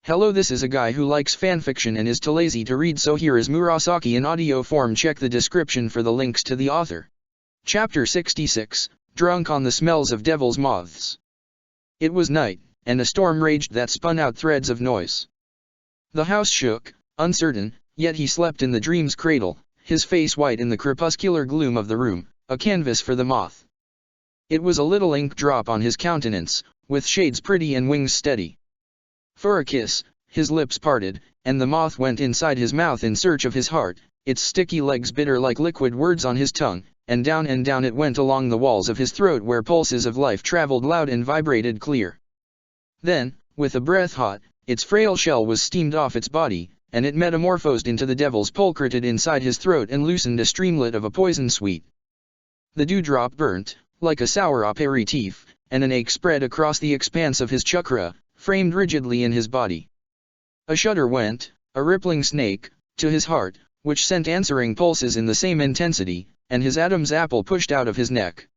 Hello, this is a guy who likes fanfiction and is too lazy to read, so here is Murasaki in audio form. Check the description for the links to the author. Chapter 66, Drunk on the Smells of Devil's Moths. It was night, and a storm raged that spun out threads of noise. The house shook, uncertain, yet he slept in the dream's cradle, his face white in the crepuscular gloom of the room, a canvas for the moth. It was a little ink drop on his countenance, with shades pretty and wings steady. For a kiss, his lips parted, and the moth went inside his mouth in search of his heart, its sticky legs bitter like liquid words on his tongue, and down it went along the walls of his throat where pulses of life traveled loud and vibrated clear. Then, with a breath hot, its frail shell was steamed off its body, and it metamorphosed into the devil's pulchrited inside his throat and loosened a streamlet of a poison sweet. The dewdrop burnt, like a sour aperitif, and an ache spread across the expanse of his chakra, framed rigidly in his body. A shudder went, a rippling snake, to his heart, which sent answering pulses in the same intensity, and his Adam's apple pushed out of his neck.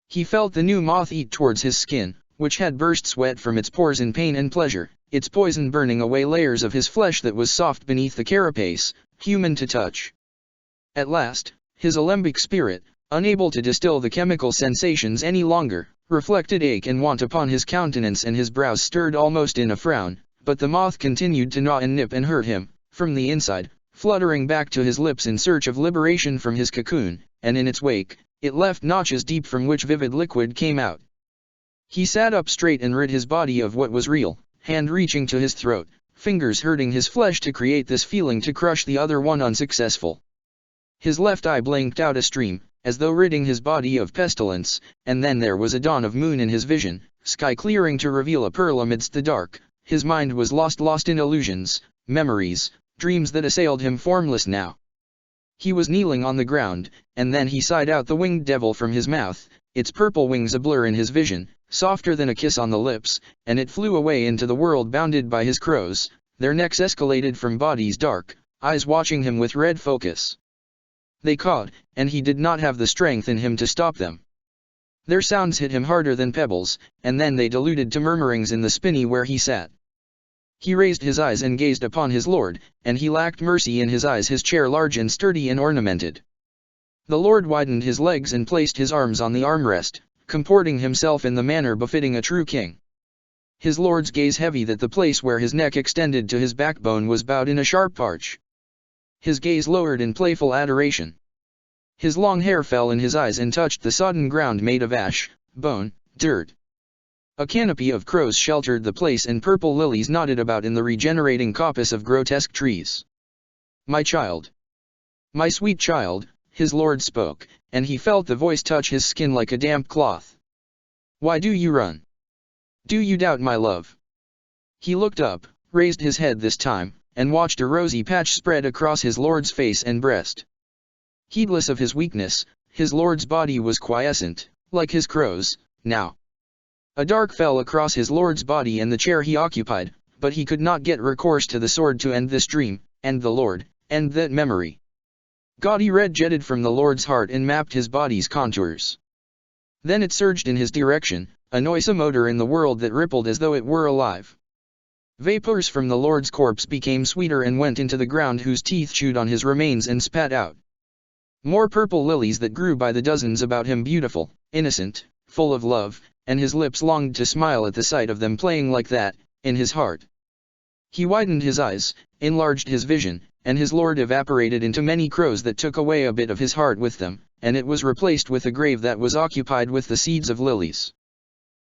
He felt the new moth eat towards his skin, which had burst sweat from its pores in pain and pleasure, its poison burning away layers of his flesh that was soft beneath the carapace, human to touch. At last, his alembic spirit, unable to distill the chemical sensations any longer, reflected ache and want upon his countenance, and his brows stirred almost in a frown, but the moth continued to gnaw and nip and hurt him, from the inside, fluttering back to his lips in search of liberation from his cocoon, and in its wake, it left notches deep from which vivid liquid came out. He sat up straight and rid his body of what was real, hand reaching to his throat, fingers hurting his flesh to create this feeling to crush the other one unsuccessful. His left eye blinked out a stream, as though ridding his body of pestilence, and then there was a dawn of moon in his vision, sky clearing to reveal a pearl amidst the dark. His mind was lost in illusions, memories, dreams that assailed him formless now. He was kneeling on the ground, and then he sighed out the winged devil from his mouth, its purple wings a blur in his vision, softer than a kiss on the lips, and it flew away into the world bounded by his crows, their necks escalated from bodies dark, eyes watching him with red focus. They cawed, and he did not have the strength in him to stop them. Their sounds hit him harder than pebbles, and then they diluted to murmurings in the spinney where he sat. He raised his eyes and gazed upon his lord, and he lacked mercy in his eyes, his chair large and sturdy and ornamented. The lord widened his legs and placed his arms on the armrest, comporting himself in the manner befitting a true king. His lord's gaze heavy that the place where his neck extended to his backbone was bowed in a sharp arch. His gaze lowered in playful adoration. His long hair fell in his eyes and touched the sodden ground made of ash, bone, dirt. A canopy of crows sheltered the place, and purple lilies nodded about in the regenerating coppice of grotesque trees. "My child. My sweet child," his lord spoke, and he felt the voice touch his skin like a damp cloth. "Why do you run? Do you doubt my love?" He looked up, raised his head this time, and watched a rosy patch spread across his lord's face and breast. Heedless of his weakness, his lord's body was quiescent, like his crow's, now. A dark fell across his lord's body and the chair he occupied, but he could not get recourse to the sword to end this dream, end the lord, end that memory. Gaudy red jetted from the lord's heart and mapped his body's contours. Then it surged in his direction, a noisome odor in the world that rippled as though it were alive. Vapors from the lord's corpse became sweeter and went into the ground, whose teeth chewed on his remains and spat out. More purple lilies that grew by the dozens about him, beautiful, innocent, full of love, and his lips longed to smile at the sight of them playing like that, in his heart. He widened his eyes, enlarged his vision, and his lord evaporated into many crows that took away a bit of his heart with them, and it was replaced with a grave that was occupied with the seeds of lilies.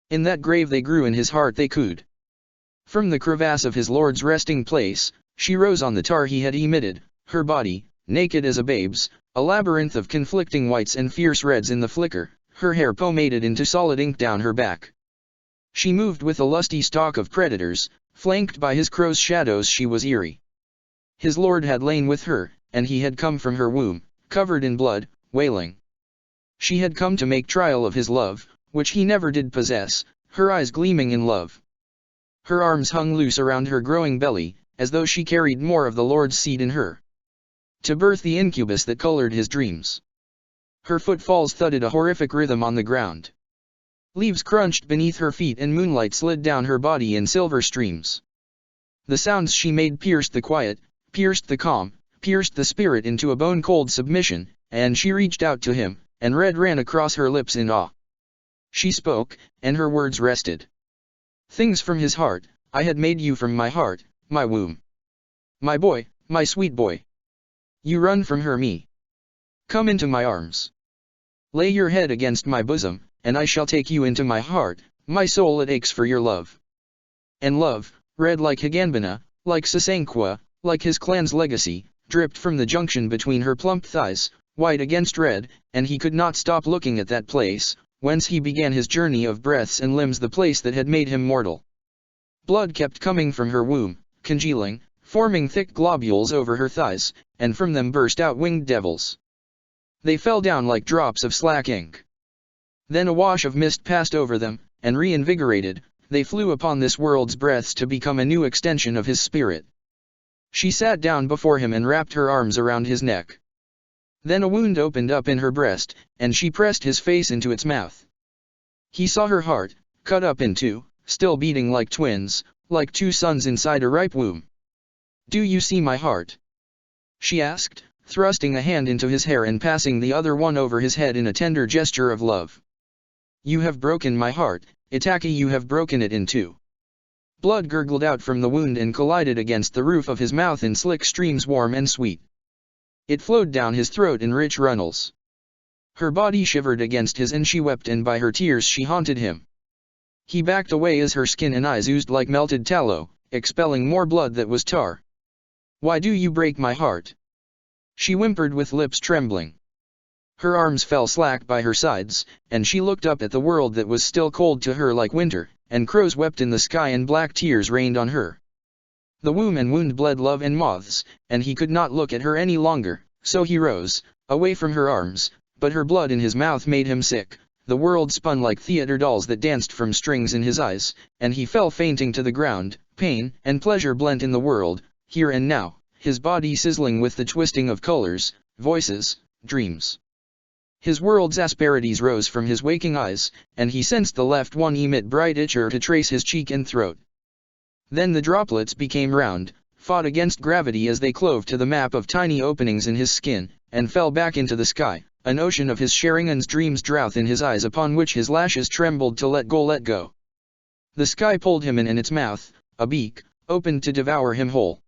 In that grave they grew, in his heart they cooed. From the crevasse of his lord's resting place, she rose on the tar he had emitted, her body, naked as a babe's, a labyrinth of conflicting whites and fierce reds in the flicker, her hair pomaded into solid ink down her back. She moved with a lusty stalk of predators, flanked by his crow's shadows. She was eerie. His lord had lain with her, and he had come from her womb, covered in blood, wailing. She had come to make trial of his love, which he never did possess, her eyes gleaming in love. Her arms hung loose around her growing belly, as though she carried more of the Lord's seed in her, to birth the incubus that colored his dreams. Her footfalls thudded a horrific rhythm on the ground. Leaves crunched beneath her feet and moonlight slid down her body in silver streams. The sounds she made pierced the quiet, pierced the calm, pierced the spirit into a bone-cold submission, and she reached out to him, and red ran across her lips in awe. She spoke, and her words rested. Things from his heart, I had made you from my heart, my womb. My boy, my sweet boy. You run from her me. Come into my arms. Lay your head against my bosom, and I shall take you into my heart, my soul it aches for your love. And love, red like Higanbana, like Sasanqua, like his clan's legacy, dripped from the junction between her plump thighs, white against red, and he could not stop looking at that place, whence he began his journey of breaths and limbs, the place that had made him mortal. Blood kept coming from her womb, congealing, forming thick globules over her thighs, and from them burst out winged devils. They fell down like drops of slack ink. Then a wash of mist passed over them, and reinvigorated, they flew upon this world's breaths to become a new extension of his spirit. She sat down before him and wrapped her arms around his neck. Then a wound opened up in her breast, and she pressed his face into its mouth. He saw her heart, cut up in two, still beating like twins, like two suns inside a ripe womb. Do you see my heart? She asked, thrusting a hand into his hair and passing the other one over his head in a tender gesture of love. You have broken my heart, Itaki, you have broken it in two. Blood gurgled out from the wound and collided against the roof of his mouth in slick streams, warm and sweet. It flowed down his throat in rich runnels. Her body shivered against his and she wept, and by her tears she haunted him. He backed away as her skin and eyes oozed like melted tallow, expelling more blood that was tar. Why do you break my heart? She whimpered with lips trembling. Her arms fell slack by her sides, and she looked up at the world that was still cold to her like winter, and crows wept in the sky and black tears rained on her. The womb and wound bled love and moths, and he could not look at her any longer, so he rose, away from her arms, but her blood in his mouth made him sick. The world spun like theater dolls that danced from strings in his eyes, and he fell fainting to the ground, pain and pleasure blent in the world, here and now, his body sizzling with the twisting of colors, voices, dreams. His world's asperities rose from his waking eyes, and he sensed the left one emit bright ichor to trace his cheek and throat. Then the droplets became round, fought against gravity as they clove to the map of tiny openings in his skin, and fell back into the sky, an ocean of his Sharingan's dreams drought in his eyes upon which his lashes trembled to let go. The sky pulled him in its mouth, a beak, opened to devour him whole.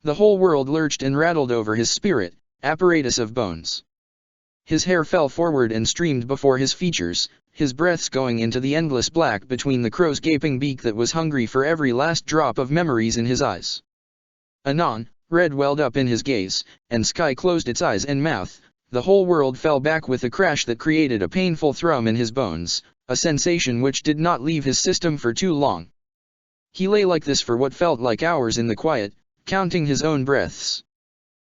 The whole world lurched and rattled over his spirit, apparatus of bones. His hair fell forward and streamed before his features, his breaths going into the endless black between the crow's gaping beak that was hungry for every last drop of memories in his eyes. Anon, red welled up in his gaze, and sky closed its eyes and mouth. The whole world fell back with a crash that created a painful thrum in his bones, a sensation which did not leave his system for too long. He lay like this for what felt like hours in the quiet, counting his own breaths.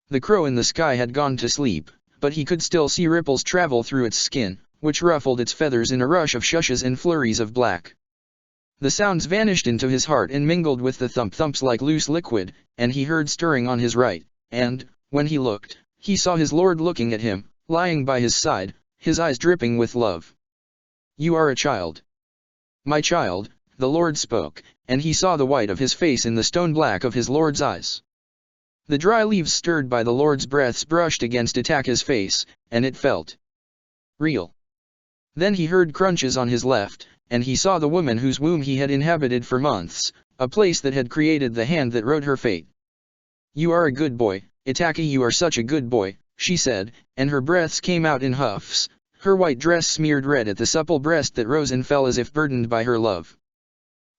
The crow in the sky had gone to sleep, but he could still see ripples travel through its skin, which ruffled its feathers in a rush of shushes and flurries of black. The sounds vanished into his heart and mingled with the thump-thumps like loose liquid, and he heard stirring on his right, and, when he looked, he saw his lord looking at him, lying by his side, his eyes dripping with love. You are a child. My child, the Lord spoke, and he saw the white of his face in the stone black of his Lord's eyes. The dry leaves stirred by the Lord's breaths brushed against Itaka's face, and it felt real. Then he heard crunches on his left, and he saw the woman whose womb he had inhabited for months, a place that had created the hand that wrote her fate. You are a good boy, Itaki, you are such a good boy, she said, and her breaths came out in huffs, her white dress smeared red at the supple breast that rose and fell as if burdened by her love.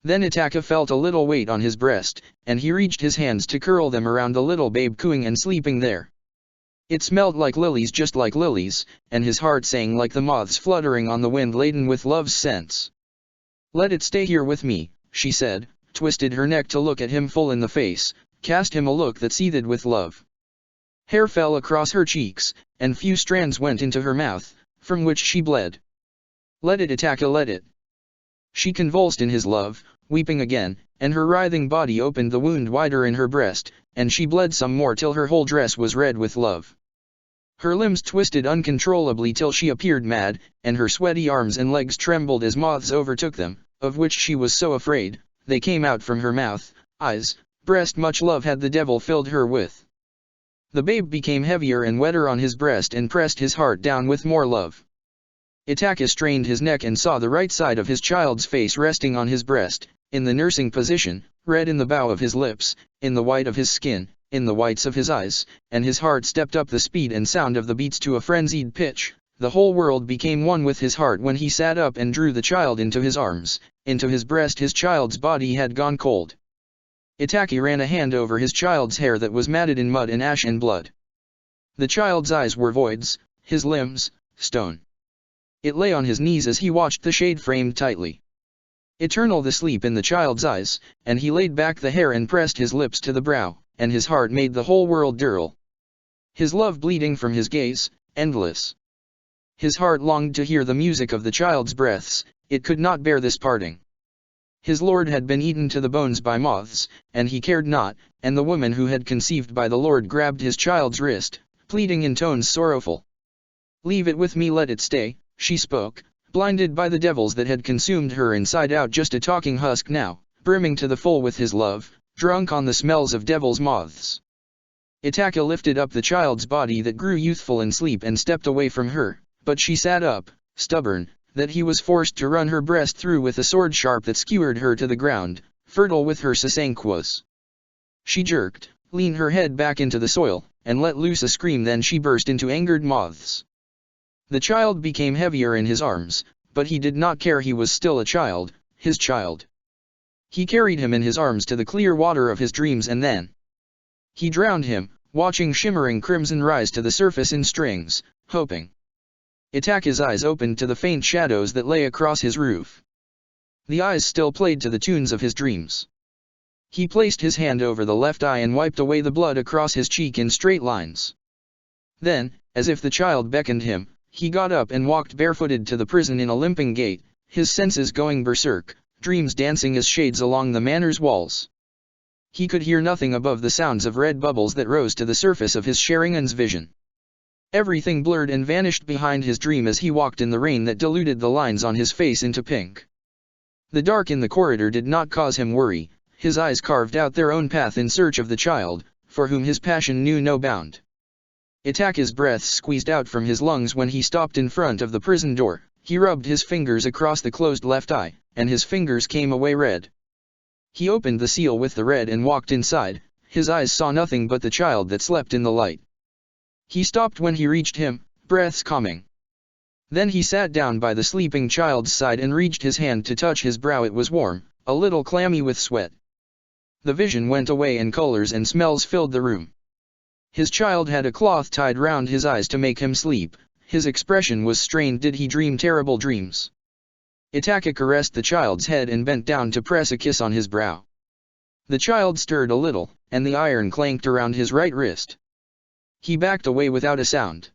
Then Itaka felt a little weight on his breast, and he reached his hands to curl them around the little babe cooing and sleeping there. It smelled like lilies, just like lilies, and his heart sang like the moths fluttering on the wind laden with love's scents. Let it stay here with me, she said, twisted her neck to look at him full in the face, cast him a look that seethed with love. Hair fell across her cheeks, and few strands went into her mouth, from which she bled. Let it, Itaka, let it. She convulsed in his love, weeping again, and her writhing body opened the wound wider in her breast, and she bled some more till her whole dress was red with love. Her limbs twisted uncontrollably till she appeared mad, and her sweaty arms and legs trembled as moths overtook them, of which she was so afraid. They came out from her mouth, eyes, breast much love had the devil filled her with. The babe became heavier and wetter on his breast and pressed his heart down with more love. Itaka strained his neck and saw the right side of his child's face resting on his breast, in the nursing position, red in the bow of his lips, in the white of his skin, in the whites of his eyes, and his heart stepped up the speed and sound of the beats to a frenzied pitch. The whole world became one with his heart when he sat up and drew the child into his arms, into his breast. His child's body had gone cold. Itaki ran a hand over his child's hair that was matted in mud and ash and blood. The child's eyes were voids, his limbs, stone. It lay on his knees as he watched the shade framed tightly. Eternal the sleep in the child's eyes, and he laid back the hair and pressed his lips to the brow, and his heart made the whole world dirl. His love bleeding from his gaze, endless. His heart longed to hear the music of the child's breaths, it could not bear this parting. His lord had been eaten to the bones by moths, and he cared not, and the woman who had conceived by the Lord grabbed his child's wrist, pleading in tones sorrowful. "Leave it with me, let it stay," she spoke, blinded by the devils that had consumed her inside out, just a talking husk now, brimming to the full with his love, drunk on the smells of devil's moths. Itaka lifted up the child's body that grew youthful in sleep and stepped away from her, but she sat up, stubborn, that he was forced to run her breast through with a sword sharp that skewered her to the ground, fertile with her sasanquas. She jerked, leaned her head back into the soil, and let loose a scream. Then she burst into angered moths. The child became heavier in his arms, but he did not care. He was still a child, his child. He carried him in his arms to the clear water of his dreams, and then he drowned him, watching shimmering crimson rise to the surface in strings, hoping. Itaka's eyes opened to the faint shadows that lay across his roof. The eyes still played to the tunes of his dreams. He placed his hand over the left eye and wiped away the blood across his cheek in straight lines. Then, as if the child beckoned him, he got up and walked barefooted to the prison in a limping gait, his senses going berserk, dreams dancing as shades along the manor's walls. He could hear nothing above the sounds of red bubbles that rose to the surface of his Sharingan's vision. Everything blurred and vanished behind his dream as he walked in the rain that diluted the lines on his face into pink. The dark in the corridor did not cause him worry. His eyes carved out their own path in search of the child, for whom his passion knew no bound. Itaka's breath squeezed out from his lungs when he stopped in front of the prison door. He rubbed his fingers across the closed left eye, and his fingers came away red. He opened the seal with the red and walked inside. His eyes saw nothing but the child that slept in the light. He stopped when he reached him, breaths calming. Then he sat down by the sleeping child's side and reached his hand to touch his brow. It was warm, a little clammy with sweat. The vision went away and colors and smells filled the room. His child had a cloth tied round his eyes to make him sleep. His expression was strained. Did he dream terrible dreams? Itaka caressed the child's head and bent down to press a kiss on his brow. The child stirred a little, and the iron clanked around his right wrist. He backed away without a sound.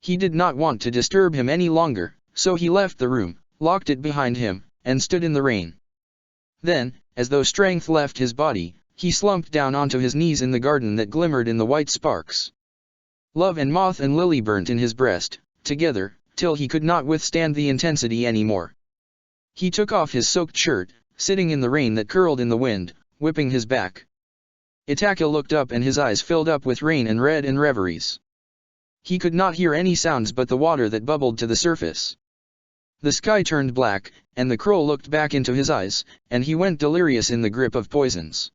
He did not want to disturb him any longer, so he left the room, locked it behind him, and stood in the rain. Then, as though strength left his body, he slumped down onto his knees in the garden that glimmered in the white sparks. Love and moth and lily burnt in his breast, together, till he could not withstand the intensity anymore. He took off his soaked shirt, sitting in the rain that curled in the wind, whipping his back. Itaka looked up and his eyes filled up with rain and read in reveries. He could not hear any sounds but the water that bubbled to the surface. The sky turned black, and the crow looked back into his eyes, and he went delirious in the grip of poisons.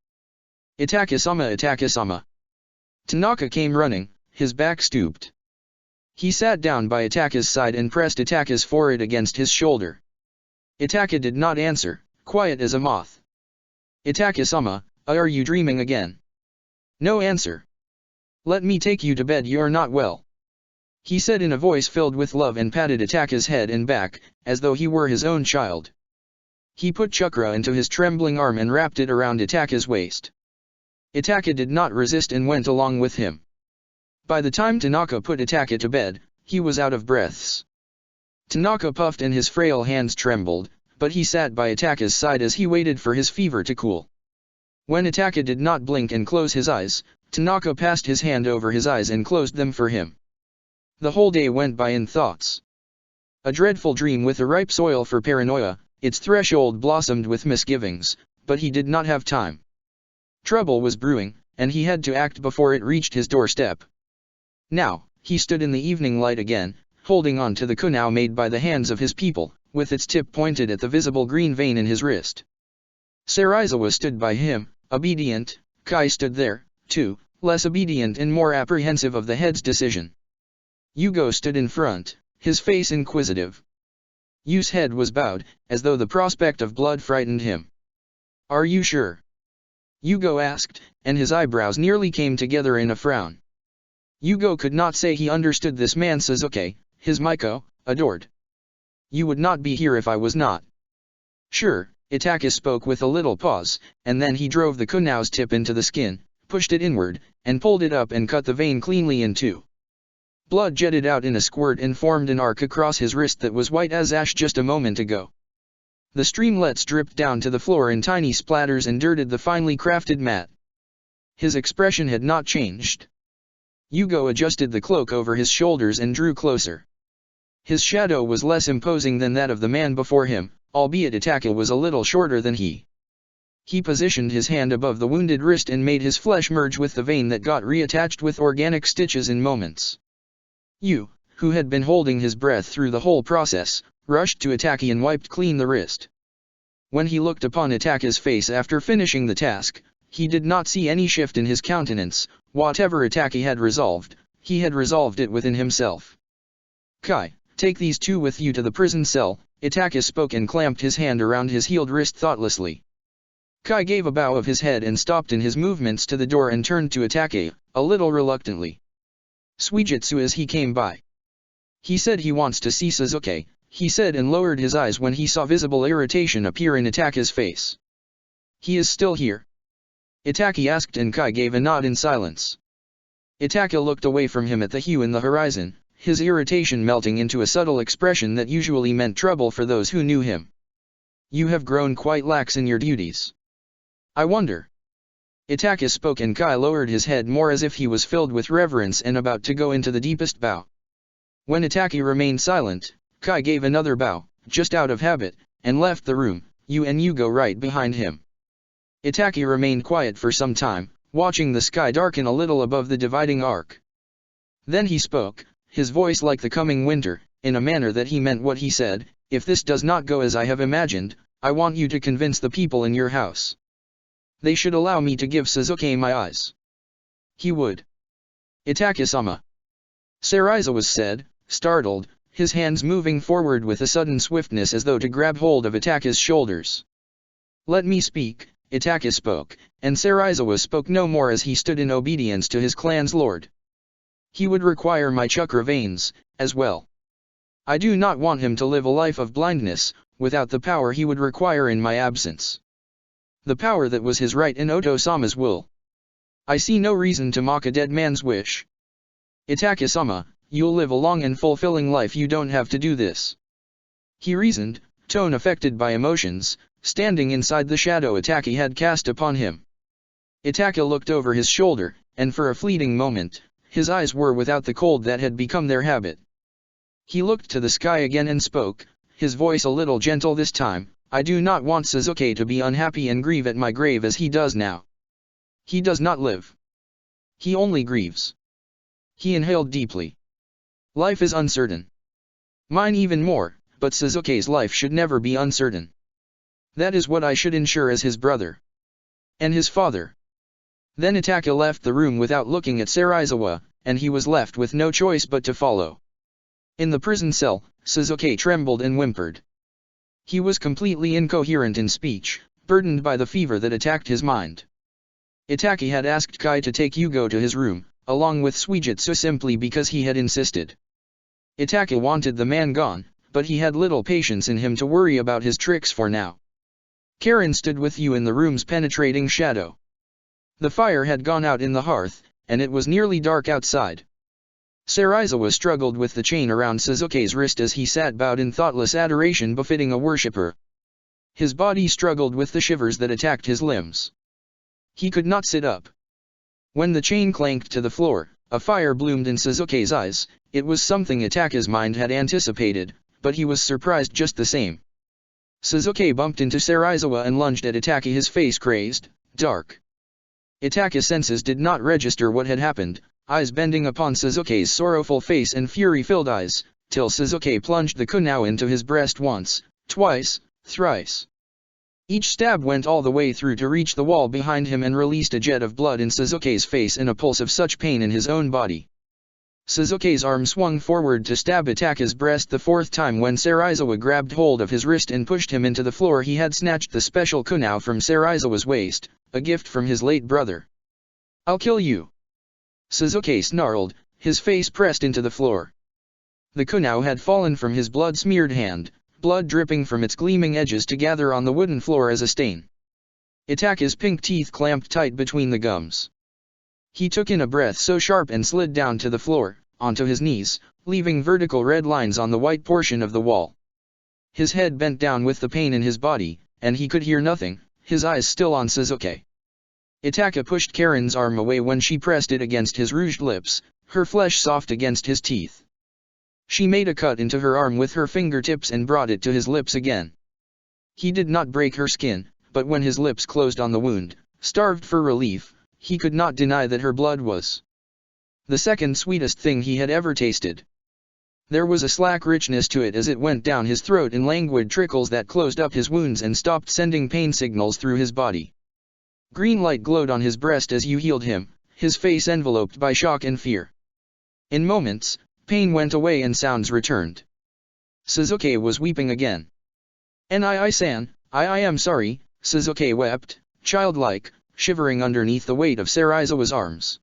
Itaka-sama, Itaka-sama. Tanaka came running, his back stooped. He sat down by Itaka's side and pressed Itaka's forehead against his shoulder. Itaka did not answer, quiet as a moth. Itaka-sama, are you dreaming again? No answer. Let me take you to bed, you're not well. He said in a voice filled with love and patted Itaka's head and back, as though he were his own child. He put chakra into his trembling arm and wrapped it around Itaka's waist. Itaka did not resist and went along with him. By the time Tanaka put Itaka to bed, he was out of breaths. Tanaka puffed and his frail hands trembled, but he sat by Itaka's side as he waited for his fever to cool. When Itaka did not blink and close his eyes, Tanaka passed his hand over his eyes and closed them for him. The whole day went by in thoughts. A dreadful dream with a ripe soil for paranoia, its threshold blossomed with misgivings, but he did not have time. Trouble was brewing, and he had to act before it reached his doorstep. Now, he stood in the evening light again, holding on to the kunao made by the hands of his people, with its tip pointed at the visible green vein in his wrist. Serizawa stood by him, obedient. Kai stood there, too, less obedient and more apprehensive of the head's decision. Yugo stood in front, his face inquisitive. Yu's head was bowed, as though the prospect of blood frightened him. "Are you sure?" Yugo asked, and his eyebrows nearly came together in a frown. Yugo could not say he understood this man Sasuke, his Miko, adored. "You would not be here if I was not." "Sure," Itachi spoke with a little pause, and then he drove the kunao's tip into the skin, pushed it inward, and pulled it up and cut the vein cleanly in two. Blood jetted out in a squirt and formed an arc across his wrist that was white as ash just a moment ago. The streamlets dripped down to the floor in tiny splatters and dirted the finely crafted mat. His expression had not changed. Yugo adjusted the cloak over his shoulders and drew closer. His shadow was less imposing than that of the man before him, albeit Itachi was a little shorter than he. He positioned his hand above the wounded wrist and made his flesh merge with the vein that got reattached with organic stitches in moments. Yu, who had been holding his breath through the whole process, rushed to Itachi and wiped clean the wrist. When he looked upon Itachi's face after finishing the task, he did not see any shift in his countenance. Whatever Itachi had resolved, he had resolved it within himself. "Kai, take these two with you to the prison cell," Itachi spoke and clamped his hand around his healed wrist thoughtlessly. Kai gave a bow of his head and stopped in his movements to the door and turned to Itachi, a little reluctantly. "Suijutsu as he came by. He said he wants to see Sasuke," he said and lowered his eyes when he saw visible irritation appear in Itachi's face. "He is still here?" Itachi asked and Kai gave a nod in silence. Itachi looked away from him at the hue in the horizon, his irritation melting into a subtle expression that usually meant trouble for those who knew him. "You have grown quite lax in your duties. I wonder." Itachi spoke and Kai lowered his head more as if he was filled with reverence and about to go into the deepest bow. When Itachi remained silent, Kai gave another bow, just out of habit, and left the room, Yu and Yugo right behind him. Itachi remained quiet for some time, watching the sky darken a little above the dividing arc. Then he spoke, his voice like the coming winter, in a manner that he meant what he said. "If this does not go as I have imagined, I want you to convince the people in your house. They should allow me to give Sasuke my eyes." "He would." "Itachi-sama." Serizawa said, startled, his hands moving forward with a sudden swiftness as though to grab hold of Itachi's shoulders. "Let me speak." Itachi spoke, and Serizawa spoke no more as he stood in obedience to his clan's lord. "He would require my chakra veins, as well. I do not want him to live a life of blindness, without the power he would require in my absence. The power that was his right in Oto-sama's will. I see no reason to mock a dead man's wish. Itachi-sama, you'll live a long and fulfilling life, you don't have to do this." He reasoned, tone affected by emotions, standing inside the shadow Itachi had cast upon him. Itachi looked over his shoulder, and for a fleeting moment, his eyes were without the cold that had become their habit. He looked to the sky again and spoke, his voice a little gentle this time. "I do not want Sasuke to be unhappy and grieve at my grave as he does now. He does not live. He only grieves." He inhaled deeply. "Life is uncertain. Mine even more, but Sasuke's life should never be uncertain. That is what I should ensure as his brother. And his father." Then Itachi left the room without looking at Serizawa, and he was left with no choice but to follow. In the prison cell, Sasuke trembled and whimpered. He was completely incoherent in speech, burdened by the fever that attacked his mind. Itachi had asked Kai to take Yugo to his room, along with Suijutsu simply because he had insisted. Itachi wanted the man gone, but he had little patience in him to worry about his tricks for now. Karen stood with Yu in the room's penetrating shadow. The fire had gone out in the hearth, and it was nearly dark outside. Serizawa struggled with the chain around Sasuke's wrist as he sat bowed in thoughtless adoration befitting a worshipper. His body struggled with the shivers that attacked his limbs. He could not sit up. When the chain clanked to the floor, a fire bloomed in Sasuke's eyes. It was something Itachi's mind had anticipated, but he was surprised just the same. Sasuke bumped into Serizawa and lunged at Itachi, his face crazed, dark. Itaka's senses did not register what had happened, eyes bending upon Suzuki's sorrowful face and fury-filled eyes, till Suzuki plunged the kunai into his breast once, twice, thrice. Each stab went all the way through to reach the wall behind him and released a jet of blood in Suzuki's face and a pulse of such pain in his own body. Suzuki's arm swung forward to stab Itaka's breast the fourth time when Serizawa grabbed hold of his wrist and pushed him into the floor. He had snatched the special kunai from Serizawa's waist, a gift from his late brother. "I'll kill you!" Suzuki snarled, his face pressed into the floor. The kunai had fallen from his blood-smeared hand, blood dripping from its gleaming edges to gather on the wooden floor as a stain. Itaka's pink teeth clamped tight between the gums. He took in a breath so sharp and slid down to the floor, onto his knees, leaving vertical red lines on the white portion of the wall. His head bent down with the pain in his body, and he could hear nothing, his eyes still on Suzuki. Itaka pushed Karen's arm away when she pressed it against his rouged lips, her flesh soft against his teeth. She made a cut into her arm with her fingertips and brought it to his lips again. He did not break her skin, but when his lips closed on the wound, starved for relief, he could not deny that her blood was the second sweetest thing he had ever tasted. There was a slack richness to it as it went down his throat in languid trickles that closed up his wounds and stopped sending pain signals through his body. Green light glowed on his breast as you healed him, his face enveloped by shock and fear. In moments, pain went away and sounds returned. Suzuki was weeping again. "Nii-san, I am sorry," Suzuki wept, childlike, shivering underneath the weight of Serizawa's arms.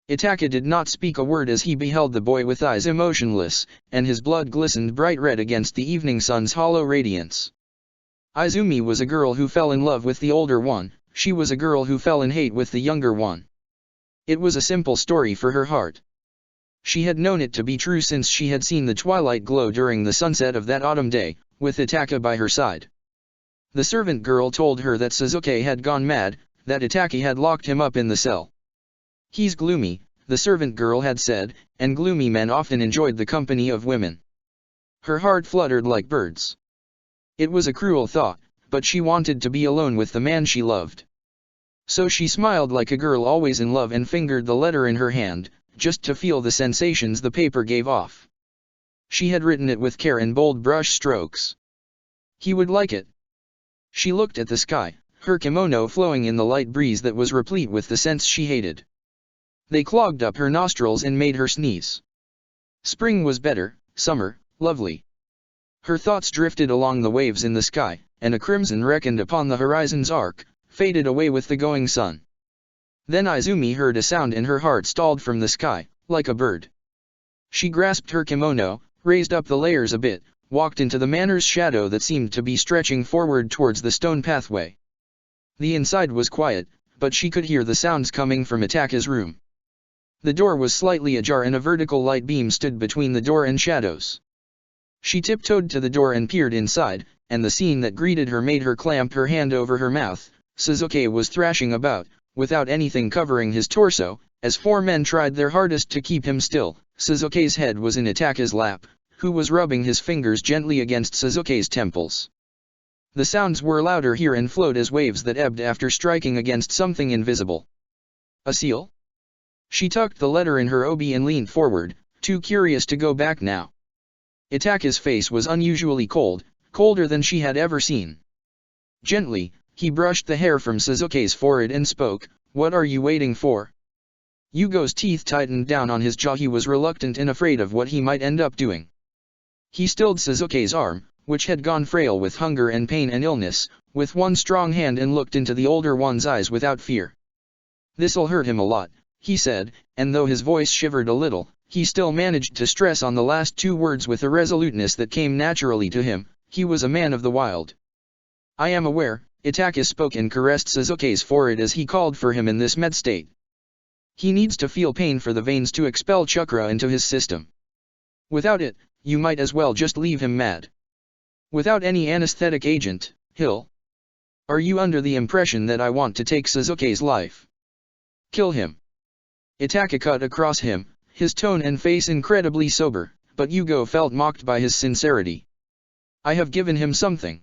Itaka did not speak a word as he beheld the boy with eyes emotionless, and his blood glistened bright red against the evening sun's hollow radiance. Izumi was a girl who fell in love with the older one, she was a girl who fell in hate with the younger one. It was a simple story for her heart. She had known it to be true since she had seen the twilight glow during the sunset of that autumn day, with Itaka by her side. The servant girl told her that Suzuki had gone mad, that Itaka had locked him up in the cell. "He's gloomy," the servant girl had said, and gloomy men often enjoyed the company of women. Her heart fluttered like birds. It was a cruel thought, but she wanted to be alone with the man she loved. So she smiled like a girl always in love and fingered the letter in her hand, just to feel the sensations the paper gave off. She had written it with care in bold brush strokes. He would like it. She looked at the sky, her kimono flowing in the light breeze that was replete with the scents she hated. They clogged up her nostrils and made her sneeze. Spring was better, summer, lovely. Her thoughts drifted along the waves in the sky, and a crimson reckoned upon the horizon's arc, faded away with the going sun. Then Izumi heard a sound and her heart stalled from the sky, like a bird. She grasped her kimono, raised up the layers a bit, walked into the manor's shadow that seemed to be stretching forward towards the stone pathway. The inside was quiet, but she could hear the sounds coming from Itaka's room. The door was slightly ajar and a vertical light beam stood between the door and shadows. She tiptoed to the door and peered inside, and the scene that greeted her made her clamp her hand over her mouth. Suzuki was thrashing about, without anything covering his torso, as four men tried their hardest to keep him still. Suzuki's head was in Itaka's lap, who was rubbing his fingers gently against Suzuki's temples. The sounds were louder here and flowed as waves that ebbed after striking against something invisible. A seal? She tucked the letter in her obi and leaned forward, too curious to go back now. Itaka's face was unusually cold, colder than she had ever seen. Gently, he brushed the hair from Suzuki's forehead and spoke, "What are you waiting for?" Yugo's teeth tightened down on his jaw. He was reluctant and afraid of what he might end up doing. He stilled Suzuki's arm, which had gone frail with hunger and pain and illness, with one strong hand and looked into the older one's eyes without fear. "This'll hurt him a lot," he said, and though his voice shivered a little, he still managed to stress on the last two words with a resoluteness that came naturally to him. He was a man of the wild. "I am aware," Itaka spoke and caressed Suzuki's forehead as he called for him in this med state. "He needs to feel pain for the veins to expel chakra into his system. Without it, you might as well just leave him mad. Without any anesthetic agent, he'll... Are you under the impression that I want to take Suzuki's life? Kill him?" Itaka cut across him, his tone and face incredibly sober, but Yugo felt mocked by his sincerity. "I have given him something.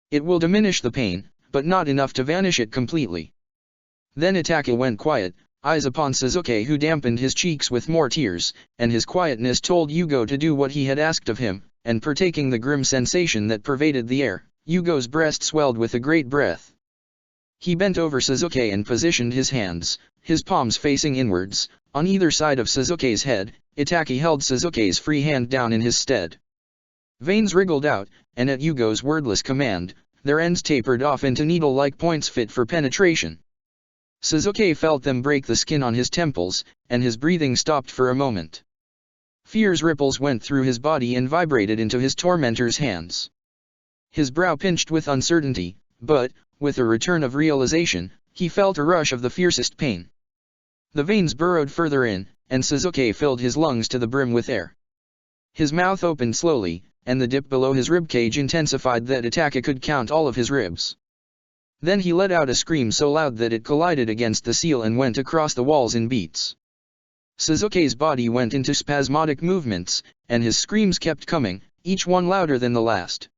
It will diminish the pain, but not enough to vanish it completely." Then Itaka went quiet, eyes upon Suzuki, who dampened his cheeks with more tears, and his quietness told Yugo to do what he had asked of him, and partaking the grim sensation that pervaded the air, Yugo's breast swelled with a great breath. He bent over Suzuki and positioned his hands, his palms facing inwards, on either side of Suzuki's head. Itaki held Suzuki's free hand down in his stead. Veins wriggled out, and at Yugo's wordless command, their ends tapered off into needle-like points fit for penetration. Suzuki felt them break the skin on his temples, and his breathing stopped for a moment. Fear's ripples went through his body and vibrated into his tormentor's hands. His brow pinched with uncertainty, but, with a return of realization, he felt a rush of the fiercest pain. The veins burrowed further in, and Suzuki filled his lungs to the brim with air. His mouth opened slowly, and the dip below his ribcage intensified that Itaka could count all of his ribs. Then he let out a scream so loud that it collided against the seal and went across the walls in beats. Suzuki's body went into spasmodic movements, and his screams kept coming, each one louder than the last.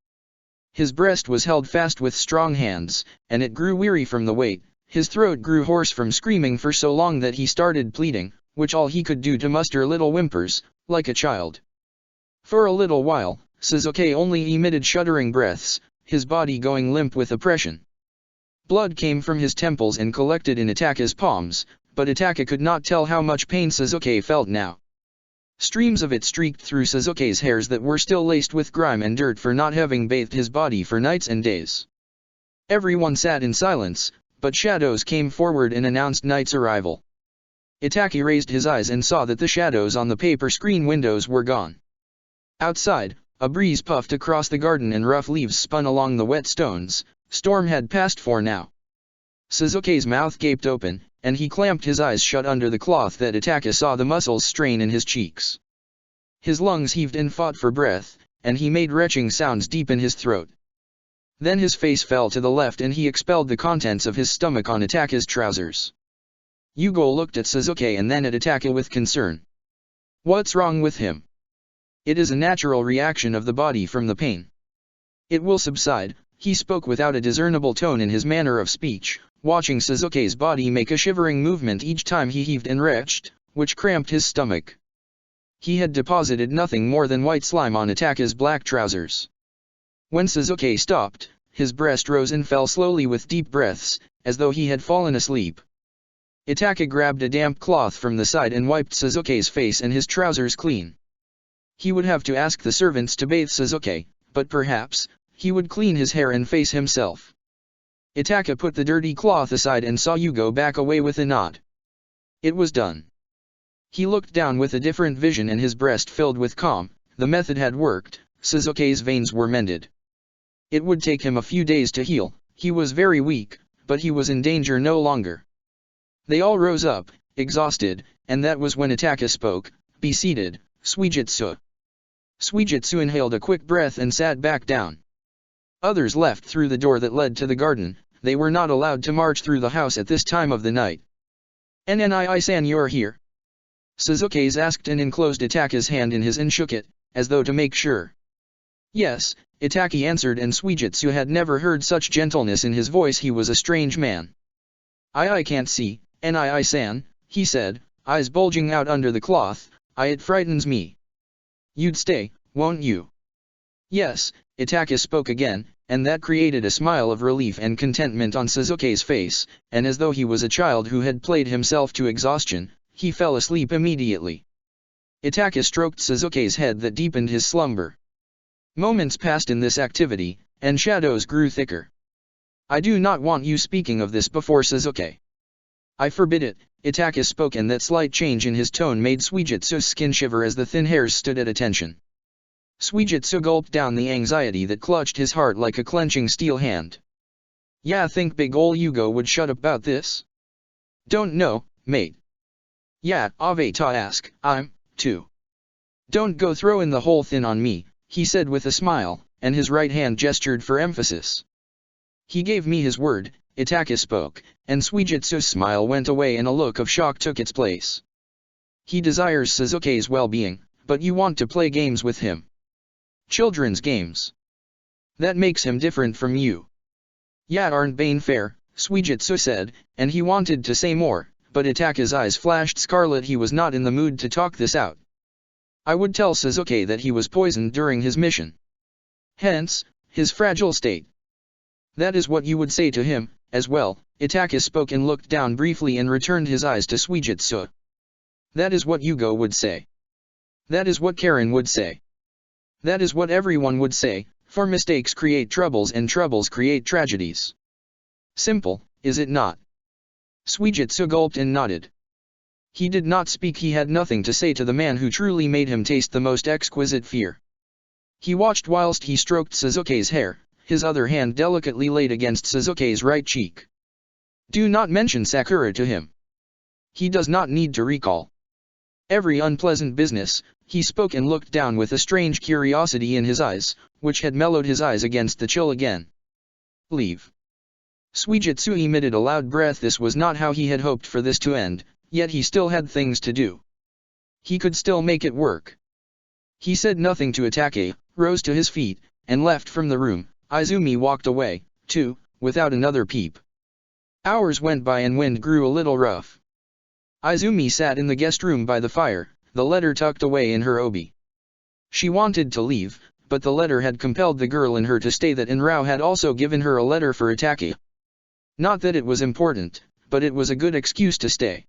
His breast was held fast with strong hands, and it grew weary from the weight. His throat grew hoarse from screaming for so long that he started pleading, which all he could do to muster little whimpers, like a child. For a little while, Suzuki only emitted shuddering breaths, his body going limp with oppression. Blood came from his temples and collected in Itaka's palms, but Itaka could not tell how much pain Suzuki felt now. Streams of it streaked through Suzuki's hairs that were still laced with grime and dirt for not having bathed his body for nights and days. Everyone sat in silence, but shadows came forward and announced night's arrival. Itaki raised his eyes and saw that the shadows on the paper screen windows were gone. Outside, a breeze puffed across the garden and rough leaves spun along the wet stones. Storm had passed for now. Suzuki's mouth gaped open, and he clamped his eyes shut under the cloth that Itaka saw the muscles strain in his cheeks. His lungs heaved and fought for breath, and he made retching sounds deep in his throat. Then his face fell to the left and he expelled the contents of his stomach on Itaka's trousers. Yugo looked at Suzuki and then at Itaka with concern. "What's wrong with him?" "It is a natural reaction of the body from the pain. It will subside." He spoke without a discernible tone in his manner of speech, watching Suzuki's body make a shivering movement each time he heaved and retched, which cramped his stomach. He had deposited nothing more than white slime on Itaka's black trousers. When Suzuki stopped, his breast rose and fell slowly with deep breaths, as though he had fallen asleep. Itaka grabbed a damp cloth from the side and wiped Suzuki's face and his trousers clean. He would have to ask the servants to bathe Suzuki, but perhaps he would clean his hair and face himself. Itaka put the dirty cloth aside and saw Yugo back away with a nod. It was done. He looked down with a different vision and his breast filled with calm. The method had worked, Suzuki's veins were mended. It would take him a few days to heal, he was very weak, but he was in danger no longer. They all rose up, exhausted, and that was when Itaka spoke. "Be seated, Suijitsu." Suijitsu inhaled a quick breath and sat back down. Others left through the door that led to the garden. They were not allowed to march through the house at this time of the night. "Nni-san, you're here?" Suzuki's asked and enclosed Itaka's hand in his and shook it, as though to make sure. "Yes," Itaki answered, and Suijitsu had never heard such gentleness in his voice. He was a strange man. I can't see, Nni-san," he said, eyes bulging out under the cloth. It frightens me." "You'd stay, won't you?" "Yes," Itaka spoke again, and that created a smile of relief and contentment on Suzuki's face, and as though he was a child who had played himself to exhaustion, he fell asleep immediately. Itaka stroked Suzuki's head that deepened his slumber. Moments passed in this activity, and shadows grew thicker. "I do not want you speaking of this before Suzuki." "I forbid it," Itaka spoke, and that slight change in his tone made Suijitsu's skin shiver as the thin hairs stood at attention. Suijitsu gulped down the anxiety that clutched his heart like a clenching steel hand. "Yeah, think big ol' Yugo would shut up about this?" "Don't know, mate." "Yeah, Aveta ask, I'm, too." "Don't go throwing the whole thing on me," he said with a smile, and his right hand gestured for emphasis. "He gave me his word," Itaka spoke, and Suijitsu's smile went away and a look of shock took its place. "He desires Suzuki's well-being, but you want to play games with him. Children's games. That makes him different from you." "Yeah, aren't Bane fair?" Suijitsu said, and he wanted to say more, but Itaka's eyes flashed scarlet. He was not in the mood to talk this out. I would tell Suzuki that he was poisoned during his mission. Hence, his fragile state. That is what you would say to him, as well. Itaka spoke and looked down briefly and returned his eyes to Suijitsu. That is what Yugo would say. That is what Karen would say. That is what everyone would say, for mistakes create troubles and troubles create tragedies. Simple, is it not? Suijitsu gulped and nodded. He did not speak. He had nothing to say to the man who truly made him taste the most exquisite fear. He watched whilst he stroked Suzuki's hair, his other hand delicately laid against Suzuki's right cheek. Do not mention Sakura to him. He does not need to recall every unpleasant business. He spoke and looked down with a strange curiosity in his eyes, which had mellowed his eyes against the chill again. Leave. Suijitsu emitted a loud breath. This was not how he had hoped for this to end, yet he still had things to do. He could still make it work. He said nothing to Itake, rose to his feet, and left from the room. Izumi walked away, too, without another peep. Hours went by and wind grew a little rough. Izumi sat in the guest room by the fire, the letter tucked away in her obi. She wanted to leave, but the letter had compelled the girl in her to stay. That Inrao had also given her a letter for Itake. Not that it was important, but it was a good excuse to stay.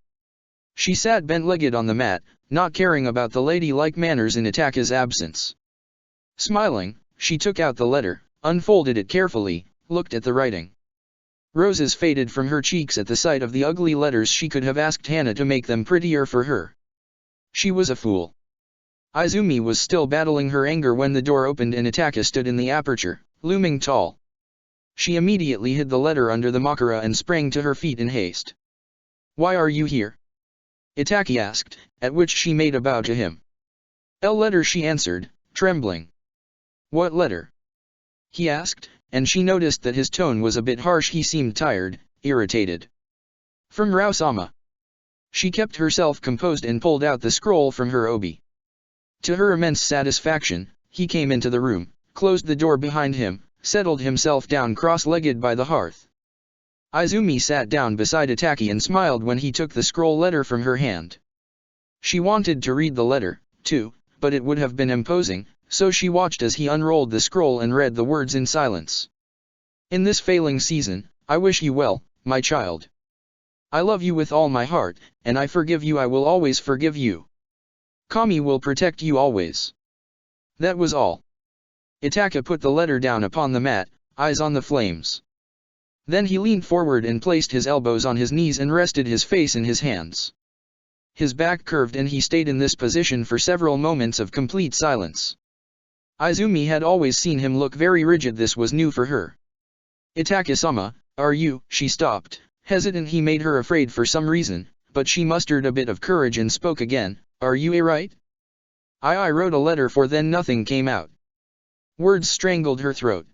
She sat bent-legged on the mat, not caring about the ladylike manners in Itake's absence. Smiling, she took out the letter, unfolded it carefully, looked at the writing. Roses faded from her cheeks at the sight of the ugly letters. She could have asked Hana to make them prettier for her. She was a fool. Izumi was still battling her anger when the door opened and Itake stood in the aperture, looming tall. She immediately hid the letter under the makara and sprang to her feet in haste. Why are you here? Itake asked, at which she made a bow to him. A letter, she answered, trembling. What letter? He asked, and she noticed that his tone was a bit harsh. He seemed tired, irritated. From Rao-sama. She kept herself composed and pulled out the scroll from her obi. To her immense satisfaction, he came into the room, closed the door behind him, settled himself down cross-legged by the hearth. Izumi sat down beside Itake and smiled when he took the scroll letter from her hand. She wanted to read the letter, too, but it would have been imposing, so she watched as he unrolled the scroll and read the words in silence. In this failing season, I wish you well, my child. I love you with all my heart, and I forgive you. I will always forgive you. Kami will protect you always. That was all. Itake put the letter down upon the mat, eyes on the flames. Then he leaned forward and placed his elbows on his knees and rested his face in his hands. His back curved and he stayed in this position for several moments of complete silence. Izumi had always seen him look very rigid. This was new for her. Itake-sama, are you? She stopped, hesitant. He made her afraid for some reason, but she mustered a bit of courage and spoke again. Are you alright? I wrote a letter for then nothing came out. Words strangled her throat.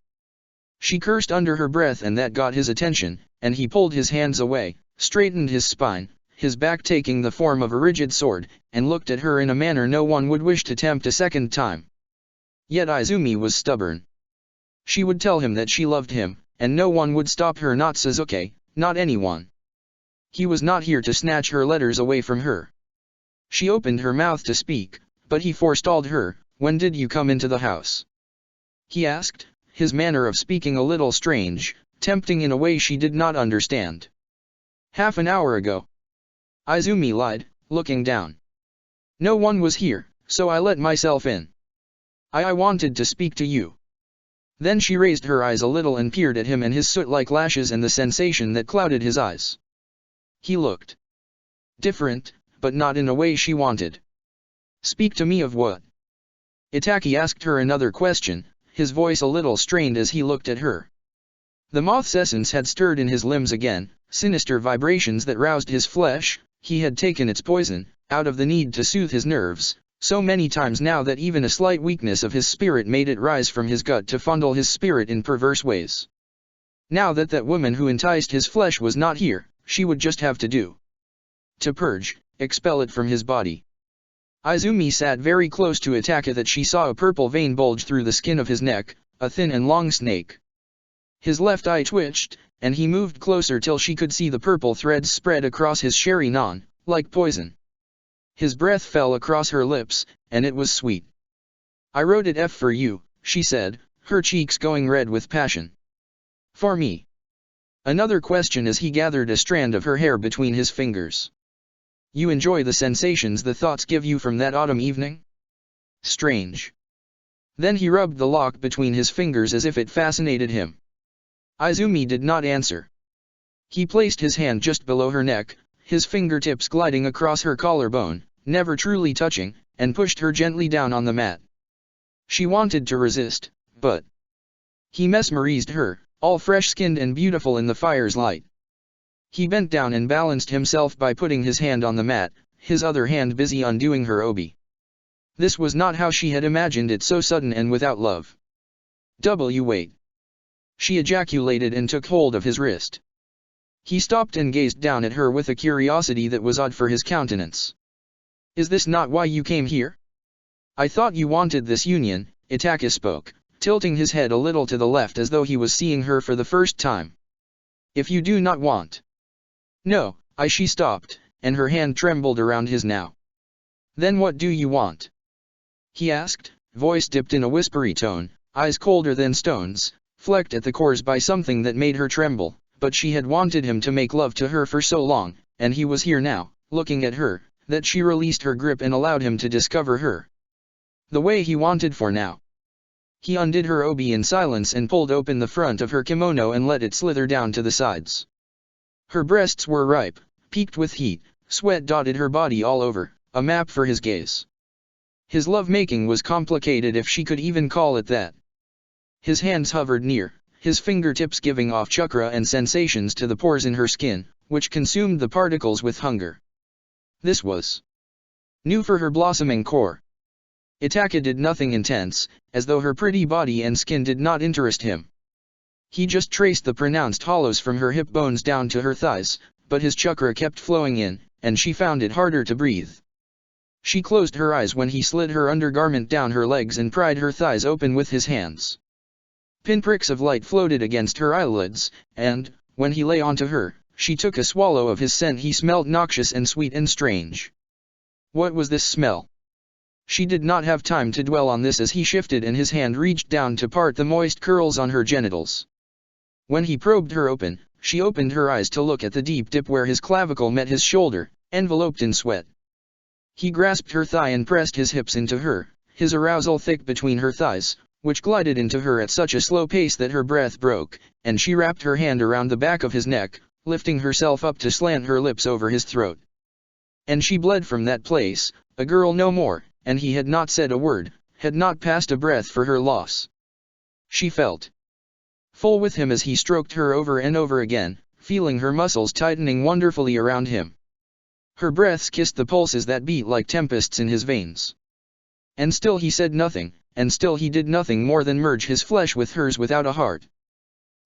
She cursed under her breath and that got his attention, and he pulled his hands away, straightened his spine, his back taking the form of a rigid sword, and looked at her in a manner no one would wish to tempt a second time. Yet Izumi was stubborn. She would tell him that she loved him, and no one would stop her, not Suzuki, not anyone. He was not here to snatch her letters away from her. She opened her mouth to speak, but he forestalled her. When did you come into the house? He asked, his manner of speaking a little strange, tempting in a way she did not understand. Half an hour ago. Izumi lied, looking down. No one was here, so I let myself in. I wanted to speak to you. Then she raised her eyes a little and peered at him and his soot-like lashes and the sensation that clouded his eyes. He looked different, but not in a way she wanted. Speak to me of what? Itake asked her another question, his voice a little strained as he looked at her. The moth's essence had stirred in his limbs again, sinister vibrations that roused his flesh. He had taken its poison, out of the need to soothe his nerves, so many times now that even a slight weakness of his spirit made it rise from his gut to fondle his spirit in perverse ways. Now that that woman who enticed his flesh was not here, she would just have to purge, expel it from his body. Izumi sat very close to Itake that she saw a purple vein bulge through the skin of his neck, a thin and long snake. His left eye twitched, and he moved closer till she could see the purple threads spread across his sherry non, like poison. His breath fell across her lips, and it was sweet. "I wrote it for you," she said, her cheeks going red with passion. "For me?" Another question as he gathered a strand of her hair between his fingers. "You enjoy the sensations the thoughts give you from that autumn evening? Strange." Then he rubbed the lock between his fingers as if it fascinated him. Izumi did not answer. He placed his hand just below her neck, his fingertips gliding across her collarbone, never truly touching, and pushed her gently down on the mat. She wanted to resist, but he mesmerized her, all fresh-skinned and beautiful in the fire's light. He bent down and balanced himself by putting his hand on the mat, his other hand busy undoing her obi. This was not how she had imagined it, so sudden and without love. Wait. She ejaculated and took hold of his wrist. He stopped and gazed down at her with a curiosity that was odd for his countenance. "Is this not why you came here? I thought you wanted this union," Itaka spoke, tilting his head a little to the left as though he was seeing her for the first time. "If you do not want." "No, she stopped, and her hand trembled around his now. "Then what do you want?" he asked, voice dipped in a whispery tone, eyes colder than stones, flecked at the cores by something that made her tremble, but she had wanted him to make love to her for so long, and he was here now, looking at her, that she released her grip and allowed him to discover her the way he wanted for now. He undid her obi in silence and pulled open the front of her kimono and let it slither down to the sides. Her breasts were ripe, peaked with heat, sweat dotted her body all over, a map for his gaze. His love-making was complicated, if she could even call it that. His hands hovered near, his fingertips giving off chakra and sensations to the pores in her skin, which consumed the particles with hunger. This was new for her blossoming core. Itaka did nothing intense, as though her pretty body and skin did not interest him. He just traced the pronounced hollows from her hip bones down to her thighs, but his chakra kept flowing in, and she found it harder to breathe. She closed her eyes when he slid her undergarment down her legs and pried her thighs open with his hands. Pinpricks of light floated against her eyelids, and, when he lay onto her, she took a swallow of his scent. He smelled noxious and sweet and strange. What was this smell? She did not have time to dwell on this as he shifted and his hand reached down to part the moist curls on her genitals. When he probed her open, she opened her eyes to look at the deep dip where his clavicle met his shoulder, enveloped in sweat. He grasped her thigh and pressed his hips into her, his arousal thick between her thighs, which glided into her at such a slow pace that her breath broke, and she wrapped her hand around the back of his neck, lifting herself up to slant her lips over his throat. And she bled from that place, a girl no more, and he had not said a word, had not passed a breath for her loss. She felt full with him as he stroked her over and over again, feeling her muscles tightening wonderfully around him. Her breaths kissed the pulses that beat like tempests in his veins. And still he said nothing, and still he did nothing more than merge his flesh with hers without a heart.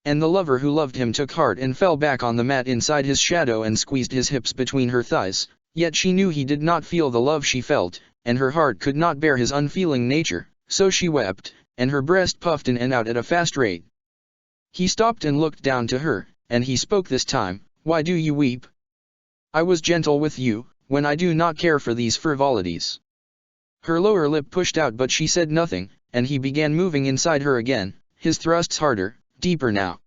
And the lover who loved him took heart and fell back on the mat inside his shadow and squeezed his hips between her thighs, yet she knew he did not feel the love she felt, and her heart could not bear his unfeeling nature, so she wept, and her breast puffed in and out at a fast rate. He stopped and looked down to her, and he spoke this time, "Why do you weep? I was gentle with you, when I do not care for these frivolities." Her lower lip pushed out but she said nothing, and he began moving inside her again, his thrusts harder, deeper now.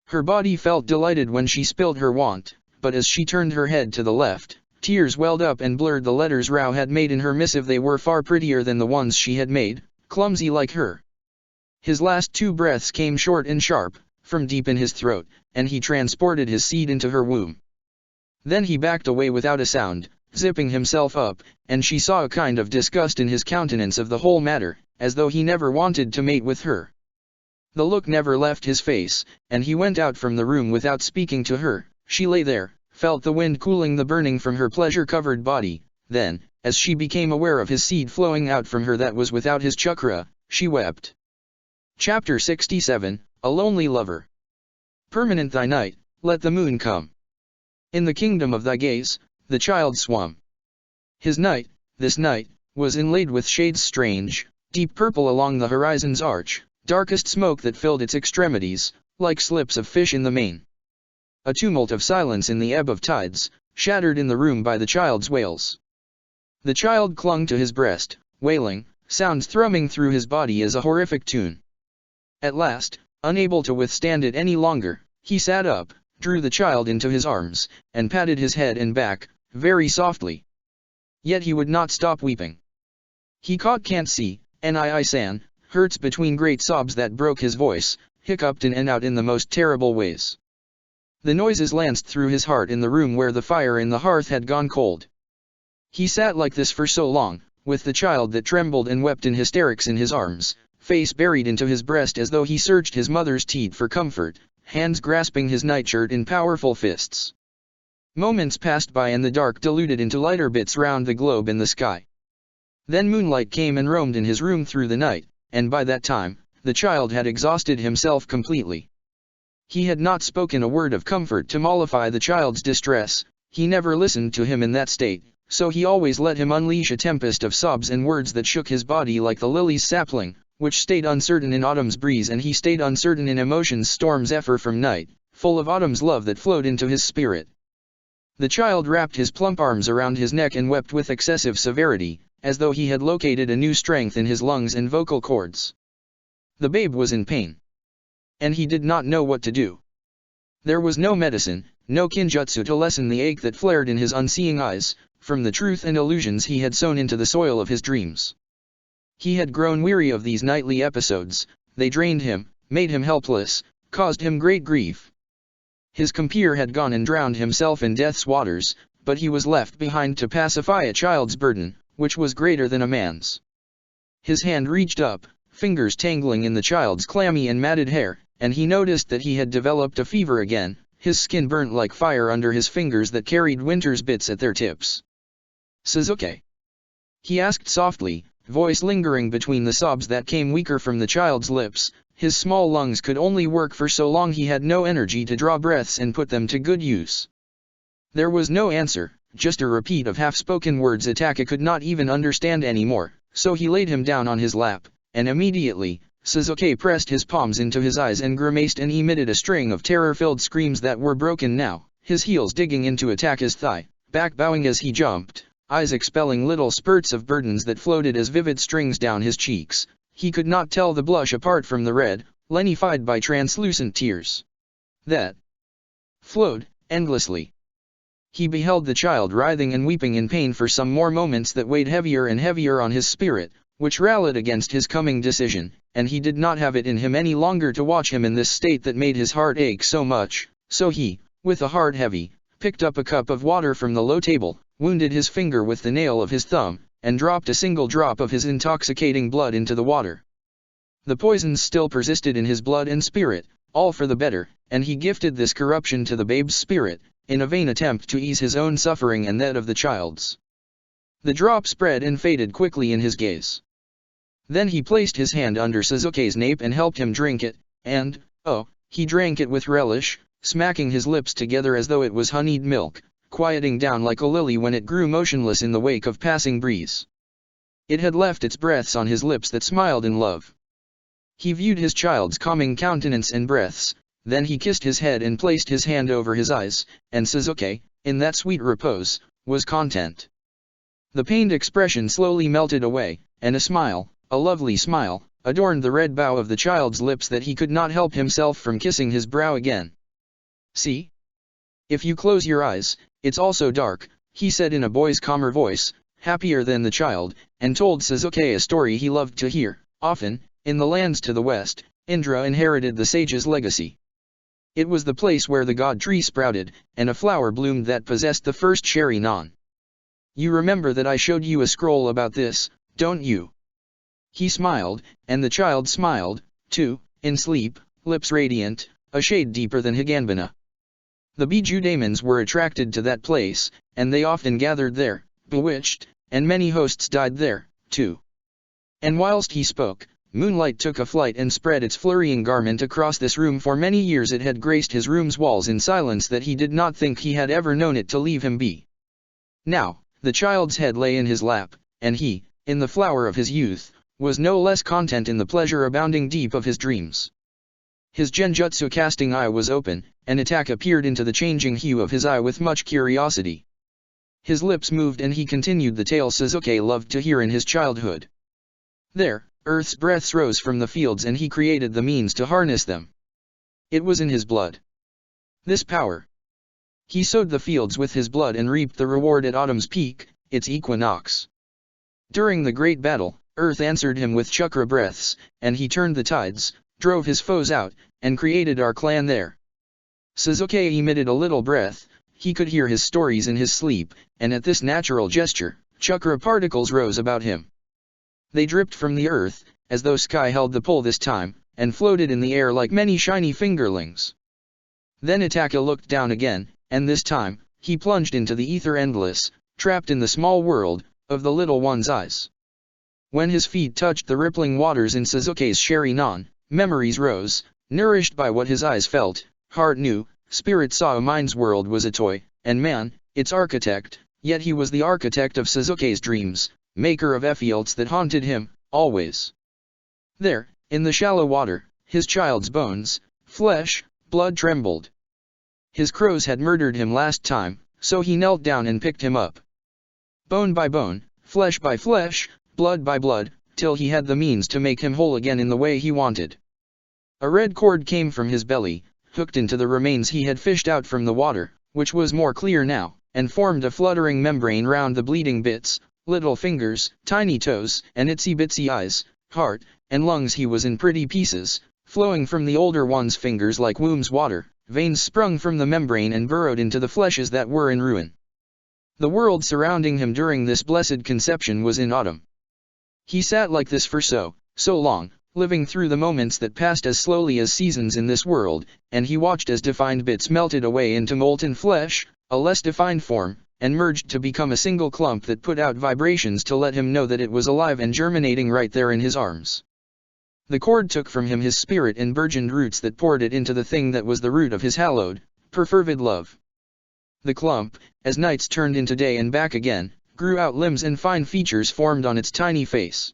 Her body felt delighted when she spilled her want, but as she turned her head to the left, tears welled up and blurred the letters Rao had made in her missive. They were far prettier than the ones she had made, clumsy like her. His last two breaths came short and sharp, from deep in his throat, and he transported his seed into her womb. Then he backed away without a sound, zipping himself up, and she saw a kind of disgust in his countenance of the whole matter, as though he never wanted to mate with her. The look never left his face, and he went out from the room without speaking to her. She lay there, felt the wind cooling the burning from her pleasure-covered body, then, as she became aware of his seed flowing out from her that was without his chakra, she wept. Chapter 67, A Lonely Lover. Permanent thy night, let the moon come. In the kingdom of thy gaze, the child swum. His night, this night, was inlaid with shades strange, deep purple along the horizon's arch, darkest smoke that filled its extremities, like slips of fish in the main. A tumult of silence in the ebb of tides, shattered in the room by the child's wails. The child clung to his breast, wailing, sounds thrumming through his body as a horrific tune. At last, unable to withstand it any longer, he sat up, drew the child into his arms, and patted his head and back, very softly. Yet he would not stop weeping. He caught "can't see," "Nii-san," hurts between great sobs that broke his voice, hiccuped in and out in the most terrible ways. The noises lanced through his heart in the room where the fire in the hearth had gone cold. He sat like this for so long, with the child that trembled and wept in hysterics in his arms, face buried into his breast as though he searched his mother's teeth for comfort, hands grasping his nightshirt in powerful fists. Moments passed by and the dark diluted into lighter bits round the globe in the sky. Then moonlight came and roamed in his room through the night, and by that time, the child had exhausted himself completely. He had not spoken a word of comfort to mollify the child's distress, he never listened to him in that state, so he always let him unleash a tempest of sobs and words that shook his body like the lily's sapling, which stayed uncertain in autumn's breeze, and he stayed uncertain in emotion's storm zephyr from night, full of autumn's love that flowed into his spirit. The child wrapped his plump arms around his neck and wept with excessive severity, as though he had located a new strength in his lungs and vocal cords. The babe was in pain. And he did not know what to do. There was no medicine, no kinjutsu to lessen the ache that flared in his unseeing eyes, from the truth and illusions he had sown into the soil of his dreams. He had grown weary of these nightly episodes, they drained him, made him helpless, caused him great grief. His compeer had gone and drowned himself in death's waters, but he was left behind to pacify a child's burden, which was greater than a man's. His hand reached up, fingers tangling in the child's clammy and matted hair, and he noticed that he had developed a fever again, his skin burnt like fire under his fingers that carried winter's bits at their tips. "Suzuki?" he asked softly, voice lingering between the sobs that came weaker from the child's lips. His small lungs could only work for so long, he had no energy to draw breaths and put them to good use. There was no answer, just a repeat of half-spoken words Itaka could not even understand anymore, so he laid him down on his lap, and immediately, Suzuki pressed his palms into his eyes and grimaced and emitted a string of terror-filled screams that were broken now, his heels digging into Itaka's thigh, back bowing as he jumped, eyes expelling little spurts of burdens that floated as vivid strings down his cheeks. He could not tell the blush apart from the red, lenified by translucent tears that flowed endlessly. He beheld the child writhing and weeping in pain for some more moments that weighed heavier and heavier on his spirit, which rallied against his coming decision, and he did not have it in him any longer to watch him in this state that made his heart ache so much, so he, with a heart heavy, picked up a cup of water from the low table, wounded his finger with the nail of his thumb, and dropped a single drop of his intoxicating blood into the water. The poisons still persisted in his blood and spirit, all for the better, and he gifted this corruption to the babe's spirit, in a vain attempt to ease his own suffering and that of the child's. The drop spread and faded quickly in his gaze. Then he placed his hand under Suzuki's nape and helped him drink it, and, oh, he drank it with relish, smacking his lips together as though it was honeyed milk, quieting down like a lily when it grew motionless in the wake of passing breeze. It had left its breaths on his lips that smiled in love. He viewed his child's calming countenance and breaths, then he kissed his head and placed his hand over his eyes, and Suzuki, in that sweet repose, was content. The pained expression slowly melted away, and a smile, a lovely smile, adorned the red bow of the child's lips that he could not help himself from kissing his brow again. "See? If you close your eyes, it's also dark," he said in a boy's calmer voice, happier than the child, and told Suzuki a story he loved to hear. Often, in the lands to the west, Indra inherited the sage's legacy. It was the place where the god tree sprouted, and a flower bloomed that possessed the first cherry non. You remember that I showed you a scroll about this, don't you? He smiled, and the child smiled, too, in sleep, lips radiant, a shade deeper than Higanbana. The Biju daemons were attracted to that place, and they often gathered there, bewitched, and many hosts died there, too. And whilst he spoke, moonlight took a flight and spread its flurrying garment across this room. For many years it had graced his room's walls in silence that he did not think he had ever known it to leave him be. Now, the child's head lay in his lap, and he, in the flower of his youth, was no less content in the pleasure abounding deep of his dreams. His genjutsu casting eye was open, an attack appeared into the changing hue of his eye with much curiosity. His lips moved and he continued the tale Sasuke loved to hear in his childhood. There, Earth's breaths rose from the fields and he created the means to harness them. It was in his blood. This power. He sowed the fields with his blood and reaped the reward at autumn's peak, its equinox. During the great battle, Earth answered him with chakra breaths, and he turned the tides, drove his foes out, and created our clan there. Sasuke emitted a little breath. He could hear his stories in his sleep, and at this natural gesture, chakra particles rose about him. They dripped from the earth, as though sky held the pull this time, and floated in the air like many shiny fingerlings. Then Itachi looked down again, and this time, he plunged into the ether endless, trapped in the small world of the little one's eyes. When his feet touched the rippling waters in Sasuke's Sharingan, memories rose, nourished by what his eyes felt, heart knew. Spirit saw a mind's world was a toy, and man, its architect, yet he was the architect of Sasuke's dreams, maker of effielts that haunted him, always. There, in the shallow water, his child's bones, flesh, blood trembled. His crows had murdered him last time, so he knelt down and picked him up. Bone by bone, flesh by flesh, blood by blood, till he had the means to make him whole again in the way he wanted. A red cord came from his belly, hooked into the remains he had fished out from the water, which was more clear now, and formed a fluttering membrane round the bleeding bits, little fingers, tiny toes, and itsy-bitsy eyes, heart, and lungs. He was in pretty pieces, flowing from the older one's fingers like womb's water, veins sprung from the membrane and burrowed into the fleshes that were in ruin. The world surrounding him during this blessed conception was in autumn. He sat like this for so long, living through the moments that passed as slowly as seasons in this world, and he watched as defined bits melted away into molten flesh, a less defined form, and merged to become a single clump that put out vibrations to let him know that it was alive and germinating right there in his arms. The cord took from him his spirit and burgeoned roots that poured it into the thing that was the root of his hallowed, perfervid love. The clump, as nights turned into day and back again, grew out limbs and fine features formed on its tiny face.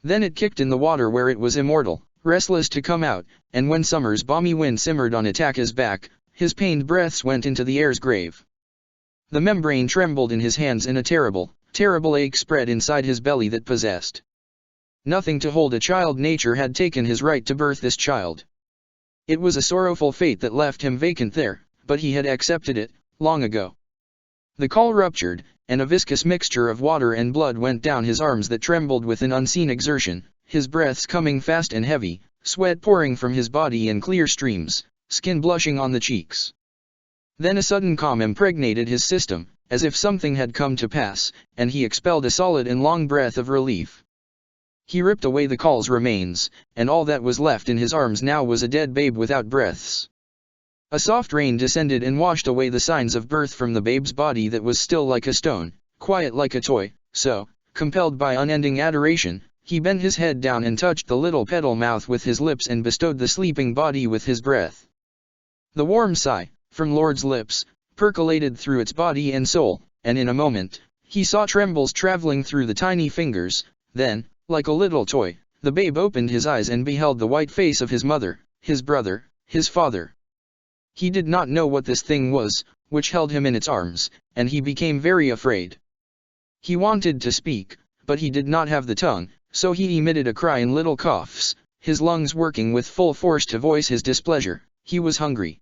Then it kicked in the water where it was immortal, restless to come out, and when summer's balmy wind simmered on Itachi's back, his pained breaths went into the air's grave. The membrane trembled in his hands and a terrible ache spread inside his belly that possessed nothing to hold a child. Nature had taken his right to birth this child. It was a sorrowful fate that left him vacant there, but he had accepted it, long ago. The caul ruptured, and a viscous mixture of water and blood went down his arms that trembled with an unseen exertion, his breaths coming fast and heavy, sweat pouring from his body in clear streams, skin blushing on the cheeks. Then a sudden calm impregnated his system, as if something had come to pass, and he expelled a solid and long breath of relief. He ripped away the caul's remains, and all that was left in his arms now was a dead babe without breaths. A soft rain descended and washed away the signs of birth from the babe's body that was still like a stone, quiet like a toy, so, compelled by unending adoration, he bent his head down and touched the little petal mouth with his lips and bestowed the sleeping body with his breath. The warm sigh, from Lord's lips, percolated through its body and soul, and in a moment, he saw trembles traveling through the tiny fingers. Then, like a little toy, the babe opened his eyes and beheld the white face of his mother, his brother, his father. He did not know what this thing was, which held him in its arms, and he became very afraid. He wanted to speak, but he did not have the tongue, so he emitted a cry in little coughs, his lungs working with full force to voice his displeasure. He was hungry.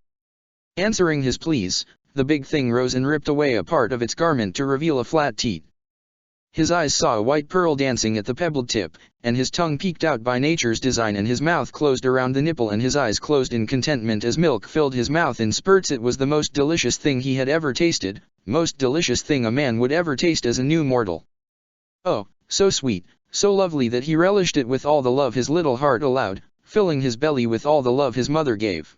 Answering his pleas, the big thing rose and ripped away a part of its garment to reveal a flat teat. His eyes saw a white pearl dancing at the pebbled tip, and his tongue peeked out by nature's design and his mouth closed around the nipple and his eyes closed in contentment as milk filled his mouth in spurts. It was the most delicious thing he had ever tasted, most delicious thing a man would ever taste as a new mortal. Oh, so sweet, so lovely that he relished it with all the love his little heart allowed, filling his belly with all the love his mother gave.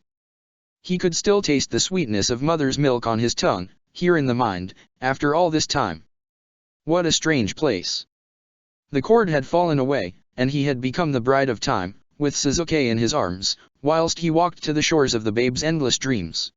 He could still taste the sweetness of mother's milk on his tongue, here in the mind, after all this time. What a strange place. The cord had fallen away, and he had become the bride of time, with Sasuke in his arms, whilst he walked to the shores of the babe's endless dreams.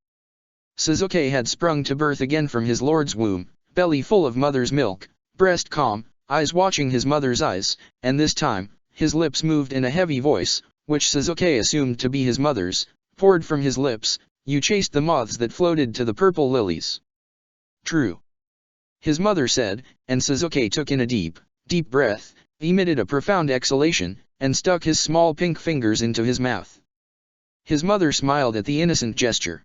Sasuke had sprung to birth again from his lord's womb, belly full of mother's milk, breast calm, eyes watching his mother's eyes, and this time, his lips moved in a heavy voice, which Sasuke assumed to be his mother's, poured from his lips, you chased the moths that floated to the purple lilies. True. His mother said, and Sasuke took in a deep, deep breath, emitted a profound exhalation, and stuck his small pink fingers into his mouth. His mother smiled at the innocent gesture.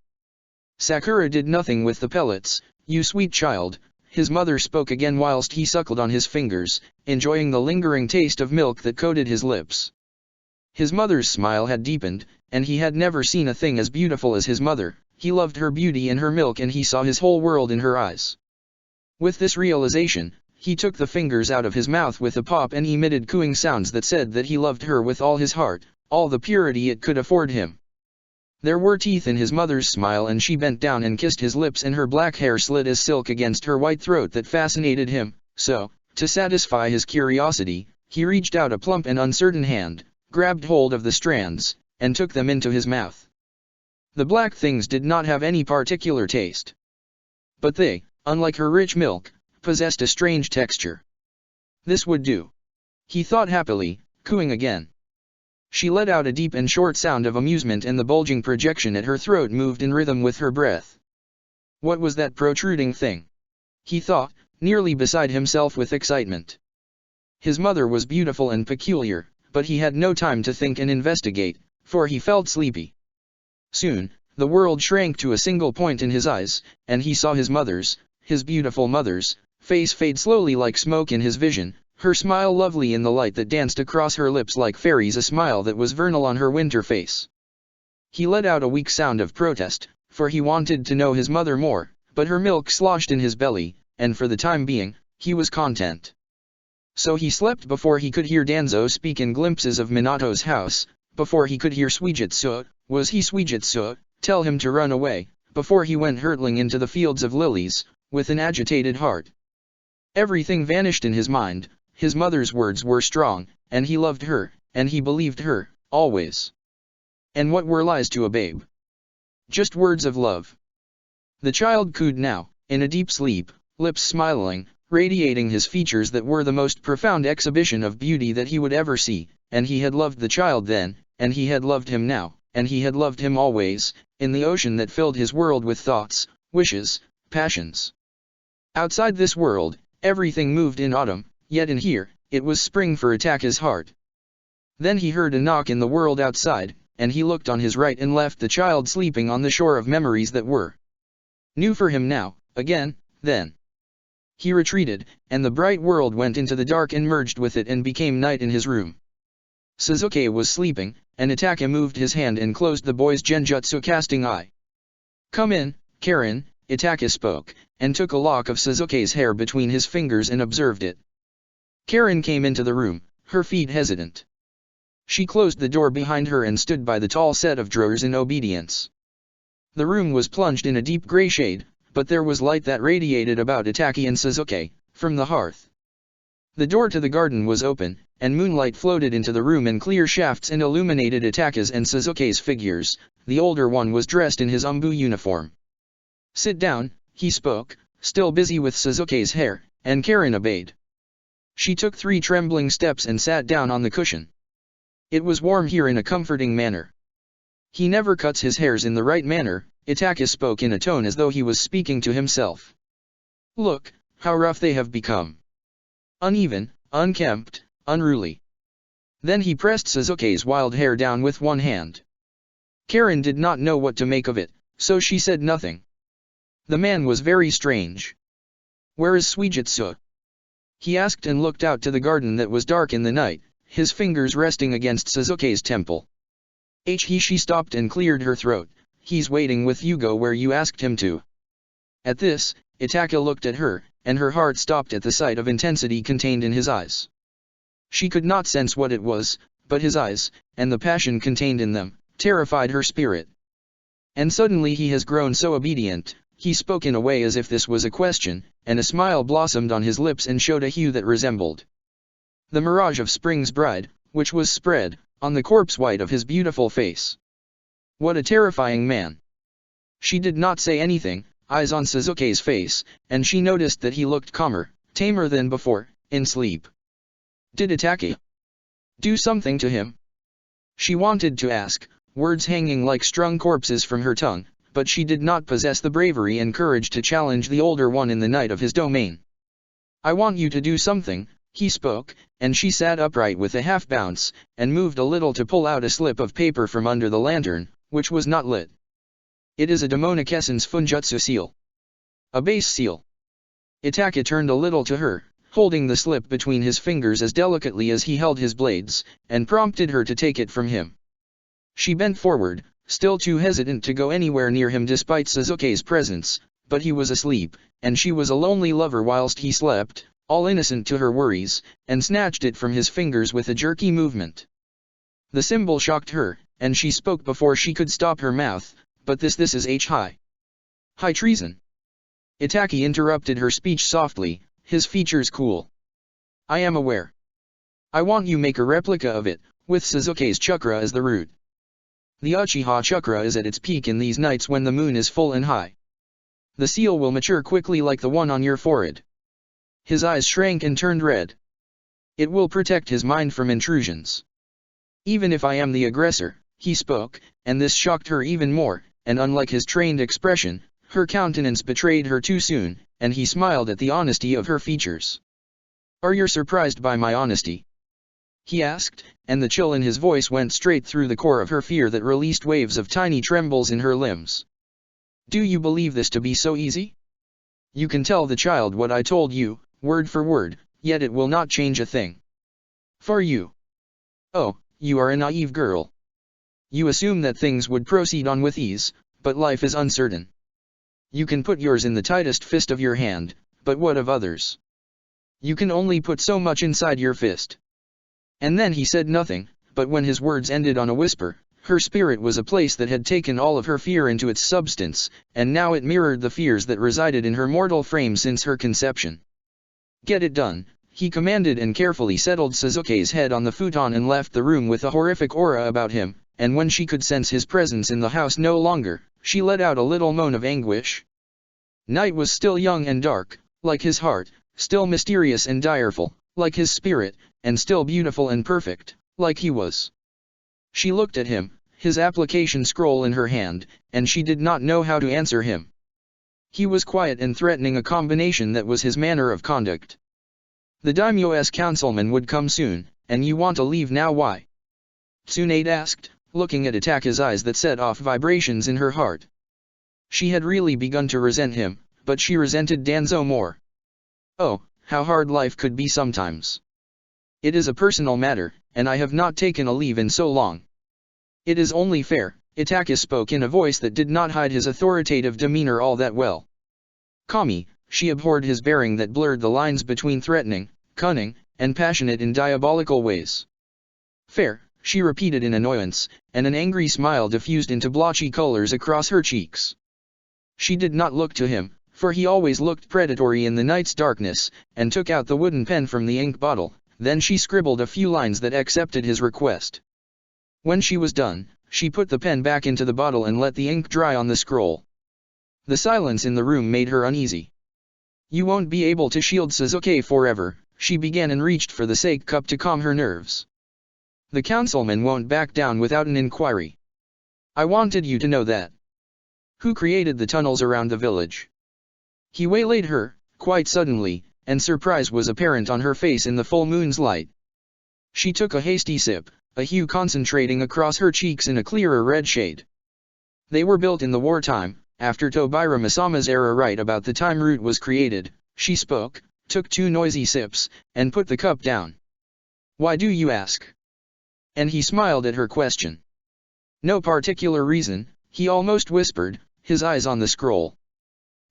Sakura did nothing with the pellets, you sweet child, his mother spoke again whilst he suckled on his fingers, enjoying the lingering taste of milk that coated his lips. His mother's smile had deepened, and he had never seen a thing as beautiful as his mother. He loved her beauty and her milk, and he saw his whole world in her eyes. With this realization, he took the fingers out of his mouth with a pop and emitted cooing sounds that said that he loved her with all his heart, all the purity it could afford him. There were teeth in his mother's smile, and she bent down and kissed his lips, and her black hair slid as silk against her white throat that fascinated him, so, to satisfy his curiosity, he reached out a plump and uncertain hand, grabbed hold of the strands, and took them into his mouth. The black things did not have any particular taste. But they, unlike her rich milk, possessed a strange texture. This would do. He thought happily, cooing again. She let out a deep and short sound of amusement, and the bulging projection at her throat moved in rhythm with her breath. What was that protruding thing? He thought, nearly beside himself with excitement. His mother was beautiful and peculiar, but he had no time to think and investigate, for he felt sleepy. Soon, the world shrank to a single point in his eyes, and he saw his beautiful mother's, face fade slowly like smoke in his vision, her smile lovely in the light that danced across her lips like fairies, a smile that was vernal on her winter face. He let out a weak sound of protest, for he wanted to know his mother more, but her milk sloshed in his belly, and for the time being, he was content. So he slept before he could hear Danzo speak in glimpses of Minato's house, before he could hear Suijutsu, was he Suijutsu, tell him to run away, before he went hurtling into the fields of lilies, with an agitated heart. Everything vanished in his mind. His mother's words were strong, and he loved her, and he believed her, always. And what were lies to a babe? Just words of love. The child cooed now, in a deep sleep, lips smiling, radiating his features that were the most profound exhibition of beauty that he would ever see, and he had loved the child then, and he had loved him now, and he had loved him always, in the ocean that filled his world with thoughts, wishes, passions. Outside this world, everything moved in autumn. Yet in here, it was spring for Itaka's heart. Then he heard a knock in the world outside, and he looked on his right and left, the child sleeping on the shore of memories that were new for him now, again, then. He retreated, and the bright world went into the dark and merged with it and became night in his room. Sasuke was sleeping, and Itaka moved his hand and closed the boy's genjutsu casting eye. Come in, Karin, Itaka spoke, and took a lock of Sasuke's hair between his fingers and observed it. Karin came into the room, her feet hesitant. She closed the door behind her and stood by the tall set of drawers in obedience. The room was plunged in a deep gray shade, but there was light that radiated about Itaka and Sasuke, from the hearth. The door to the garden was open, and moonlight floated into the room in clear shafts and illuminated Itaka's and Sasuke's figures. The older one was dressed in his umbu uniform. Sit down, he spoke, still busy with Sasuke's hair, and Karin obeyed. She took 3 trembling steps and sat down on the cushion. It was warm here in a comforting manner. He never cuts his hairs in the right manner, Itaka spoke in a tone as though he was speaking to himself. Look, how rough they have become. Uneven, unkempt, unruly. Then he pressed Sasuke's wild hair down with one hand. Karin did not know what to make of it, so she said nothing. The man was very strange. Where is Suijutsu? He asked and looked out to the garden that was dark in the night, his fingers resting against Sasuke's temple. She stopped and cleared her throat. He's waiting with Yugo where you asked him to. At this, Itaka looked at her, and her heart stopped at the sight of intensity contained in his eyes. She could not sense what it was, but his eyes, and the passion contained in them, terrified her spirit. And suddenly he has grown so obedient. He spoke in a way as if this was a question, and a smile blossomed on his lips and showed a hue that resembled the mirage of spring's bride, which was spread on the corpse white of his beautiful face. What a terrifying man! She did not say anything, eyes on Sasuke's face, and she noticed that he looked calmer, tamer than before, in sleep. Did Itaka do something to him? She wanted to ask, words hanging like strung corpses from her tongue, but she did not possess the bravery and courage to challenge the older one in the night of his domain. "I want you to do something," he spoke, and she sat upright with a half bounce, and moved a little to pull out a slip of paper from under the lantern, which was not lit. "It is a Demonicessence Funjutsu seal. A base seal." Itaka turned a little to her, holding the slip between his fingers as delicately as he held his blades, and prompted her to take it from him. She bent forward, still too hesitant to go anywhere near him despite Suzuki's presence, but he was asleep, and she was a lonely lover whilst he slept, all innocent to her worries, and snatched it from his fingers with a jerky movement. The symbol shocked her, and she spoke before she could stop her mouth, "But this is high treason." Itaki interrupted her speech softly, his features cool. "I am aware. I want you make a replica of it, with Suzuki's chakra as the root. The Uchiha chakra is at its peak in these nights when the moon is full and high. The seal will mature quickly like the one on your forehead." His eyes shrank and turned red. "It will protect his mind from intrusions. Even if I am the aggressor," he spoke, and this shocked her even more, and unlike his trained expression, her countenance betrayed her too soon, and he smiled at the honesty of her features. "Are you surprised by my honesty?" he asked, and the chill in his voice went straight through the core of her fear that released waves of tiny trembles in her limbs. "Do you believe this to be so easy? You can tell the child what I told you, word for word, yet it will not change a thing. For you. Oh, you are a naive girl. You assume that things would proceed on with ease, but life is uncertain. You can put yours in the tightest fist of your hand, but what of others? You can only put so much inside your fist." And then he said nothing, but when his words ended on a whisper, her spirit was a place that had taken all of her fear into its substance, and now it mirrored the fears that resided in her mortal frame since her conception. "Get it done," he commanded, and carefully settled Suzuki's head on the futon and left the room with a horrific aura about him, and when she could sense his presence in the house no longer, she let out a little moan of anguish. Night was still young and dark, like his heart, still mysterious and direful, like his spirit, and still beautiful and perfect, like he was. She looked at him, his application scroll in her hand, and she did not know how to answer him. He was quiet and threatening, a combination that was his manner of conduct. "The daimyo's councilman would come soon, and you want to leave now, why?" Tsunade asked, looking at Itaka's eyes that set off vibrations in her heart. She had really begun to resent him, but she resented Danzo more. Oh, how hard life could be sometimes. "It is a personal matter, and I have not taken a leave in so long. It is only fair." Itaka spoke in a voice that did not hide his authoritative demeanor all that well. Kami, she abhorred his bearing that blurred the lines between threatening, cunning, and passionate in diabolical ways. "Fair," she repeated in annoyance, and an angry smile diffused into blotchy colors across her cheeks. She did not look to him, for he always looked predatory in the night's darkness, and took out the wooden pen from the ink bottle. Then she scribbled a few lines that accepted his request. When she was done, she put the pen back into the bottle and let the ink dry on the scroll. The silence in the room made her uneasy. "You won't be able to shield Suzuki forever," she began, and reached for the sake cup to calm her nerves. "The councilman won't back down without an inquiry. I wanted you to know that. Who created the tunnels around the village?" He waylaid her, quite suddenly, and surprise was apparent on her face in the full moon's light. She took a hasty sip, a hue concentrating across her cheeks in a clearer red shade. "They were built in the wartime, after Tobira Masama's era, right about the time Root was created," she spoke, took 2 noisy sips, and put the cup down. "Why do you ask?" And he smiled at her question. "No particular reason," he almost whispered, his eyes on the scroll.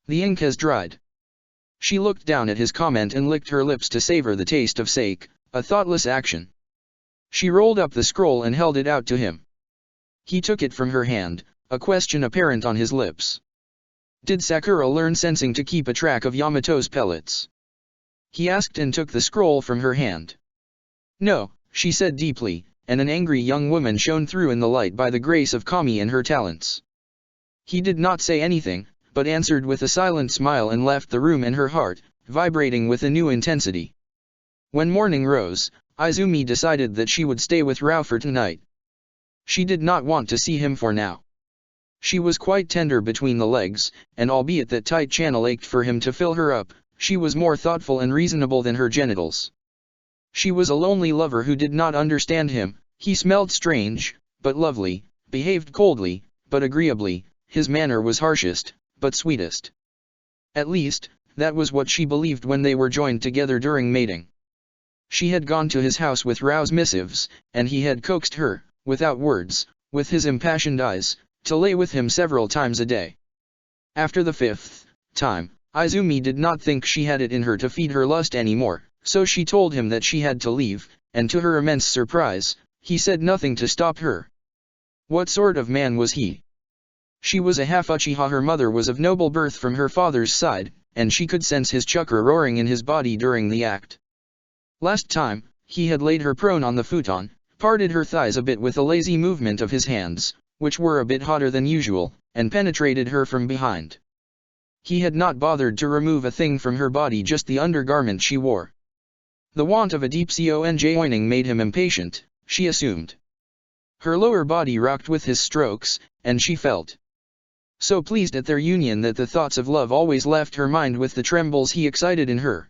"The ink has dried." She looked down at his comment and licked her lips to savor the taste of sake, a thoughtless action. She rolled up the scroll and held it out to him. He took it from her hand, a question apparent on his lips. "Did Sakura learn sensing to keep a track of Yamato's pellets?" he asked, and took the scroll from her hand. "No," she said deeply, and an angry young woman shone through in the light by the grace of Kami and her talents. He did not say anything, but answered with a silent smile and left the room, and her heart, vibrating with a new intensity. When morning rose, Izumi decided that she would stay with Rao for tonight. She did not want to see him for now. She was quite tender between the legs, and albeit that tight channel ached for him to fill her up, she was more thoughtful and reasonable than her genitals. She was a lonely lover who did not understand him. He smelled strange, but lovely, behaved coldly, but agreeably, his manner was harshest, but sweetest. At least, that was what she believed when they were joined together during mating. She had gone to his house with Rao's missives, and he had coaxed her, without words, with his impassioned eyes, to lay with him several times a day. After the fifth time, Izumi did not think she had it in her to feed her lust anymore, so she told him that she had to leave, and to her immense surprise, he said nothing to stop her. What sort of man was he? She was a half Uchiha. Her mother was of noble birth from her father's side, and she could sense his chakra roaring in his body during the act. Last time, he had laid her prone on the futon, parted her thighs a bit with a lazy movement of his hands, which were a bit hotter than usual, and penetrated her from behind. He had not bothered to remove a thing from her body, just the undergarment she wore. The want of a deep conjoining made him impatient, she assumed. Her lower body rocked with his strokes, and she felt so pleased at their union that the thoughts of love always left her mind with the trembles he excited in her.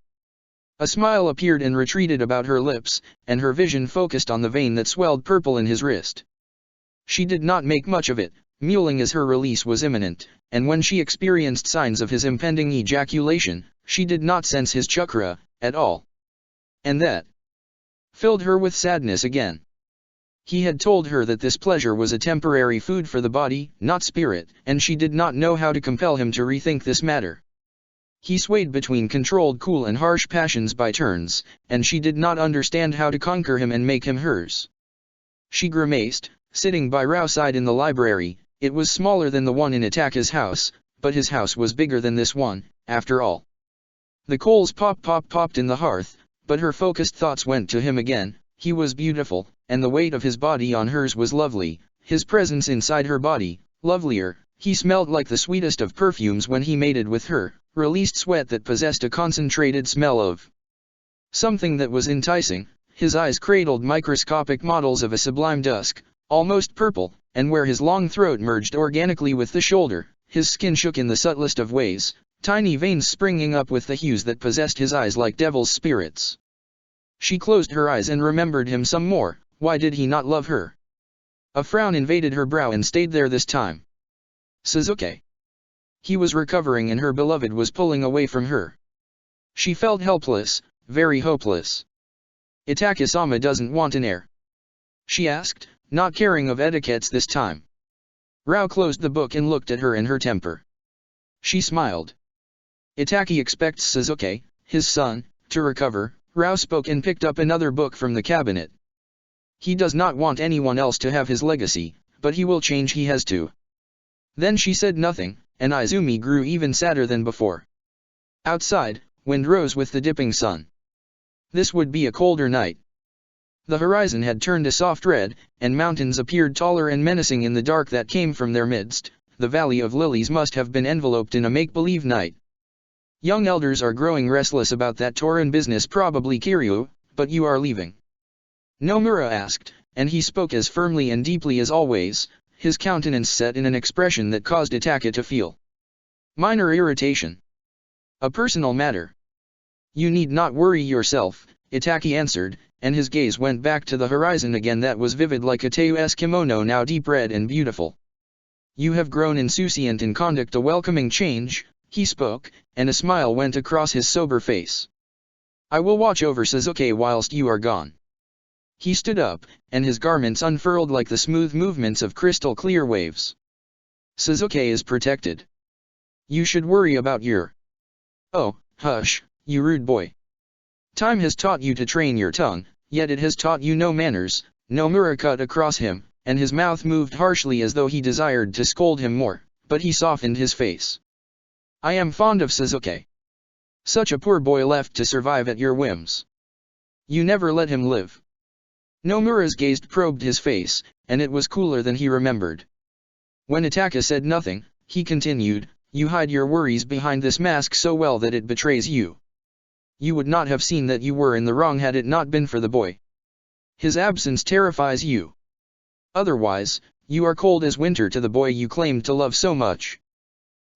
A smile appeared and retreated about her lips, and her vision focused on the vein that swelled purple in his wrist. She did not make much of it, mulling as her release was imminent, and when she experienced signs of his impending ejaculation, she did not sense his chakra, at all. And that filled her with sadness again. He had told her that this pleasure was a temporary food for the body, not spirit, and she did not know how to compel him to rethink this matter. He swayed between controlled cool and harsh passions by turns, and she did not understand how to conquer him and make him hers. She grimaced, sitting by Rao's side in the library. It was smaller than the one in Itaka's house, but his house was bigger than this one, after all. The coals popped in the hearth, but her focused thoughts went to him again. He was beautiful, and the weight of his body on hers was lovely, his presence inside her body, lovelier. He smelled like the sweetest of perfumes when he mated with her, released sweat that possessed a concentrated smell of something that was enticing. His eyes cradled microscopic models of a sublime dusk, almost purple, and where his long throat merged organically with the shoulder, his skin shook in the subtlest of ways, tiny veins springing up with the hues that possessed his eyes like devil's spirits. She closed her eyes and remembered him some more. Why did he not love her? A frown invaded her brow and stayed there this time. Suzuki. He was recovering and her beloved was pulling away from her. She felt helpless, very hopeless. Itaka-sama doesn't want an heir? She asked, not caring of etiquettes this time. Rao closed the book and looked at her and her temper. She smiled. Itaki expects Suzuki, his son, to recover. Rao spoke and picked up another book from the cabinet. He does not want anyone else to have his legacy, but he will change. He has to. Then she said nothing, and Izumi grew even sadder than before. Outside, wind rose with the dipping sun. This would be a colder night. The horizon had turned a soft red, and mountains appeared taller and menacing in the dark that came from their midst. The Valley of Lilies must have been enveloped in a make-believe night. Young elders are growing restless about that Torin business, probably Kiryu, but you are leaving? Nomura asked, and he spoke as firmly and deeply as always, his countenance set in an expression that caused Itaka to feel minor irritation. A personal matter. You need not worry yourself, Itaki answered, and his gaze went back to the horizon again that was vivid like a Teu's kimono, now deep red and beautiful. You have grown insouciant in conduct, a welcoming change, he spoke, and a smile went across his sober face. I will watch over Suzuki whilst you are gone. He stood up, and his garments unfurled like the smooth movements of crystal-clear waves. Suzuki is protected. You should worry about your... Oh, hush, you rude boy. Time has taught you to train your tongue, yet it has taught you no manners. Nomura cut across him, and his mouth moved harshly as though he desired to scold him more, but he softened his face. I am fond of Suzuki. Such a poor boy left to survive at your whims. You never let him live. Nomura's gaze probed his face, and it was cooler than he remembered. When Itaka said nothing, he continued, you hide your worries behind this mask so well that it betrays you. You would not have seen that you were in the wrong had it not been for the boy. His absence terrifies you. Otherwise, You are cold as winter to the boy you claimed to love so much.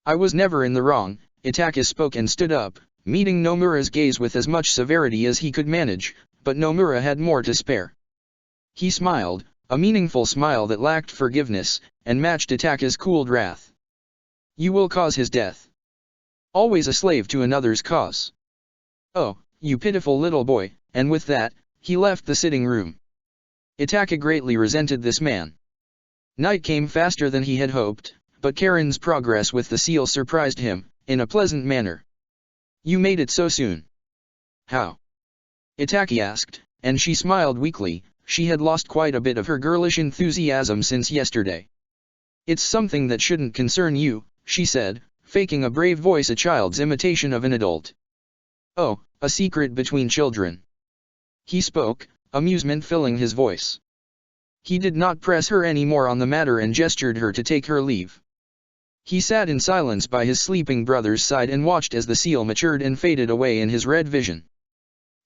I was never in the wrong, Itaka spoke and stood up, meeting Nomura's gaze with as much severity as he could manage, but Nomura had more to spare. He smiled, a meaningful smile that lacked forgiveness, and matched Itaka's cooled wrath. You will cause his death. Always a slave to another's cause. Oh, you pitiful little boy, and with that, he left the sitting room. Itaka greatly resented this man. Night came faster than he had hoped, but Karen's progress with the seal surprised him, in a pleasant manner. You made it so soon. How? Itaki asked, and she smiled weakly. She had lost quite a bit of her girlish enthusiasm since yesterday. It's something that shouldn't concern you, she said, faking a brave voice, a child's imitation of an adult. Oh, a secret between children. He spoke, amusement filling his voice. He did not press her any more on the matter and gestured her to take her leave. He sat in silence by his sleeping brother's side and watched as the seal matured and faded away in his red vision.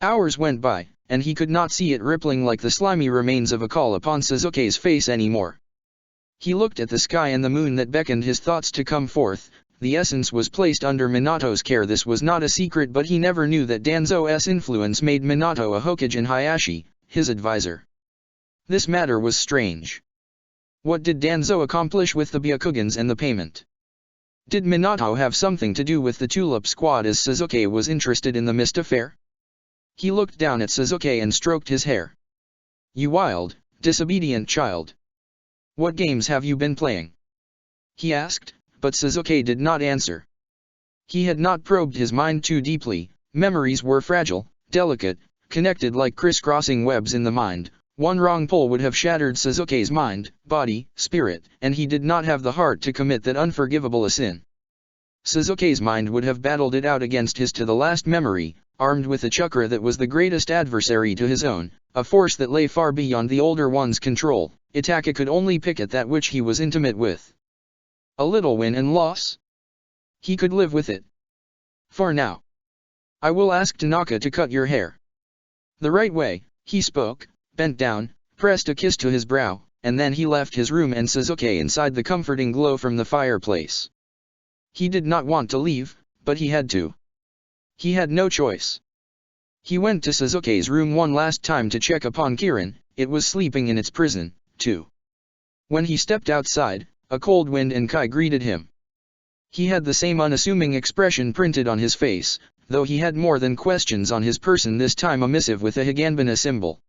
Hours went by, and he could not see it rippling like the slimy remains of a call upon Suzuki's face anymore. He looked at the sky and the moon that beckoned his thoughts to come forth. The essence was placed under Minato's care. This was not a secret, but he never knew that Danzo's influence made Minato a Hokage in Hayashi, his advisor. This matter was strange. What did Danzo accomplish with the Byakugans and the payment? Did Minato have something to do with the Tulip Squad, as Suzuki was interested in the mist affair? He looked down at Suzuki and stroked his hair. You wild, disobedient child. What games have you been playing? He asked, but Suzuki did not answer. He had not probed his mind too deeply. Memories were fragile, delicate, connected like crisscrossing webs in the mind. One wrong pull would have shattered Suzuki's mind, body, spirit, and he did not have the heart to commit that unforgivable a sin. Suzuki's mind would have battled it out against his to the last memory, armed with a chakra that was the greatest adversary to his own, a force that lay far beyond the older one's control. Itaka could only pick at that which he was intimate with. A little win and loss? He could live with it. For now. I will ask Tanaka to cut your hair. The right way, he spoke, bent down, pressed a kiss to his brow, and then he left his room and Suzuki inside the comforting glow from the fireplace. He did not want to leave, but he had to. He had no choice. He went to Suzuki's room one last time to check upon Kirin. It was sleeping in its prison, too. When he stepped outside, a cold wind and Kai greeted him. He had the same unassuming expression printed on his face, though he had more than questions on his person, this time a missive with a Higanbana symbol.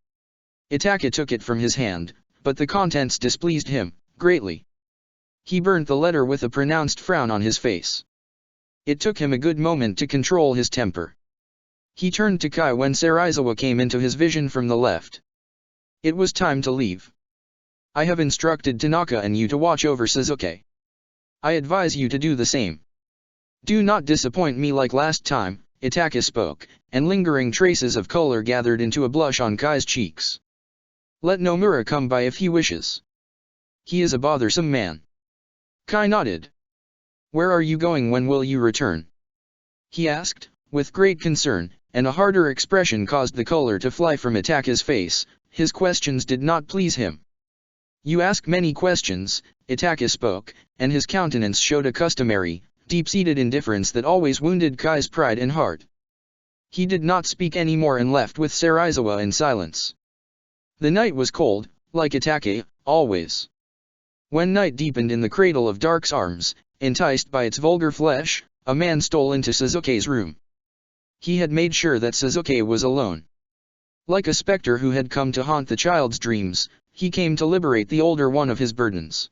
Itaka took it from his hand, but the contents displeased him greatly. He burnt the letter with a pronounced frown on his face. It took him a good moment to control his temper. He turned to Kai when Sarizawa came into his vision from the left. It was time to leave. I have instructed Tanaka and you to watch over Suzuki. I advise you to do the same. Do not disappoint me like last time, Itaka spoke, and lingering traces of color gathered into a blush on Kai's cheeks. Let Nomura come by if he wishes. He is a bothersome man. Kai nodded. Where are you going? When will you return? He asked, with great concern, and a harder expression caused the color to fly from Itaka's face. His questions did not please him. You ask many questions, Itaka spoke, and his countenance showed a customary, deep-seated indifference that always wounded Kai's pride and heart. He did not speak any more and left with Sarizawa in silence. The night was cold, like Itaka, always. When night deepened in the cradle of Dark's arms, enticed by its vulgar flesh, a man stole into Suzuki's room. He had made sure that Suzuki was alone. Like a specter who had come to haunt the child's dreams, he came to liberate the older one of his burdens.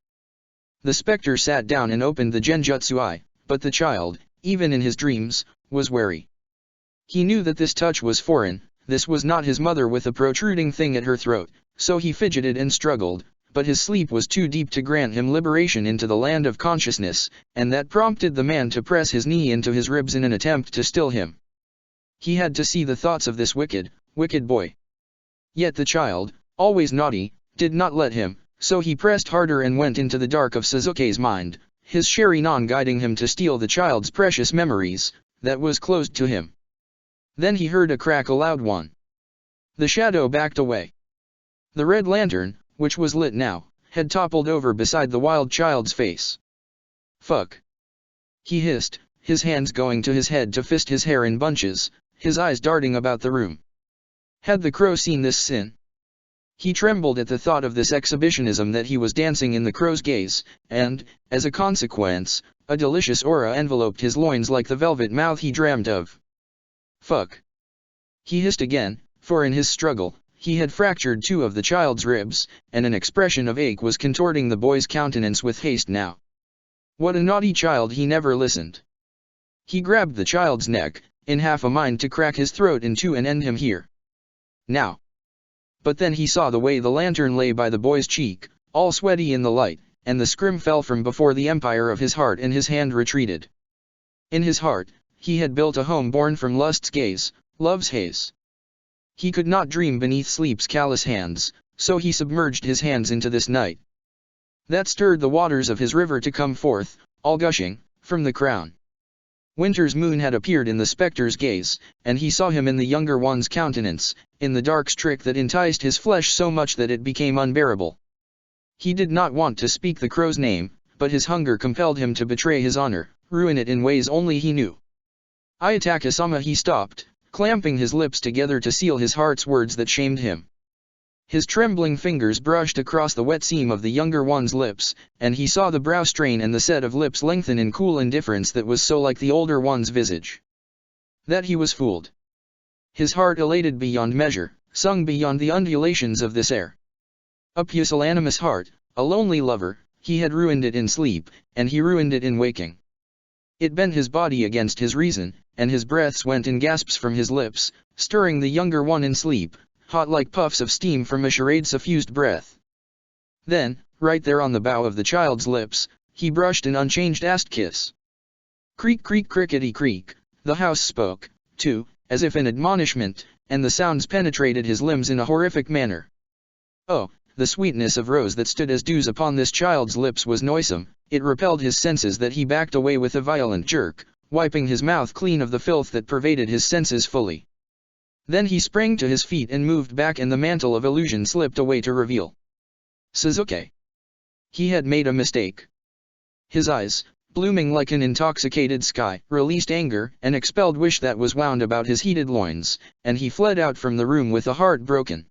The specter sat down and opened the genjutsu eye, but the child, even in his dreams, was wary. He knew that this touch was foreign. This was not his mother with a protruding thing at her throat, so he fidgeted and struggled, but his sleep was too deep to grant him liberation into the land of consciousness, and that prompted the man to press his knee into his ribs in an attempt to still him. He had to see the thoughts of this wicked boy. Yet the child, always naughty, did not let him, so he pressed harder and went into the dark of Suzuki's mind, his Sharingan guiding him to steal the child's precious memories, that was closed to him. Then he heard a crack, a loud one. The shadow backed away. The red lantern, which was lit now, had toppled over beside the wild child's face. "Fuck!" he hissed, his hands going to his head to fist his hair in bunches, his eyes darting about the room. Had the crow seen this sin? He trembled at the thought of this exhibitionism that he was dancing in the crow's gaze, and, as a consequence, a delicious aura enveloped his loins like the velvet mouth he dreamed of. "Fuck!" he hissed again, for in his struggle, he had fractured 2 of the child's ribs, and an expression of ache was contorting the boy's countenance with haste now. What a naughty child, he never listened. He grabbed the child's neck, in half a mind to crack his throat in 2 and end him here. Now. But then he saw the way the lantern lay by the boy's cheek, all sweaty in the light, and the scrim fell from before the empire of his heart and his hand retreated. In his heart, he had built a home born from lust's gaze, love's haze. He could not dream beneath sleep's callous hands, so he submerged his hands into this night that stirred the waters of his river to come forth, all gushing, from the crown. Winter's moon had appeared in the spectre's gaze, and he saw him in the younger one's countenance, in the dark trick that enticed his flesh so much that it became unbearable. He did not want to speak the crow's name, but his hunger compelled him to betray his honor, ruin it in ways only he knew. "Ayataka-sama," he stopped, clamping his lips together to seal his heart's words that shamed him. His trembling fingers brushed across the wet seam of the younger one's lips, and he saw the brow strain and the set of lips lengthen in cool indifference that was so like the older one's visage. That he was fooled. His heart elated beyond measure, sung beyond the undulations of this air. A pusillanimous heart, a lonely lover, he had ruined it in sleep, and he ruined it in waking. It bent his body against his reason, and his breaths went in gasps from his lips, stirring the younger one in sleep, hot like puffs of steam from a charade suffused breath. Then, right there on the bow of the child's lips, he brushed an unchanged ast kiss. Creak creak crickety creak, the house spoke, too, as if in admonishment, and the sounds penetrated his limbs in a horrific manner. Oh, the sweetness of rose that stood as dews upon this child's lips was noisome, it repelled his senses that he backed away with a violent jerk, wiping his mouth clean of the filth that pervaded his senses fully. Then he sprang to his feet and moved back, and the mantle of illusion slipped away to reveal Suzuki. He had made a mistake. His eyes, blooming like an intoxicated sky, released anger and expelled wish that was wound about his heated loins, and he fled out from the room with a heart broken.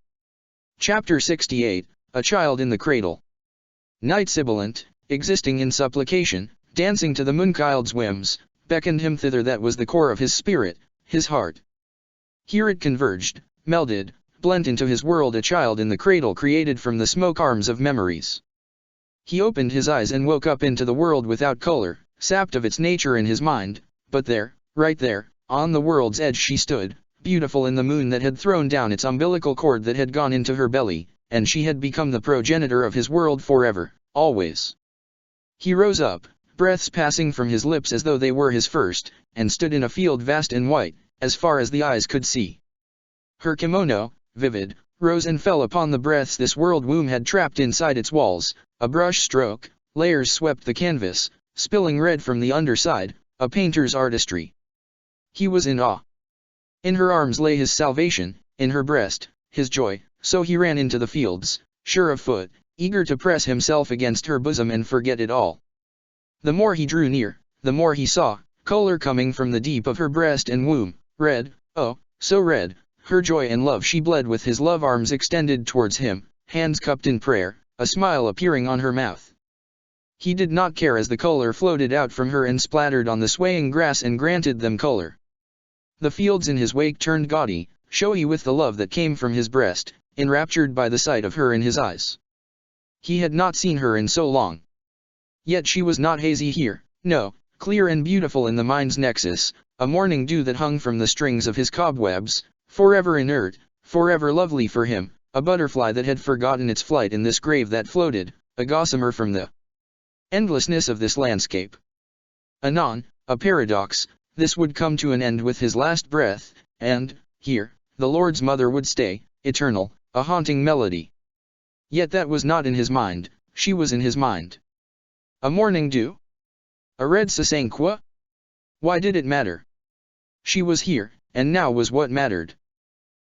Chapter 68, A Child in the Cradle. Night sibilant, existing in supplication, dancing to the moonchild's whims, beckoned him thither. That was the core of his spirit, his heart. Here it converged, melded, blent into his world, a child in the cradle created from the smoke arms of memories. He opened his eyes and woke up into the world without color, sapped of its nature in his mind, but there, right there, on the world's edge she stood, beautiful in the moon that had thrown down its umbilical cord that had gone into her belly, and she had become the progenitor of his world forever, always. He rose up, breaths passing from his lips as though they were his first, and stood in a field vast and white, as far as the eyes could see. Her kimono, vivid, rose and fell upon the breaths this world womb had trapped inside its walls. A brush stroke, layers swept the canvas, spilling red from the underside, a painter's artistry. He was in awe. In her arms lay his salvation, in her breast, his joy, so he ran into the fields, sure of foot, eager to press himself against her bosom and forget it all. The more he drew near, the more he saw, color coming from the deep of her breast and womb, red, oh, so red, her joy and love. She bled with his love, arms extended towards him, hands cupped in prayer, a smile appearing on her mouth. He did not care as the color floated out from her and splattered on the swaying grass and granted them color. The fields in his wake turned gaudy, showy with the love that came from his breast, enraptured by the sight of her in his eyes. He had not seen her in so long. Yet she was not hazy here, no, clear and beautiful in the mind's nexus, a morning dew that hung from the strings of his cobwebs, forever inert, forever lovely for him, a butterfly that had forgotten its flight in this grave that floated, a gossamer from the endlessness of this landscape. Anon, a paradox, this would come to an end with his last breath, and, here, the Lord's mother would stay, eternal, a haunting melody. Yet that was not in his mind, she was in his mind. A morning dew? A red sasanqua? Why did it matter? She was here, and now was what mattered.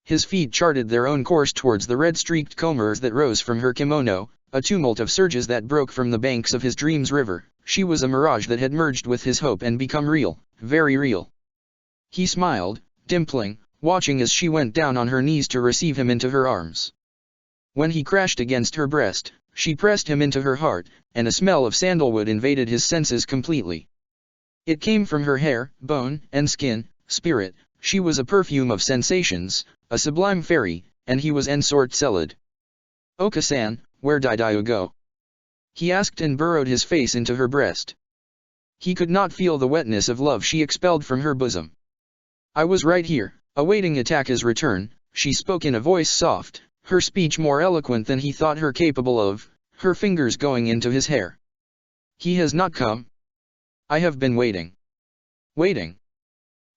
His feet charted their own course towards the red-streaked combers that rose from her kimono, a tumult of surges that broke from the banks of his dreams river. She was a mirage that had merged with his hope and become real, very real. He smiled, dimpling, watching as she went down on her knees to receive him into her arms. When he crashed against her breast, she pressed him into her heart, and a smell of sandalwood invaded his senses completely. It came from her hair, bone, and skin, spirit. She was a perfume of sensations, a sublime fairy, and he was ensorcelled. "Oka-san, where did you go?" he asked and burrowed his face into her breast. He could not feel the wetness of love she expelled from her bosom. "I was right here, awaiting Ataka's return," she spoke in a voice soft, her speech more eloquent than he thought her capable of, her fingers going into his hair. "He has not come. I have been waiting." Waiting.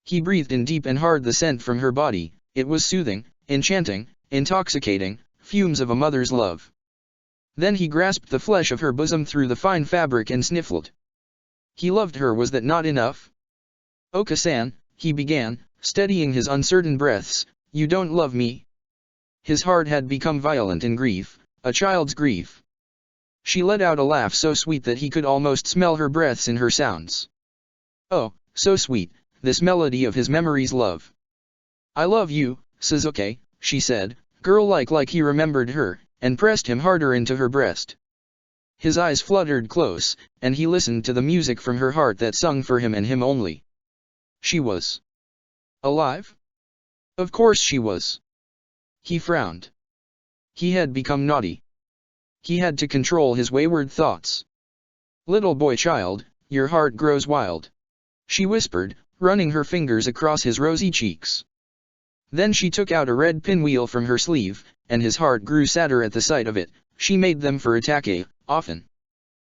He breathed in deep and hard the scent from her body. It was soothing, enchanting, intoxicating, fumes of a mother's love. Then he grasped the flesh of her bosom through the fine fabric and sniffled. He loved her. Was that not enough? "Oka-san," he began, steadying his uncertain breaths, "you don't love me?" His heart had become violent in grief, a child's grief. She let out a laugh so sweet that he could almost smell her breaths in her sounds. Oh, so sweet, this melody of his memory's love. "I love you, Suzuki," she said, girl-like he remembered her, and pressed him harder into her breast. His eyes fluttered close, and he listened to the music from her heart that sung for him and him only. She was alive? Of course she was. He frowned. He had become naughty. He had to control his wayward thoughts. "Little boy child, your heart grows wild," she whispered, running her fingers across his rosy cheeks. Then she took out a red pinwheel from her sleeve, and his heart grew sadder at the sight of it. She made them for Atake, often.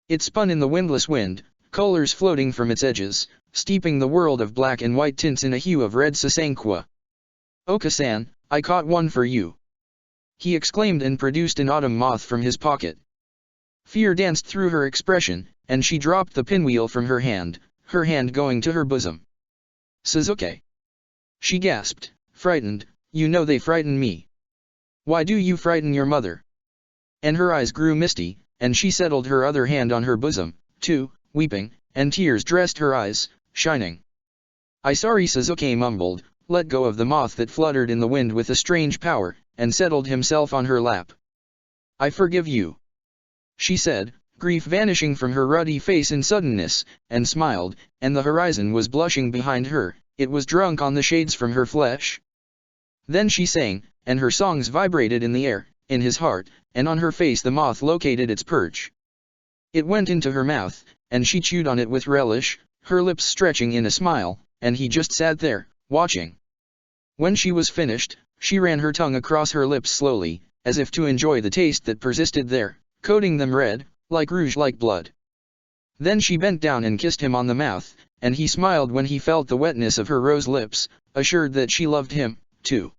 It spun in the windless wind, colors floating from its edges, steeping the world of black and white tints in a hue of red sasanqua. "Oka-san, I caught one for you," he exclaimed and produced an autumn moth from his pocket. Fear danced through her expression, and she dropped the pinwheel from her hand going to her bosom. "Suzuki," she gasped, frightened, "you know they frighten me. Why do you frighten your mother?" And her eyes grew misty, and she settled her other hand on her bosom, too, weeping, and tears dressed her eyes, shining. "I sorry," Suzuki mumbled, let go of the moth that fluttered in the wind with a strange power, and settled himself on her lap. "I forgive you," she said, grief vanishing from her ruddy face in suddenness, and smiled, and the horizon was blushing behind her, it was drunk on the shades from her flesh. Then she sang, and her songs vibrated in the air, in his heart, and on her face the moth located its perch. It went into her mouth, and she chewed on it with relish, her lips stretching in a smile, and he just sat there, watching. When she was finished, she ran her tongue across her lips slowly, as if to enjoy the taste that persisted there, coating them red, like rouge like blood. Then she bent down and kissed him on the mouth, and he smiled when he felt the wetness of her rose lips, assured that she loved him, too.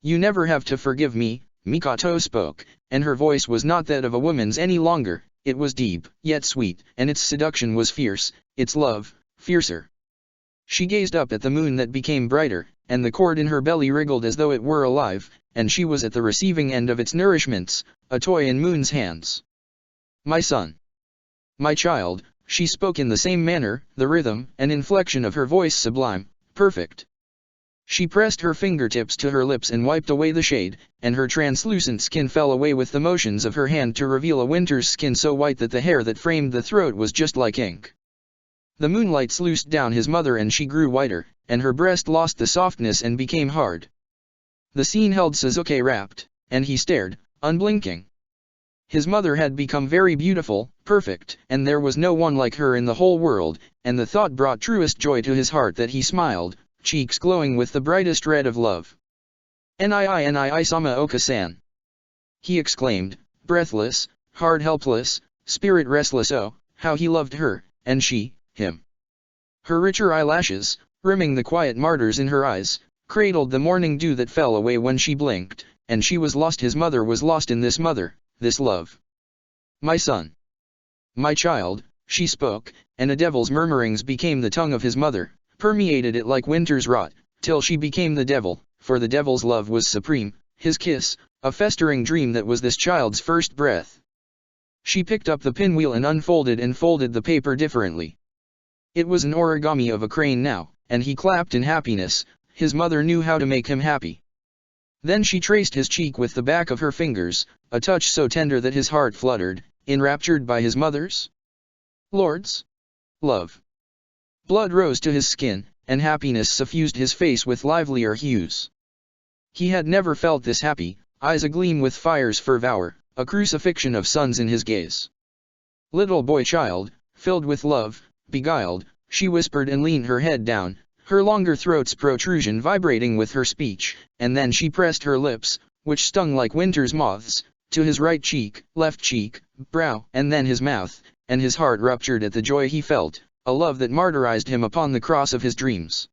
"You never have to forgive me," Mikoto spoke, and her voice was not that of a woman's any longer, it was deep, yet sweet, and its seduction was fierce, its love, fiercer. She gazed up at the moon that became brighter, and the cord in her belly wriggled as though it were alive, and she was at the receiving end of its nourishments, a toy in Moon's hands. "My son. My child," she spoke in the same manner, the rhythm and inflection of her voice sublime, perfect. She pressed her fingertips to her lips and wiped away the shade, and her translucent skin fell away with the motions of her hand to reveal a winter's skin so white that the hair that framed the throat was just like ink. The moonlight sluiced down his mother and she grew whiter, and her breast lost the softness and became hard. The scene held Suzuki rapt, and he stared, unblinking. His mother had become very beautiful, perfect, and there was no one like her in the whole world, and the thought brought truest joy to his heart that he smiled, cheeks glowing with the brightest red of love. "Nii-sama Oka-san," he exclaimed, breathless, heart helpless, spirit restless. Oh, how he loved her, and she, him. Her richer eyelashes, rimming the quiet martyrs in her eyes, cradled the morning dew that fell away when she blinked, and she was lost. His mother was lost in this mother, this love. "My son. My child," she spoke, and a devil's murmurings became the tongue of his mother, permeated it like winter's rot, till she became the devil, for the devil's love was supreme, his kiss, a festering dream that was this child's first breath. She picked up the pinwheel and unfolded and folded the paper differently. It was an origami of a crane now, and he clapped in happiness. His mother knew how to make him happy. Then she traced his cheek with the back of her fingers, a touch so tender that his heart fluttered, enraptured by his mother's lord's love. Blood rose to his skin, and happiness suffused his face with livelier hues. He had never felt this happy, eyes agleam with fire's fervor, a crucifixion of suns in his gaze. Little boy child, filled with love, beguiled, she whispered and leaned her head down, her longer throat's protrusion vibrating with her speech, and then she pressed her lips, which stung like winter's moths, to his right cheek, left cheek, brow, and then his mouth, and his heart ruptured at the joy he felt, a love that martyrized him upon the cross of his dreams.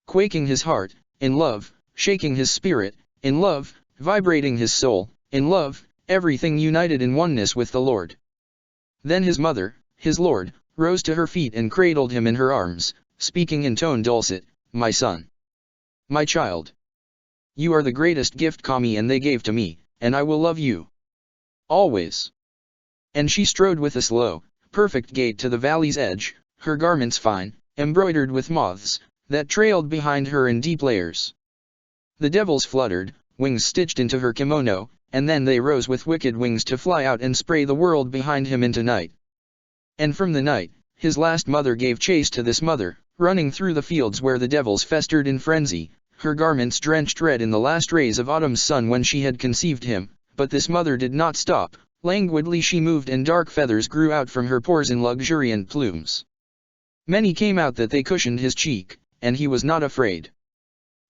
Quaking his heart, in love, shaking his spirit, in love, vibrating his soul, in love, everything united in oneness with the Lord. Then his mother, his Lord, rose to her feet and cradled him in her arms, speaking in tone dulcet, "My son. My child. You are the greatest gift Kami and they gave to me, and I will love you. Always." And she strode with a slow, perfect gait to the valley's edge, her garments fine, embroidered with moths, that trailed behind her in deep layers. The devils fluttered, wings stitched into her kimono, and then they rose with wicked wings to fly out and spray the world behind him into night. And from the night, his last mother gave chase to this mother, running through the fields where the devils festered in frenzy, her garments drenched red in the last rays of autumn's sun when she had conceived him, but this mother did not stop, languidly she moved and dark feathers grew out from her pores in luxuriant plumes. Many came out that they cushioned his cheek, and he was not afraid.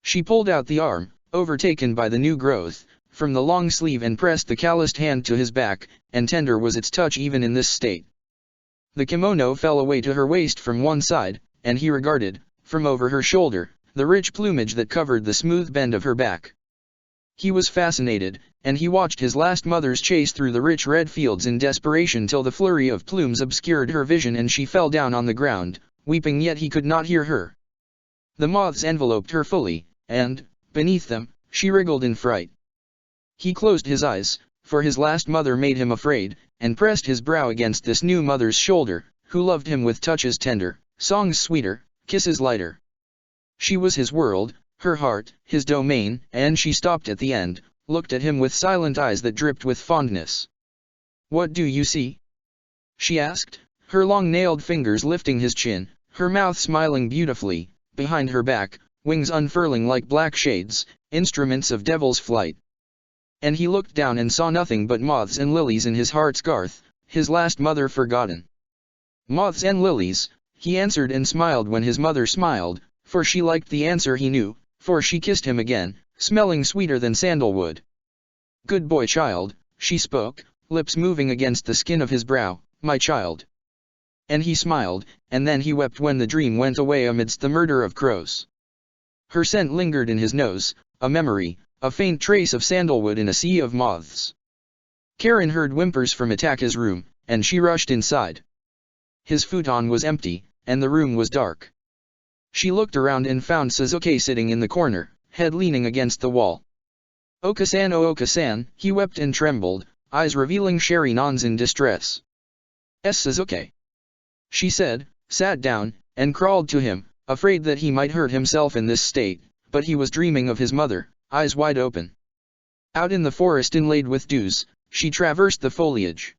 She pulled out the arm, overtaken by the new growth, from the long sleeve and pressed the calloused hand to his back, and tender was its touch even in this state. The kimono fell away to her waist from one side, and he regarded, from over her shoulder, the rich plumage that covered the smooth bend of her back. He was fascinated, and he watched his last mother's chase through the rich red fields in desperation till the flurry of plumes obscured her vision and she fell down on the ground, weeping, yet he could not hear her. The moths enveloped her fully, and, beneath them, she wriggled in fright. He closed his eyes, for his last mother made him afraid, and pressed his brow against this new mother's shoulder, who loved him with touches tender, songs sweeter, kisses lighter. She was his world, her heart, his domain, and she stopped at the end, looked at him with silent eyes that dripped with fondness. "What do you see?" she asked, her long-nailed fingers lifting his chin, her mouth smiling beautifully, behind her back, wings unfurling like black shades, instruments of devil's flight. And he looked down and saw nothing but moths and lilies in his heart's garth, his last mother forgotten. "Moths and lilies," he answered and smiled when his mother smiled, for she liked the answer he knew, for she kissed him again, smelling sweeter than sandalwood. "Good boy child," she spoke, lips moving against the skin of his brow, "my child." And he smiled, and then he wept when the dream went away amidst the murder of crows. Her scent lingered in his nose, a memory, a faint trace of sandalwood in a sea of moths. Karen heard whimpers from Ataka's room, and she rushed inside. His futon was empty, and the room was dark. She looked around and found Suzuki sitting in the corner, head leaning against the wall. "Okasan, oh Okasan," he wept and trembled, eyes revealing Sherry Nons in distress. "Suzuki," she said, sat down, and crawled to him, afraid that he might hurt himself in this state, but he was dreaming of his mother, eyes wide open. Out in the forest inlaid with dews, she traversed the foliage.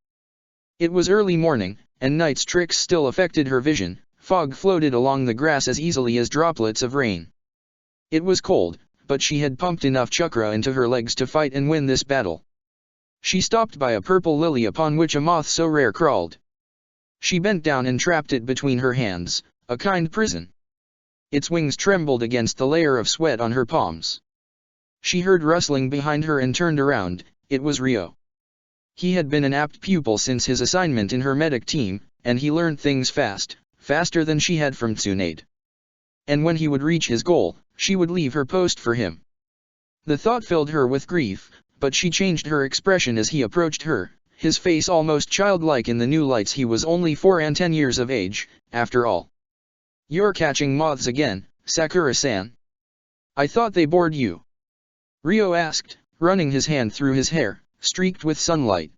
It was early morning, and night's tricks still affected her vision, fog floated along the grass as easily as droplets of rain. It was cold, but she had pumped enough chakra into her legs to fight and win this battle. She stopped by a purple lily upon which a moth so rare crawled. She bent down and trapped it between her hands, a kind prison. Its wings trembled against the layer of sweat on her palms. She heard rustling behind her and turned around. It was Rio. He had been an apt pupil since his assignment in her medic team, and he learned things fast, faster than she had from Tsunade. And when he would reach his goal, she would leave her post for him. The thought filled her with grief, but she changed her expression as he approached her, his face almost childlike in the new lights. He was only 4 and 10 years of age, after all. "You're catching moths again, Sakura-san. I thought they bored you?" Rio asked, running his hand through his hair, streaked with sunlight.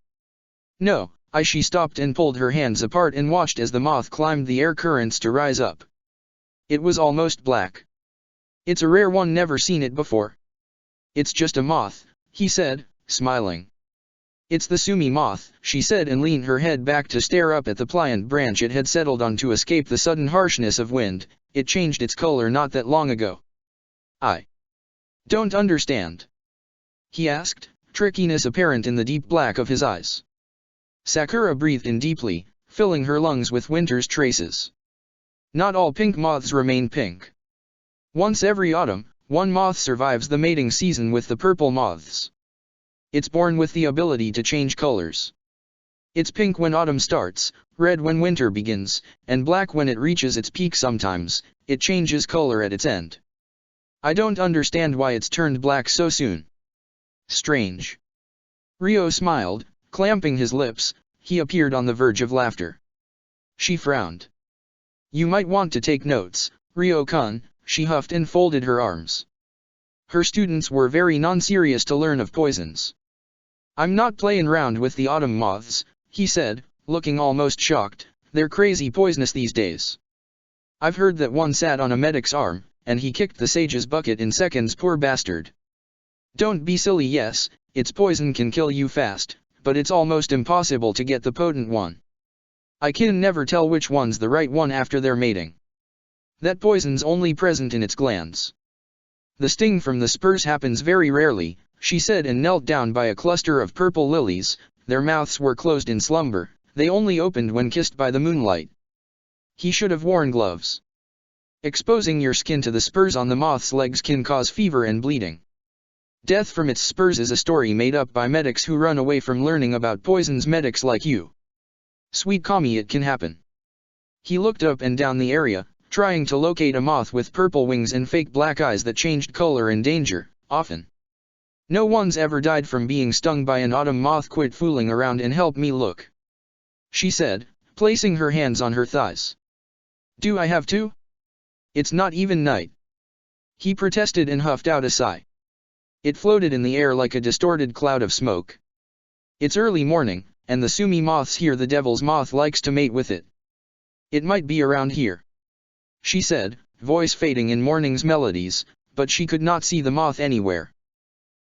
"No, She stopped and pulled her hands apart and watched as the moth climbed the air currents to rise up. It was almost black. It's a rare one, never seen it before. It's just a moth, he said, smiling. It's the sumi moth, she said and leaned her head back to stare up at the pliant branch it had settled on to escape the sudden harshness of wind. It changed its color not that long ago. I don't understand, he asked, trickiness apparent in the deep black of his eyes. Sakura breathed in deeply, filling her lungs with winter's traces. Not all pink moths remain pink. Once every autumn, one moth survives the mating season with the purple moths. It's born with the ability to change colors. It's pink when autumn starts, red when winter begins, and black when it reaches its peak. Sometimes, it changes color at its end. I don't understand why it's turned black so soon. Strange. Ryo smiled, clamping his lips. He appeared on the verge of laughter. She frowned. You might want to take notes, Ryo-kun, she huffed and folded her arms. Her students were very non-serious to learn of poisons. I'm not playing round with the autumn moths, he said, looking almost shocked. They're crazy poisonous these days. I've heard that one sat on a medic's arm, and he kicked the sage's bucket in seconds. Poor bastard. Don't be silly. Yes, its poison can kill you fast, but it's almost impossible to get the potent one. I can never tell which one's the right one after their mating. That poison's only present in its glands. The sting from the spurs happens very rarely, she said and knelt down by a cluster of purple lilies. Their mouths were closed in slumber, they only opened when kissed by the moonlight. He should have worn gloves. Exposing your skin to the spurs on the moth's legs can cause fever and bleeding. Death from its spurs is a story made up by medics who run away from learning about poisons. Medics like you. Sweet Kami, it can happen. He looked up and down the area, trying to locate a moth with purple wings and fake black eyes that changed color in danger, often. No one's ever died from being stung by an autumn moth. Quit fooling around and help me look, she said, placing her hands on her thighs. Do I have to? It's not even night. He protested and huffed out a sigh. It floated in the air like a distorted cloud of smoke. It's early morning, and the sumi moth's here. The devil's moth likes to mate with it. It might be around here, she said, voice fading in morning's melodies, but she could not see the moth anywhere.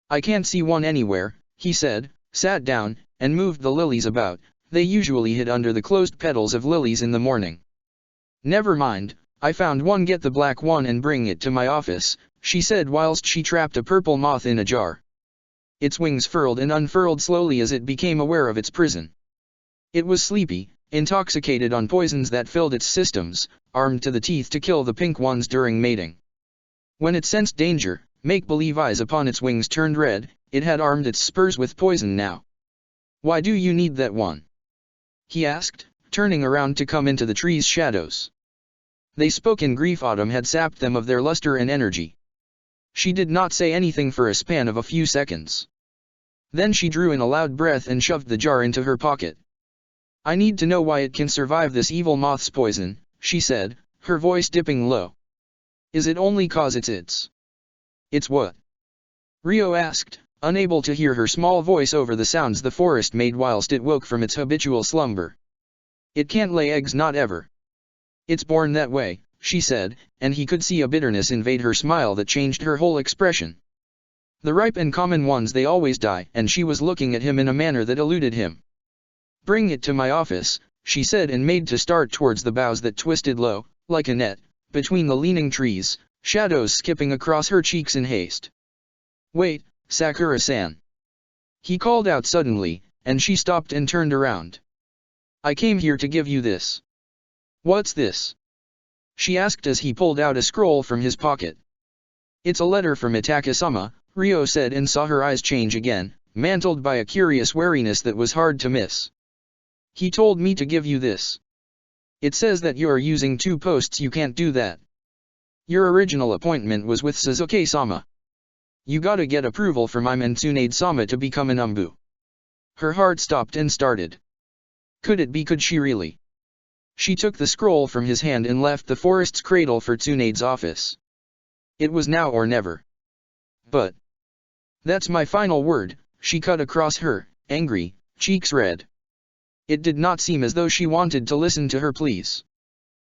I can't see one anywhere, he said, sat down, and moved the lilies about. They usually hid under the closed petals of lilies in the morning. Never mind, I found one. Get the black one and bring it to my office, she said whilst she trapped a purple moth in a jar. Its wings furled and unfurled slowly as it became aware of its prison. It was sleepy, intoxicated on poisons that filled its systems, armed to the teeth to kill the pink ones during mating. When it sensed danger, make-believe eyes upon its wings turned red. It had armed its spurs with poison now. Why do you need that one? He asked, turning around to come into the tree's shadows. They spoke in grief. Autumn had sapped them of their luster and energy. She did not say anything for a span of a few seconds. Then she drew in a loud breath and shoved the jar into her pocket. I need to know why it can survive this evil moth's poison, she said, her voice dipping low. Is it only cause it's what? Ryo asked, unable to hear her small voice over the sounds the forest made whilst it woke from its habitual slumber. It can't lay eggs, not ever. It's born that way, she said, and he could see a bitterness invade her smile that changed her whole expression. The ripe and common ones, they always die, and she was looking at him in a manner that eluded him. Bring it to my office, she said and made to start towards the boughs that twisted low, like a net, between the leaning trees, shadows skipping across her cheeks in haste. Wait, Sakura-san. He called out suddenly, and she stopped and turned around. I came here to give you this. What's this? She asked as he pulled out a scroll from his pocket. It's a letter from Itaka-sama, Ryo said and saw her eyes change again, mantled by a curious wariness that was hard to miss. He told me to give you this. It says that you're using 2 posts. You can't do that. Your original appointment was with Suzuki-sama. You gotta get approval from and Tsunade-sama to become an umbu. Her heart stopped and started. Could it be? Could she really? She took the scroll from his hand and left the forest's cradle for Tsunade's office. It was now or never. But that's my final word, she cut across her, angry, cheeks red. It did not seem as though she wanted to listen to her pleas.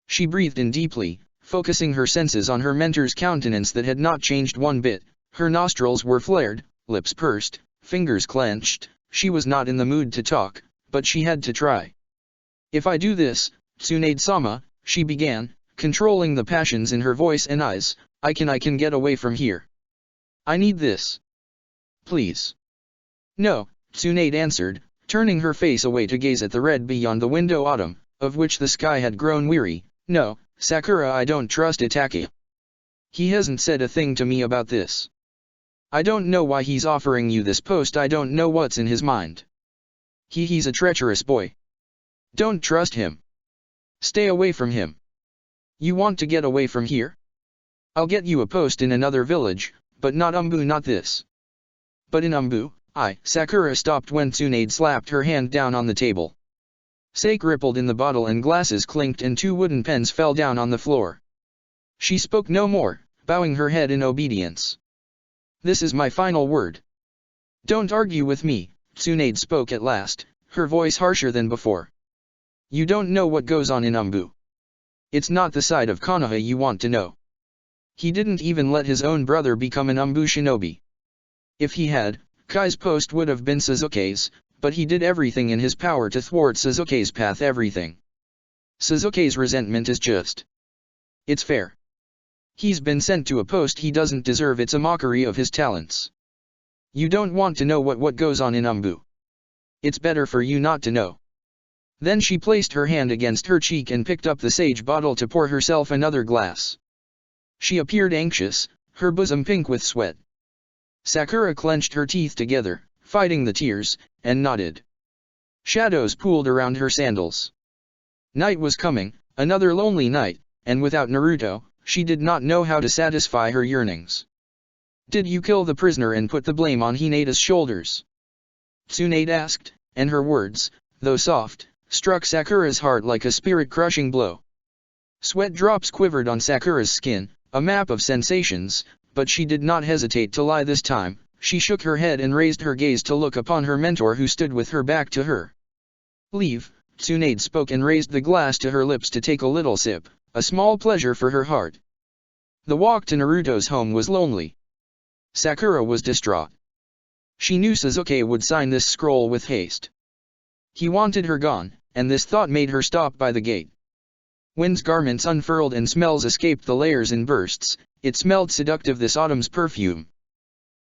She breathed in deeply, focusing her senses on her mentor's countenance that had not changed one bit. Her nostrils were flared, lips pursed, fingers clenched. She was not in the mood to talk, but she had to try. If I do this, Tsunade-sama, she began, controlling the passions in her voice and eyes, I can get away from here. I need this. Please. No, Tsunade answered, turning her face away to gaze at the red beyond the window autumn, of which the sky had grown weary. No, Sakura, I don't trust Itake. He hasn't said a thing to me about this. I don't know why he's offering you this post. I don't know what's in his mind. He's a treacherous boy. Don't trust him. Stay away from him. You want to get away from here? I'll get you a post in another village, but not Umbu, not this. But in Umbu, Sakura stopped when Tsunade slapped her hand down on the table. Sake rippled in the bottle and glasses clinked and 2 wooden pens fell down on the floor. She spoke no more, bowing her head in obedience. This is my final word. Don't argue with me, Tsunade spoke at last, her voice harsher than before. You don't know what goes on in Umbu. It's not the side of Konoha you want to know. He didn't even let his own brother become an Umbu shinobi. If he had, Kai's post would have been Sasuke's, but he did everything in his power to thwart Sasuke's path. Everything. Sasuke's resentment is just. It's fair. He's been sent to a post he doesn't deserve. It's a mockery of his talents. You don't want to know what goes on in Umbu. It's better for you not to know. Then she placed her hand against her cheek and picked up the sage bottle to pour herself another glass. She appeared anxious, her bosom pink with sweat. Sakura clenched her teeth together, fighting the tears, and nodded. Shadows pooled around her sandals. Night was coming, another lonely night, and without Naruto, she did not know how to satisfy her yearnings. Did you kill the prisoner and put the blame on Hinata's shoulders? Tsunade asked, and her words, though soft, struck Sakura's heart like a spirit-crushing blow. Sweat drops quivered on Sakura's skin, a map of sensations, but she did not hesitate to lie this time. She shook her head and raised her gaze to look upon her mentor who stood with her back to her. Leave, Tsunade spoke and raised the glass to her lips to take a little sip, a small pleasure for her heart. The walk to Naruto's home was lonely. Sakura was distraught. She knew Sasuke would sign this scroll with haste. He wanted her gone, and this thought made her stop by the gate. Wind's garments unfurled and smells escaped the layers in bursts. It smelled seductive, this autumn's perfume.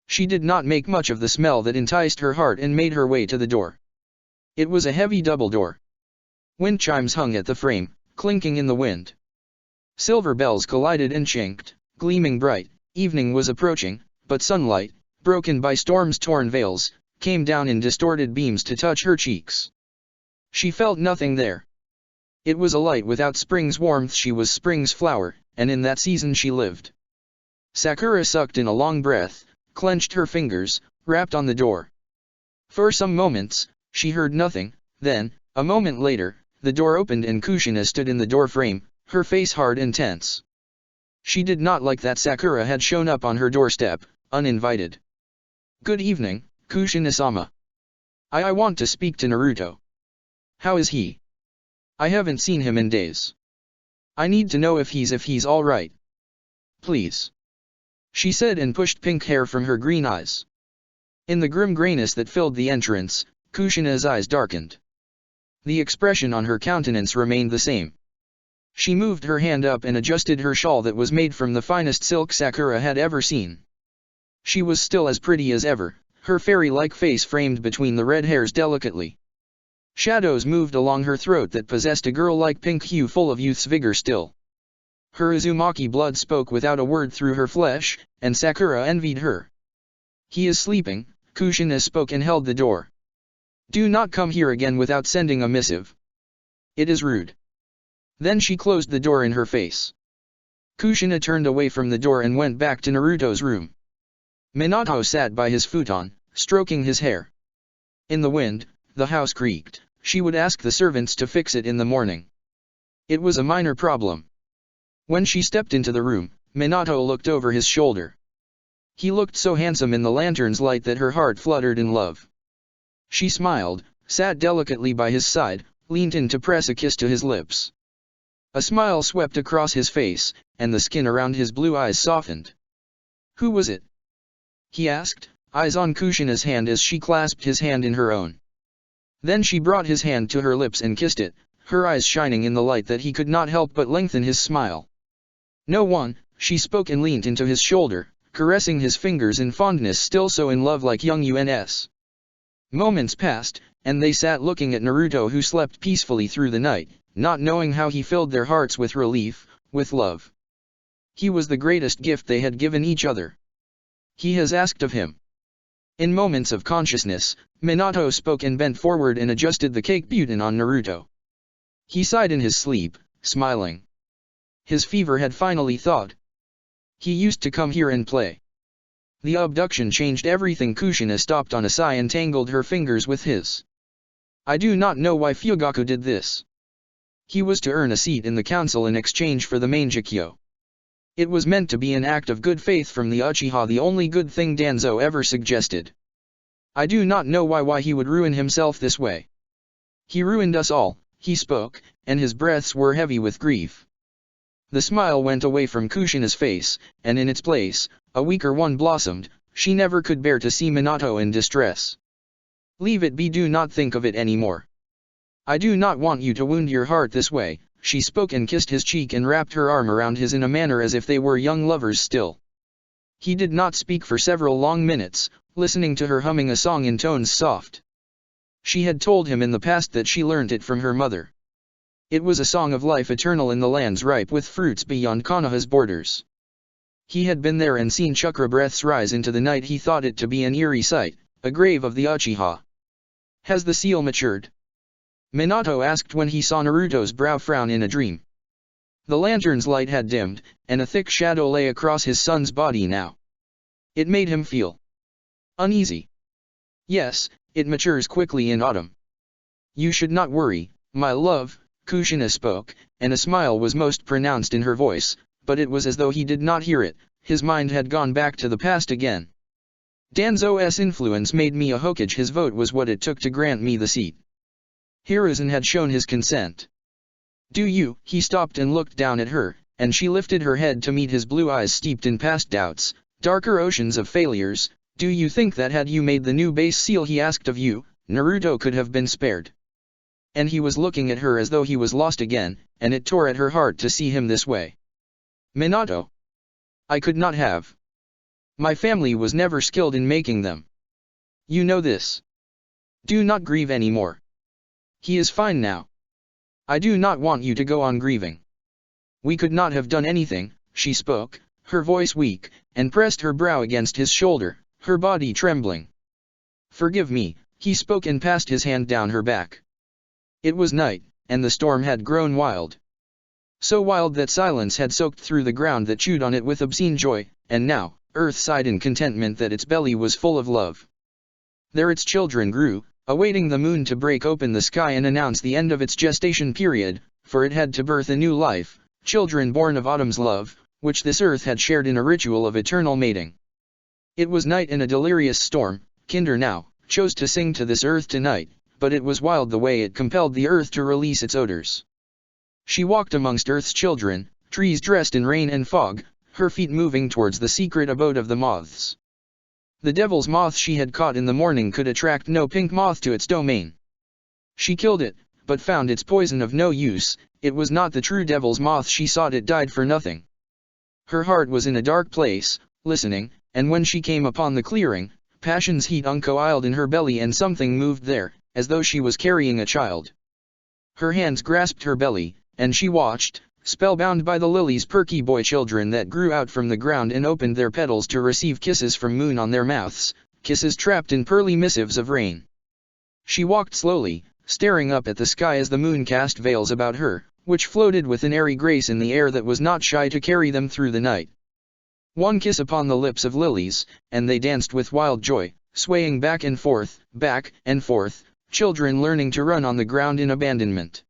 She did not make much of the smell that enticed her heart and made her way to the door. It was a heavy double door. Wind chimes hung at the frame, clinking in the wind. Silver bells collided and chinked, gleaming bright. Evening was approaching, but sunlight, broken by storm's torn veils, came down in distorted beams to touch her cheeks. She felt nothing there. It was a light without spring's warmth. She was spring's flower, and in that season she lived. Sakura sucked in a long breath, clenched her fingers, rapped on the door. For some moments, she heard nothing. Then, a moment later, the door opened and Kushina stood in the door frame, her face hard and tense. She did not like that Sakura had shown up on her doorstep, uninvited. Good evening, Kushina-sama. I want to speak to Naruto. How is he? I haven't seen him in days. I need to know if he's all right. Please. She said and pushed pink hair from her green eyes. In the grim grayness that filled the entrance, Kushina's eyes darkened. The expression on her countenance remained the same. She moved her hand up and adjusted her shawl that was made from the finest silk Sakura had ever seen. She was still as pretty as ever, her fairy-like face framed between the red hairs delicately. Shadows moved along her throat that possessed a girl-like pink hue full of youth's vigor still. Her Uzumaki blood spoke without a word through her flesh, and Sakura envied her. He is sleeping, Kushina spoke and held the door. Do not come here again without sending a missive. It is rude. Then she closed the door in her face. Kushina turned away from the door and went back to Naruto's room. Minato sat by his futon, stroking his hair. In the wind, the house creaked. She would ask the servants to fix it in the morning. It was a minor problem. When she stepped into the room, Minato looked over his shoulder. He looked so handsome in the lantern's light that her heart fluttered in love. She smiled, sat delicately by his side, leaned in to press a kiss to his lips. A smile swept across his face, and the skin around his blue eyes softened. "Who was it?" he asked, eyes on Kushina's hand as she clasped his hand in her own. Then she brought his hand to her lips and kissed it, her eyes shining in the light that he could not help but lengthen his smile. "No one," she spoke and leaned into his shoulder, caressing his fingers in fondness, still so in love like young UNS. Moments passed, and they sat looking at Naruto, who slept peacefully through the night, not knowing how he filled their hearts with relief, with love. He was the greatest gift they had given each other. He has asked of him. In moments of consciousness, Minato spoke and bent forward and adjusted the cake button on Naruto. He sighed in his sleep, smiling. His fever had finally thawed. He used to come here and play. The abduction changed everything. Kushina stopped on a sigh and tangled her fingers with his. I do not know why Fugaku did this. He was to earn a seat in the council in exchange for the Mangekyo. It was meant to be an act of good faith from the Uchiha, the only good thing Danzo ever suggested. I do not know why he would ruin himself this way. He ruined us all, he spoke, and his breaths were heavy with grief. The smile went away from Kushina's face, and in its place, a weaker one blossomed. She never could bear to see Minato in distress. Leave it be, do not think of it anymore. I do not want you to wound your heart this way, she spoke and kissed his cheek and wrapped her arm around his in a manner as if they were young lovers still. He did not speak for several long minutes, listening to her humming a song in tones soft. She had told him in the past that she learnt it from her mother. It was a song of life eternal in the lands ripe with fruits beyond Konoha's borders. He had been there and seen chakra breaths rise into the night. He thought it to be an eerie sight, a grave of the Uchiha. Has the seal matured? Minato asked when he saw Naruto's brow frown in a dream. The lantern's light had dimmed, and a thick shadow lay across his son's body now. It made him feel uneasy. Yes, it matures quickly in autumn. You should not worry, my love, Kushina spoke, and a smile was most pronounced in her voice, but it was as though he did not hear it. His mind had gone back to the past again. Danzo's influence made me a Hokage. His vote was what it took to grant me the seat. Hiruzen had shown his consent. Do you? He stopped and looked down at her, and she lifted her head to meet his blue eyes steeped in past doubts, darker oceans of failures. Do you think that had you made the new base seal he asked of you, Naruto could have been spared? And he was looking at her as though he was lost again, and it tore at her heart to see him this way. Minato. I could not have. My family was never skilled in making them. You know this. Do not grieve anymore. He is fine now. I do not want you to go on grieving. We could not have done anything, she spoke, her voice weak, and pressed her brow against his shoulder, her body trembling. Forgive me, he spoke and passed his hand down her back. It was night, and the storm had grown wild. So wild that silence had soaked through the ground that chewed on it with obscene joy, and now, earth sighed in contentment that its belly was full of love. There its children grew, awaiting the moon to break open the sky and announce the end of its gestation period, for it had to birth a new life, children born of autumn's love, which this earth had shared in a ritual of eternal mating. It was night in a delirious storm. Kinder now chose to sing to this earth tonight, but it was wild the way it compelled the earth to release its odors. She walked amongst earth's children, trees dressed in rain and fog, her feet moving towards the secret abode of the moths. The devil's moth she had caught in the morning could attract no pink moth to its domain. She killed it, but found its poison of no use. It was not the true devil's moth she sought. It died for nothing. Her heart was in a dark place, listening, and when she came upon the clearing, passion's heat uncoiled in her belly and something moved there, as though she was carrying a child. Her hands grasped her belly, and she watched, spellbound by the lilies, perky boy children that grew out from the ground and opened their petals to receive kisses from moon on their mouths, kisses trapped in pearly missives of rain. She walked slowly, staring up at the sky as the moon cast veils about her, which floated with an airy grace in the air that was not shy to carry them through the night. One kiss upon the lips of lilies, and they danced with wild joy, swaying back and forth, children learning to run on the ground in abandonment.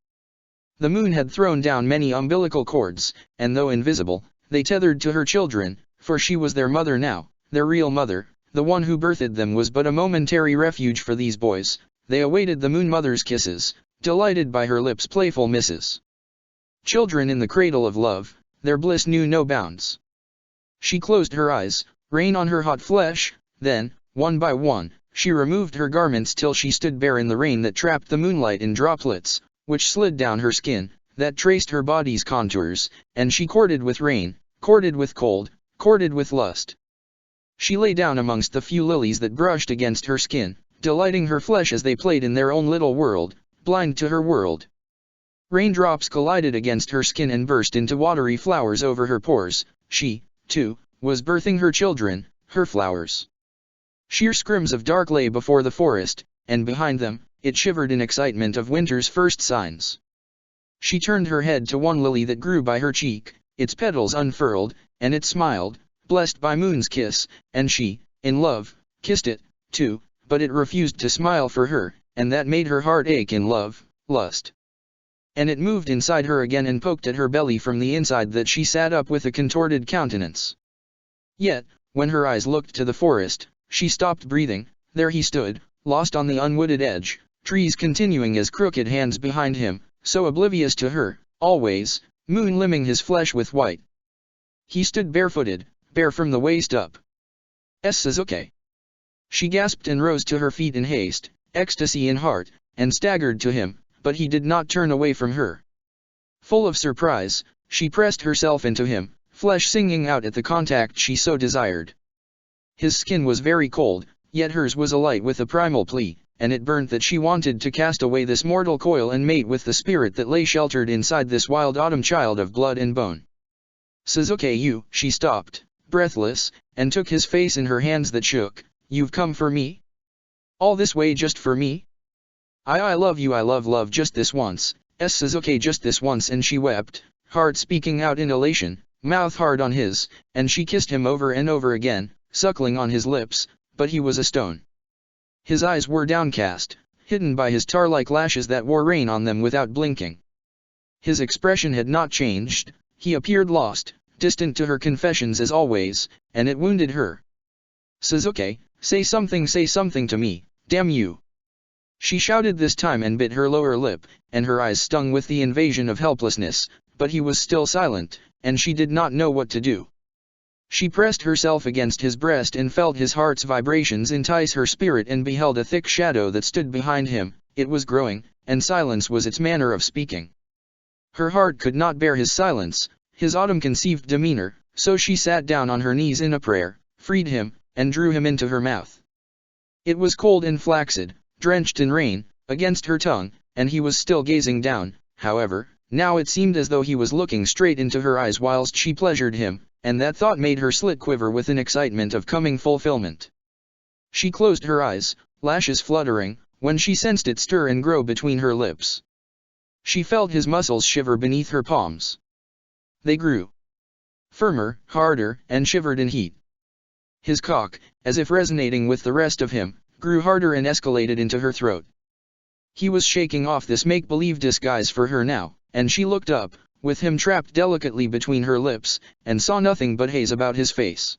The moon had thrown down many umbilical cords, and though invisible, they tethered to her children, for she was their mother now, their real mother. The one who birthed them was but a momentary refuge for these boys. They awaited the Moon Mother's kisses, delighted by her lips' playful misses. Children in the cradle of love, their bliss knew no bounds. She closed her eyes, rain on her hot flesh, then, one by one, she removed her garments till she stood bare in the rain that trapped the moonlight in droplets, which slid down her skin, that traced her body's contours, and she courted with rain, courted with cold, courted with lust. She lay down amongst the few lilies that brushed against her skin, delighting her flesh as they played in their own little world, blind to her world. Raindrops collided against her skin and burst into watery flowers over her pores. She, too, was birthing her children, her flowers. Sheer scrims of dark lay before the forest, and behind them, it shivered in excitement of winter's first signs. She turned her head to one lily that grew by her cheek, its petals unfurled, and it smiled, blessed by moon's kiss, and she, in love, kissed it, too, but it refused to smile for her, and that made her heart ache in love, lust. And it moved inside her again and poked at her belly from the inside that she sat up with a contorted countenance. Yet, when her eyes looked to the forest, she stopped breathing. There he stood, lost on the unwooded edge, trees continuing as crooked hands behind him, so oblivious to her, always, moon limning his flesh with white. He stood barefooted, bare from the waist up. Suzuki. She gasped and rose to her feet in haste, ecstasy in heart, and staggered to him, but he did not turn away from her. Full of surprise, she pressed herself into him, flesh singing out at the contact she so desired. His skin was very cold, yet hers was alight with a primal plea, and it burnt that she wanted to cast away this mortal coil and mate with the spirit that lay sheltered inside this wild autumn child of blood and bone. Suzuki, she stopped, breathless, and took his face in her hands that shook. You've come for me? All this way just for me? I love you, I love just this once, Suzuki, just this once, and she wept, heart speaking out in elation, mouth hard on his, and she kissed him over and over again, suckling on his lips, but he was a stone. His eyes were downcast, hidden by his tar-like lashes that wore rain on them without blinking. His expression had not changed, he appeared lost, distant to her confessions as always, and it wounded her. Suzuki, say something to me, damn you! She shouted this time and bit her lower lip, and her eyes stung with the invasion of helplessness, but he was still silent, and she did not know what to do. She pressed herself against his breast and felt his heart's vibrations entice her spirit and beheld a thick shadow that stood behind him. It was growing, and silence was its manner of speaking. Her heart could not bear his silence, his autumn-conceived demeanor, so she sat down on her knees in a prayer, freed him, and drew him into her mouth. It was cold and flaccid, drenched in rain, against her tongue, and he was still gazing down. However, now it seemed as though he was looking straight into her eyes whilst she pleasured him, and that thought made her slit quiver with an excitement of coming fulfillment. She closed her eyes, lashes fluttering, when she sensed it stir and grow between her lips. She felt his muscles shiver beneath her palms. They grew firmer, harder, and shivered in heat. His cock, as if resonating with the rest of him, grew harder and escalated into her throat. He was shaking off this make-believe disguise for her now, and she looked up, with him trapped delicately between her lips, and saw nothing but haze about his face.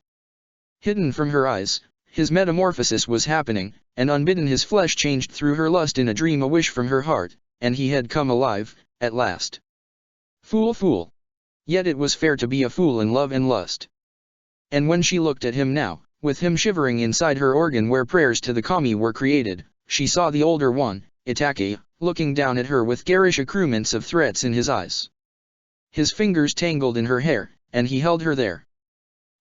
Hidden from her eyes, his metamorphosis was happening, and unbidden his flesh changed through her lust in a dream, a wish from her heart, and he had come alive, at last. Fool! Yet it was fair to be a fool in love and lust. And when she looked at him now, with him shivering inside her organ where prayers to the kami were created, she saw the older one, Itake, looking down at her with garish accoutrements of threats in his eyes. His fingers tangled in her hair, and he held her there.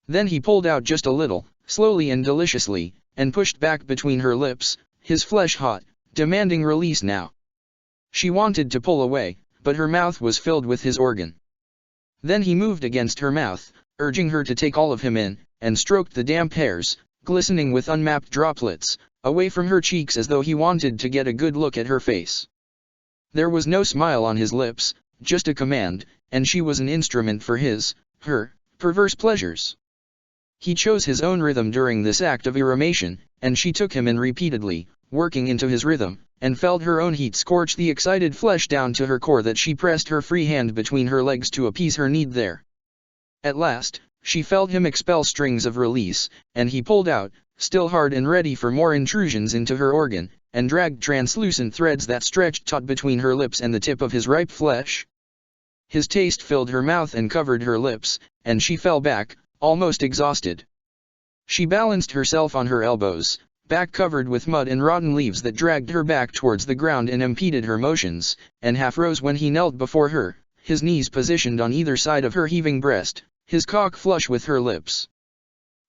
Then he pulled out just a little, slowly and deliciously, and pushed back between her lips, his flesh hot, demanding release now. She wanted to pull away, but her mouth was filled with his organ. Then he moved against her mouth, urging her to take all of him in, and stroked the damp hairs, glistening with unmapped droplets, away from her cheeks as though he wanted to get a good look at her face. There was no smile on his lips, just a command, and she was an instrument for her, perverse pleasures. He chose his own rhythm during this act of irromation, and she took him in repeatedly, working into his rhythm, and felt her own heat scorch the excited flesh down to her core that she pressed her free hand between her legs to appease her need there. At last, she felt him expel strings of release, and he pulled out, still hard and ready for more intrusions into her organ, and dragged translucent threads that stretched taut between her lips and the tip of his ripe flesh. His taste filled her mouth and covered her lips, and she fell back, almost exhausted. She balanced herself on her elbows, back covered with mud and rotten leaves that dragged her back towards the ground and impeded her motions, and half rose when he knelt before her, his knees positioned on either side of her heaving breast, his cock flush with her lips.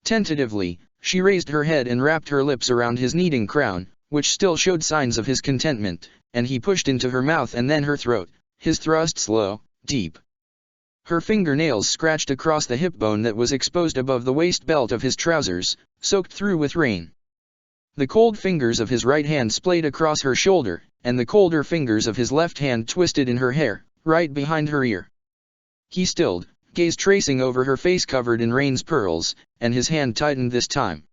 Tentatively, she raised her head and wrapped her lips around his kneading crown, which still showed signs of his contentment, and he pushed into her mouth and then her throat, his thrust slow, deep. Her fingernails scratched across the hip bone that was exposed above the waist belt of his trousers, soaked through with rain. The cold fingers of his right hand splayed across her shoulder, and the colder fingers of his left hand twisted in her hair, right behind her ear. He stilled, gaze tracing over her face covered in rain's pearls, and his hand tightened this time.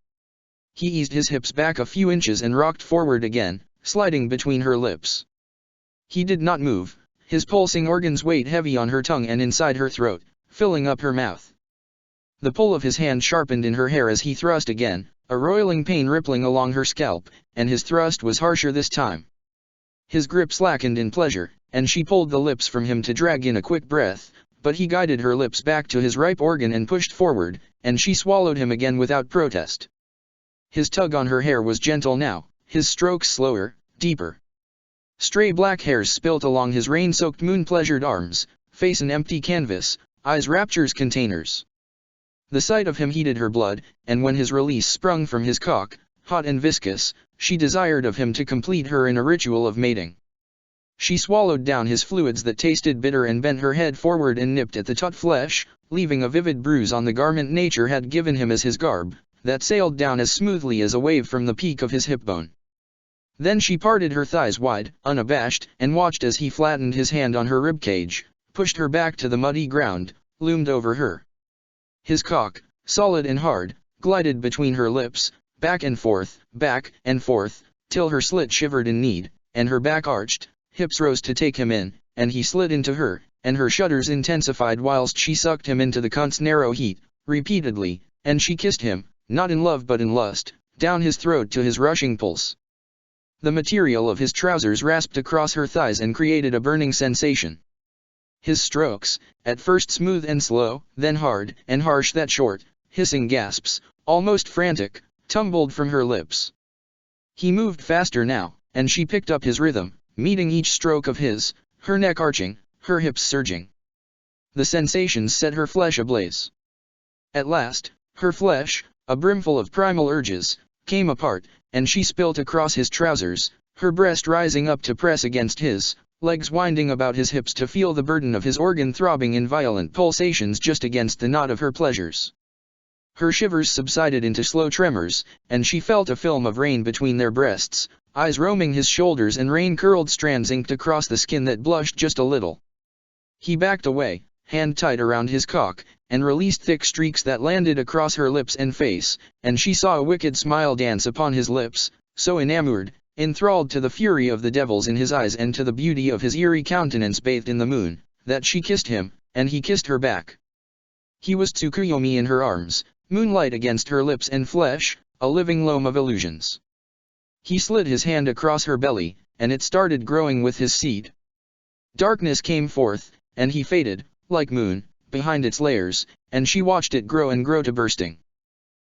He eased his hips back a few inches and rocked forward again, sliding between her lips. He did not move, his pulsing organs weighed heavy on her tongue and inside her throat, filling up her mouth. The pull of his hand sharpened in her hair as he thrust again, a roiling pain rippling along her scalp, and his thrust was harsher this time. His grip slackened in pleasure, and she pulled the lips from him to drag in a quick breath, but he guided her lips back to his ripe organ and pushed forward, and she swallowed him again without protest. His tug on her hair was gentle now, his strokes slower, deeper. Stray black hairs spilt along his rain-soaked moon-pleasured arms, face an empty canvas, eyes rapture's containers. The sight of him heated her blood, and when his release sprung from his cock, hot and viscous, she desired of him to complete her in a ritual of mating. She swallowed down his fluids that tasted bitter and bent her head forward and nipped at the taut flesh, leaving a vivid bruise on the garment nature had given him as his garb, that sailed down as smoothly as a wave from the peak of his hip bone. Then she parted her thighs wide, unabashed, and watched as he flattened his hand on her ribcage, pushed her back to the muddy ground, loomed over her. His cock, solid and hard, glided between her lips, back and forth, till her slit shivered in need, and her back arched, hips rose to take him in, and he slid into her, and her shudders intensified whilst she sucked him into the cunt's narrow heat, repeatedly, and she kissed him, not in love but in lust, down his throat to his rushing pulse. The material of his trousers rasped across her thighs and created a burning sensation. His strokes, at first smooth and slow, then hard and harsh that short, hissing gasps, almost frantic, tumbled from her lips. He moved faster now, and she picked up his rhythm, meeting each stroke of his, her neck arching, her hips surging. The sensations set her flesh ablaze. At last, her flesh, a brimful of primal urges, came apart, and she spilt across his trousers, her breast rising up to press against his, legs winding about his hips to feel the burden of his organ throbbing in violent pulsations just against the knot of her pleasures. Her shivers subsided into slow tremors, and she felt a film of rain between their breasts, eyes roaming his shoulders and rain-curled strands inked across the skin that blushed just a little. He backed away, hand tight around his cock, and released thick streaks that landed across her lips and face, and she saw a wicked smile dance upon his lips, so enamored, enthralled to the fury of the devils in his eyes and to the beauty of his eerie countenance bathed in the moon, that she kissed him, and he kissed her back. He was Tsukuyomi in her arms, moonlight against her lips and flesh, a living loam of illusions. He slid his hand across her belly, and it started growing with his seed. Darkness came forth, and he faded, like moon, behind its layers, and she watched it grow and grow to bursting.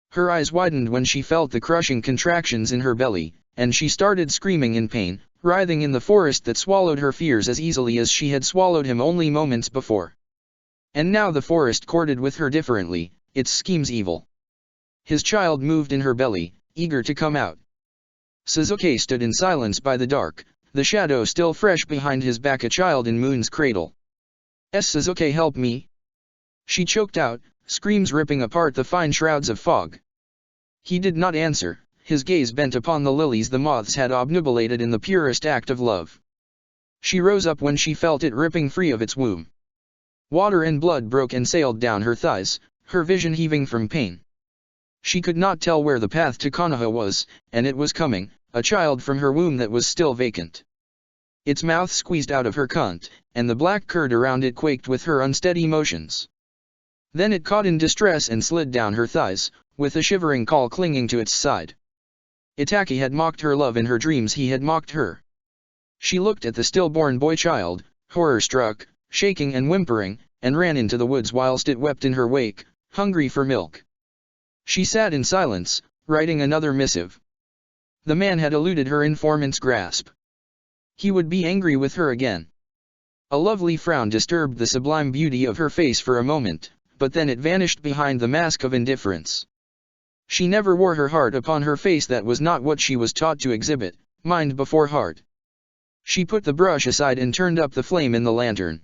Her eyes widened when she felt the crushing contractions in her belly, and she started screaming in pain, writhing in the forest that swallowed her fears as easily as she had swallowed him only moments before. And now the forest corded with her differently, its schemes evil. His child moved in her belly, eager to come out. Suzuki stood in silence by the dark, the shadow still fresh behind his back, a child in Moon's cradle. Suzuki, help me!" She choked out, screams ripping apart the fine shrouds of fog. He did not answer, his gaze bent upon the lilies the moths had obnubilated in the purest act of love. She rose up when she felt it ripping free of its womb. Water and blood broke and sailed down her thighs, her vision heaving from pain. She could not tell where the path to Konoha was, and it was coming, a child from her womb that was still vacant. Its mouth squeezed out of her cunt, and the black curd around it quaked with her unsteady motions. Then it caught in distress and slid down her thighs, with a shivering call clinging to its side. Itaki had mocked her love in her dreams, he had mocked her. She looked at the stillborn boy-child, horror-struck, shaking and whimpering, and ran into the woods whilst it wept in her wake, hungry for milk. She sat in silence, writing another missive. The man had eluded her informant's grasp. He would be angry with her again. A lovely frown disturbed the sublime beauty of her face for a moment, but then it vanished behind the mask of indifference. She never wore her heart upon her face, that was not what she was taught to exhibit, mind before heart. She put the brush aside and turned up the flame in the lantern.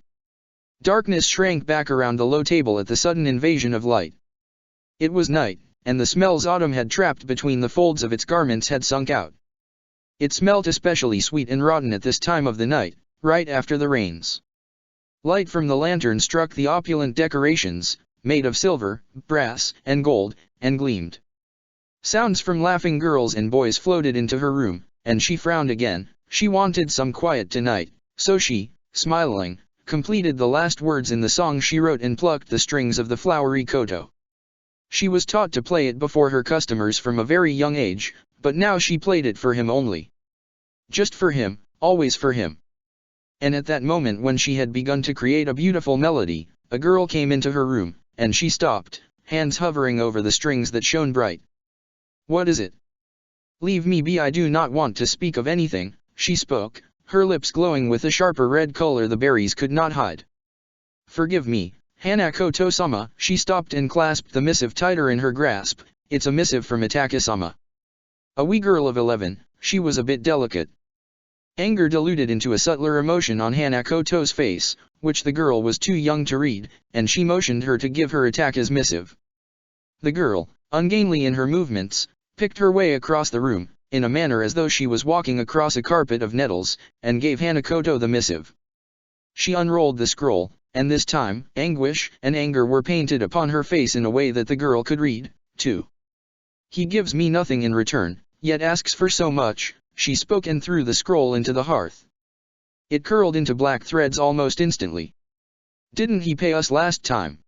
Darkness shrank back around the low table at the sudden invasion of light. It was night, and the smells autumn had trapped between the folds of its garments had sunk out. It smelt especially sweet and rotten at this time of the night, right after the rains. Light from the lantern struck the opulent decorations, made of silver, brass, and gold, and gleamed. Sounds from laughing girls and boys floated into her room, and she frowned again. She wanted some quiet tonight, so she, smiling, completed the last words in the song she wrote and plucked the strings of the flowery koto. She was taught to play it before her customers from a very young age, but now she played it for him only. Just for him, always for him. And at that moment when she had begun to create a beautiful melody, a girl came into her room, and she stopped, hands hovering over the strings that shone bright. "What is it?" "Leave me be, I do not want to speak of anything," she spoke, her lips glowing with a sharper red color the berries could not hide. "Forgive me, Hanakoto-sama." She stopped and clasped the missive tighter in her grasp. "It's a missive from Itaki-sama." A wee girl of 11, she was a bit delicate. Anger diluted into a subtler emotion on Hanakoto's face, which the girl was too young to read, and she motioned her to give her Itaki's missive. The girl, ungainly in her movements, picked her way across the room, in a manner as though she was walking across a carpet of nettles, and gave Hanakoto the missive. She unrolled the scroll, and this time, anguish and anger were painted upon her face in a way that the girl could read, too. "He gives me nothing in return, yet asks for so much," she spoke and threw the scroll into the hearth. It curled into black threads almost instantly. "Didn't he pay us last time?"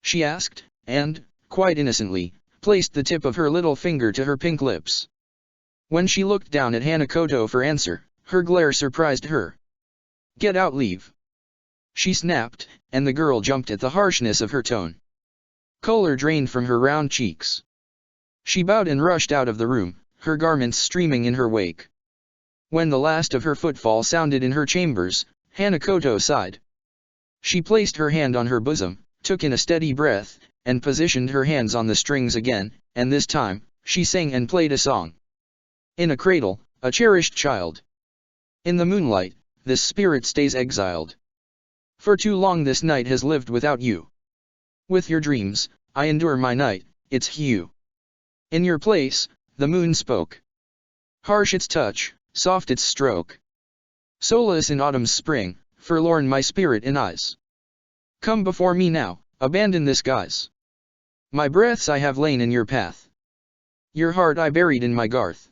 she asked, and, quite innocently, placed the tip of her little finger to her pink lips. When she looked down at Hanakoto for answer, her glare surprised her. "Get out, leave!" she snapped, and the girl jumped at the harshness of her tone. Color drained from her round cheeks. She bowed and rushed out of the room, her garments streaming in her wake. When the last of her footfall sounded in her chambers, Hanakoto sighed. She placed her hand on her bosom, took in a steady breath, and positioned her hands on the strings again, and this time, she sang and played a song. In a cradle, a cherished child. In the moonlight, this spirit stays exiled. For too long this night has lived without you. With your dreams, I endure my night, its hue. In your place, the moon spoke. Harsh its touch, soft its stroke. Soulless in autumn's spring, forlorn my spirit in eyes. Come before me now, abandon this guise. My breaths I have lain in your path. Your heart I buried in my garth.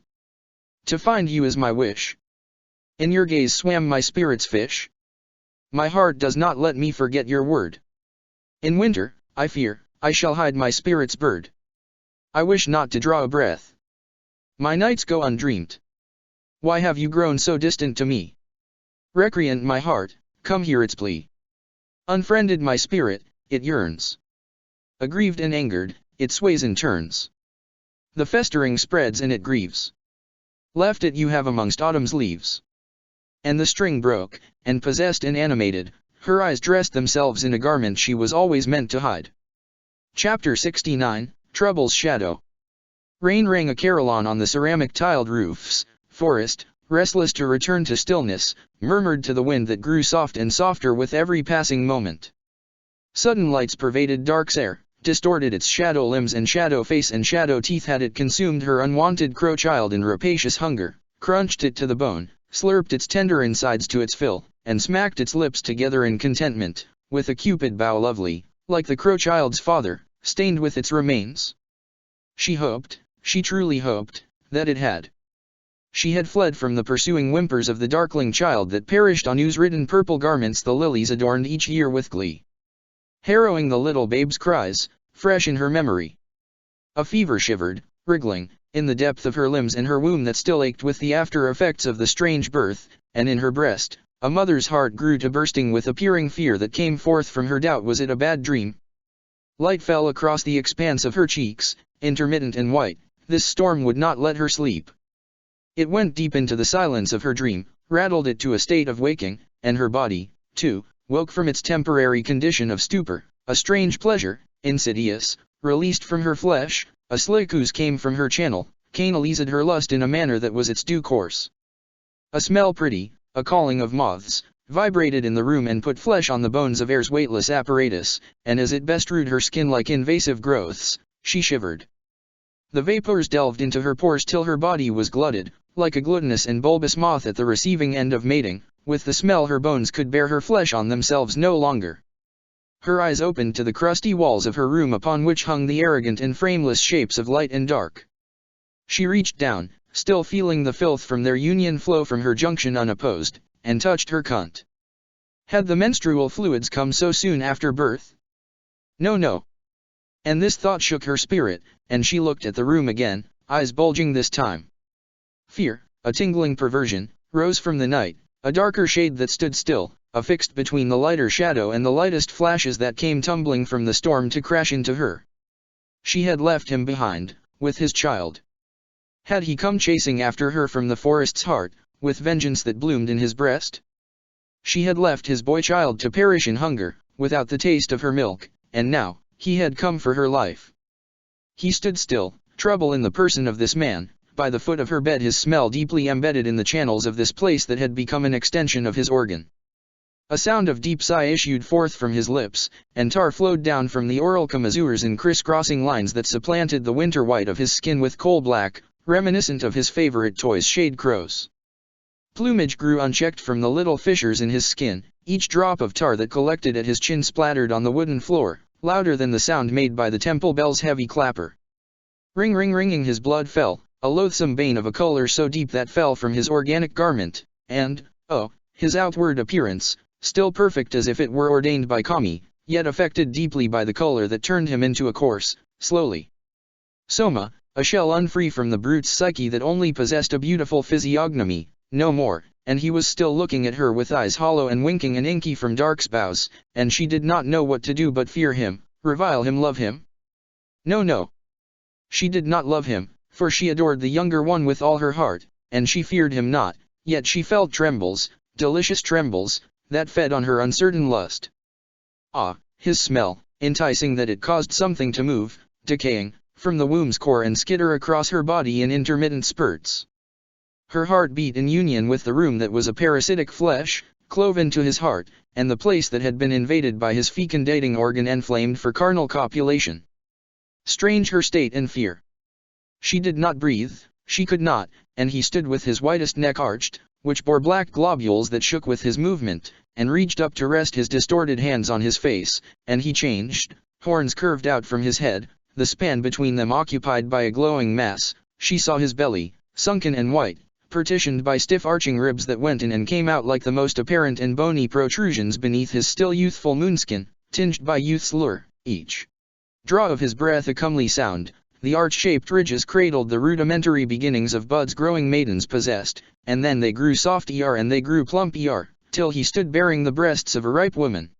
To find you is my wish. In your gaze swam my spirit's fish. My heart does not let me forget your word. In winter, I fear, I shall hide my spirit's bird. I wish not to draw a breath. My nights go undreamed. Why have you grown so distant to me? Recreant my heart, come hear its plea. Unfriended my spirit, it yearns. Aggrieved and angered, it sways and turns. The festering spreads and it grieves. Left it you have amongst autumn's leaves. And the string broke, and possessed and animated, her eyes dressed themselves in a garment she was always meant to hide. Chapter 69, Trouble's Shadow. Rain rang a carillon on the ceramic-tiled roofs. Forest, restless to return to stillness, murmured to the wind that grew soft and softer with every passing moment. Sudden lights pervaded Dark's air, distorted its shadow limbs and shadow face and shadow teeth. Had it consumed her unwanted crow child in rapacious hunger, crunched it to the bone, slurped its tender insides to its fill, and smacked its lips together in contentment, with a cupid bow lovely, like the crow child's father, stained with its remains? She hoped, she truly hoped, that it had. She had fled from the pursuing whimpers of the darkling child that perished on ooze-ridden purple garments the lilies adorned each year with glee. Harrowing the little babe's cries, fresh in her memory. A fever shivered, wriggling, in the depth of her limbs and her womb that still ached with the after-effects of the strange birth, and in her breast, a mother's heart grew to bursting with a peering fear that came forth from her doubt. Was it a bad dream? Light fell across the expanse of her cheeks, intermittent and white. This storm would not let her sleep. It went deep into the silence of her dream, rattled it to a state of waking, and her body, too, woke from its temporary condition of stupor. A strange pleasure, insidious, released from her flesh, a slick ooze came from her channel, canalized her lust in a manner that was its due course. A smell pretty, a calling of moths, vibrated in the room and put flesh on the bones of air's weightless apparatus, and as it bestrewed her skin like invasive growths, she shivered. The vapors delved into her pores till her body was glutted, like a gluttonous and bulbous moth at the receiving end of mating. With the smell her bones could bear her flesh on themselves no longer. Her eyes opened to the crusty walls of her room upon which hung the arrogant and frameless shapes of light and dark. She reached down, still feeling the filth from their union flow from her junction unopposed, and touched her cunt. Had the menstrual fluids come so soon after birth? No. And this thought shook her spirit, and she looked at the room again, eyes bulging this time. Fear, a tingling perversion, rose from the night, a darker shade that stood still, affixed between the lighter shadow and the lightest flashes that came tumbling from the storm to crash into her. She had left him behind, with his child. Had he come chasing after her from the forest's heart, with vengeance that bloomed in his breast? She had left his boy-child to perish in hunger, without the taste of her milk, and now, he had come for her life. He stood still, trouble in the person of this man, by the foot of her bed, his smell deeply embedded in the channels of this place that had become an extension of his organ. A sound of deep sigh issued forth from his lips, and tar flowed down from the oral commissures in criss-crossing lines that supplanted the winter white of his skin with coal black, reminiscent of his favorite toys, shade crows. Plumage grew unchecked from the little fissures in his skin, each drop of tar that collected at his chin splattered on the wooden floor, louder than the sound made by the temple bell's heavy clapper. Ring ring ringing his blood fell, a loathsome bane of a color so deep that fell from his organic garment, and, oh, his outward appearance, still perfect as if it were ordained by Kami, yet affected deeply by the color that turned him into a coarse, slowly soma, a shell unfree from the brute's psyche that only possessed a beautiful physiognomy, no more, and he was still looking at her with eyes hollow and winking and inky from dark spows, and she did not know what to do but fear him, revile him, love him. No. She did not love him, for she adored the younger one with all her heart, and she feared him not, yet she felt trembles, delicious trembles, that fed on her uncertain lust. Ah, his smell, enticing that it caused something to move, decaying, from the womb's core and skitter across her body in intermittent spurts. Her heart beat in union with the room that was a parasitic flesh, cloven to his heart, and the place that had been invaded by his fecundating organ enflamed for carnal copulation. Strange her state and fear. She did not breathe, she could not, and he stood with his whitest neck arched, which bore black globules that shook with his movement, and reached up to rest his distorted hands on his face, and he changed, horns curved out from his head, the span between them occupied by a glowing mass. She saw his belly, sunken and white, partitioned by stiff arching ribs that went in and came out like the most apparent and bony protrusions beneath his still youthful moonskin, tinged by youth's lure, each draw of his breath a comely sound. The arch-shaped ridges cradled the rudimentary beginnings of buds growing maidens possessed, and then they grew soft and they grew plump till he stood bearing the breasts of a ripe woman.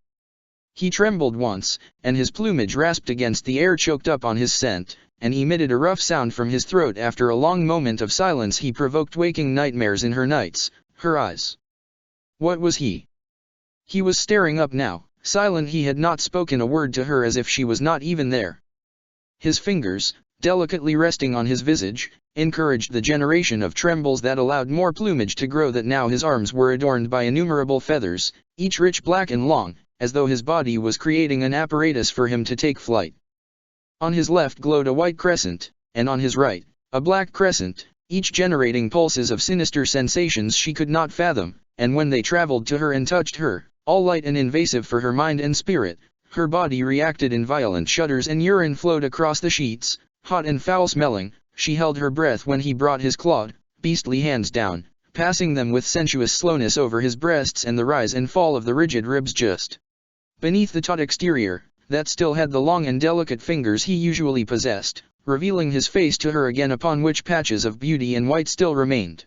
He trembled once, and his plumage rasped against the air choked up on his scent, and emitted a rough sound from his throat. After a long moment of silence he provoked waking nightmares in her nights, her eyes. What was he? He was staring up now, silent. He had not spoken a word to her, as if she was not even there. His fingers, delicately resting on his visage, encouraged the generation of trembles that allowed more plumage to grow. That now his arms were adorned by innumerable feathers, each rich black and long, as though his body was creating an apparatus for him to take flight. On his left glowed a white crescent, and on his right, a black crescent, each generating pulses of sinister sensations she could not fathom, and when they traveled to her and touched her, all light and invasive for her mind and spirit, her body reacted in violent shudders and urine flowed across the sheets, hot and foul-smelling. She held her breath when he brought his clawed, beastly hands down, passing them with sensuous slowness over his breasts and the rise and fall of the rigid ribs just beneath the taut exterior, that still had the long and delicate fingers he usually possessed, revealing his face to her again, upon which patches of beauty and white still remained.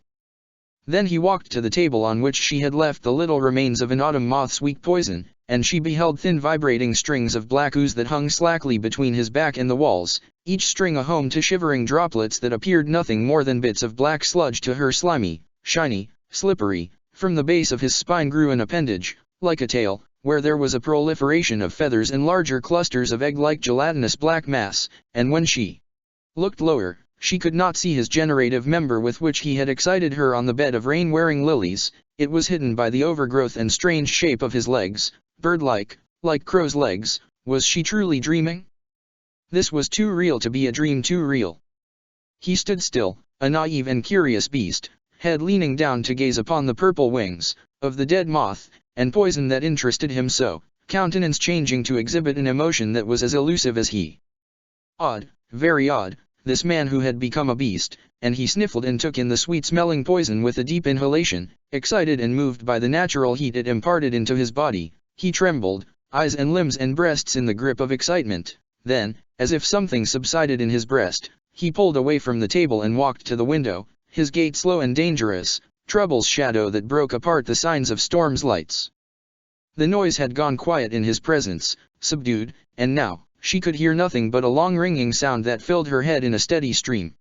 Then he walked to the table on which she had left the little remains of an autumn moth's weak poison, and she beheld thin vibrating strings of black ooze that hung slackly between his back and the walls, each string a home to shivering droplets that appeared nothing more than bits of black sludge to her, slimy, shiny, slippery. From the base of his spine grew an appendage, like a tail, where there was a proliferation of feathers and larger clusters of egg-like gelatinous black mass, and when she looked lower, she could not see his generative member with which he had excited her on the bed of rain-wearing lilies. It was hidden by the overgrowth and strange shape of his legs, bird-like, like crow's legs. Was she truly dreaming? This was too real to be a dream, too real. He stood still, a naive and curious beast, head leaning down to gaze upon the purple wings of the dead moth, and poison that interested him so, countenance changing to exhibit an emotion that was as elusive as he. Odd, very odd, this man who had become a beast, and he sniffled and took in the sweet-smelling poison with a deep inhalation. Excited and moved by the natural heat it imparted into his body, he trembled, eyes and limbs and breasts in the grip of excitement. Then, as if something subsided in his breast, he pulled away from the table and walked to the window, his gait slow and dangerous, trouble's shadow that broke apart the signs of storm's lights. The noise had gone quiet in his presence, subdued, and now, she could hear nothing but a long ringing sound that filled her head in a steady stream.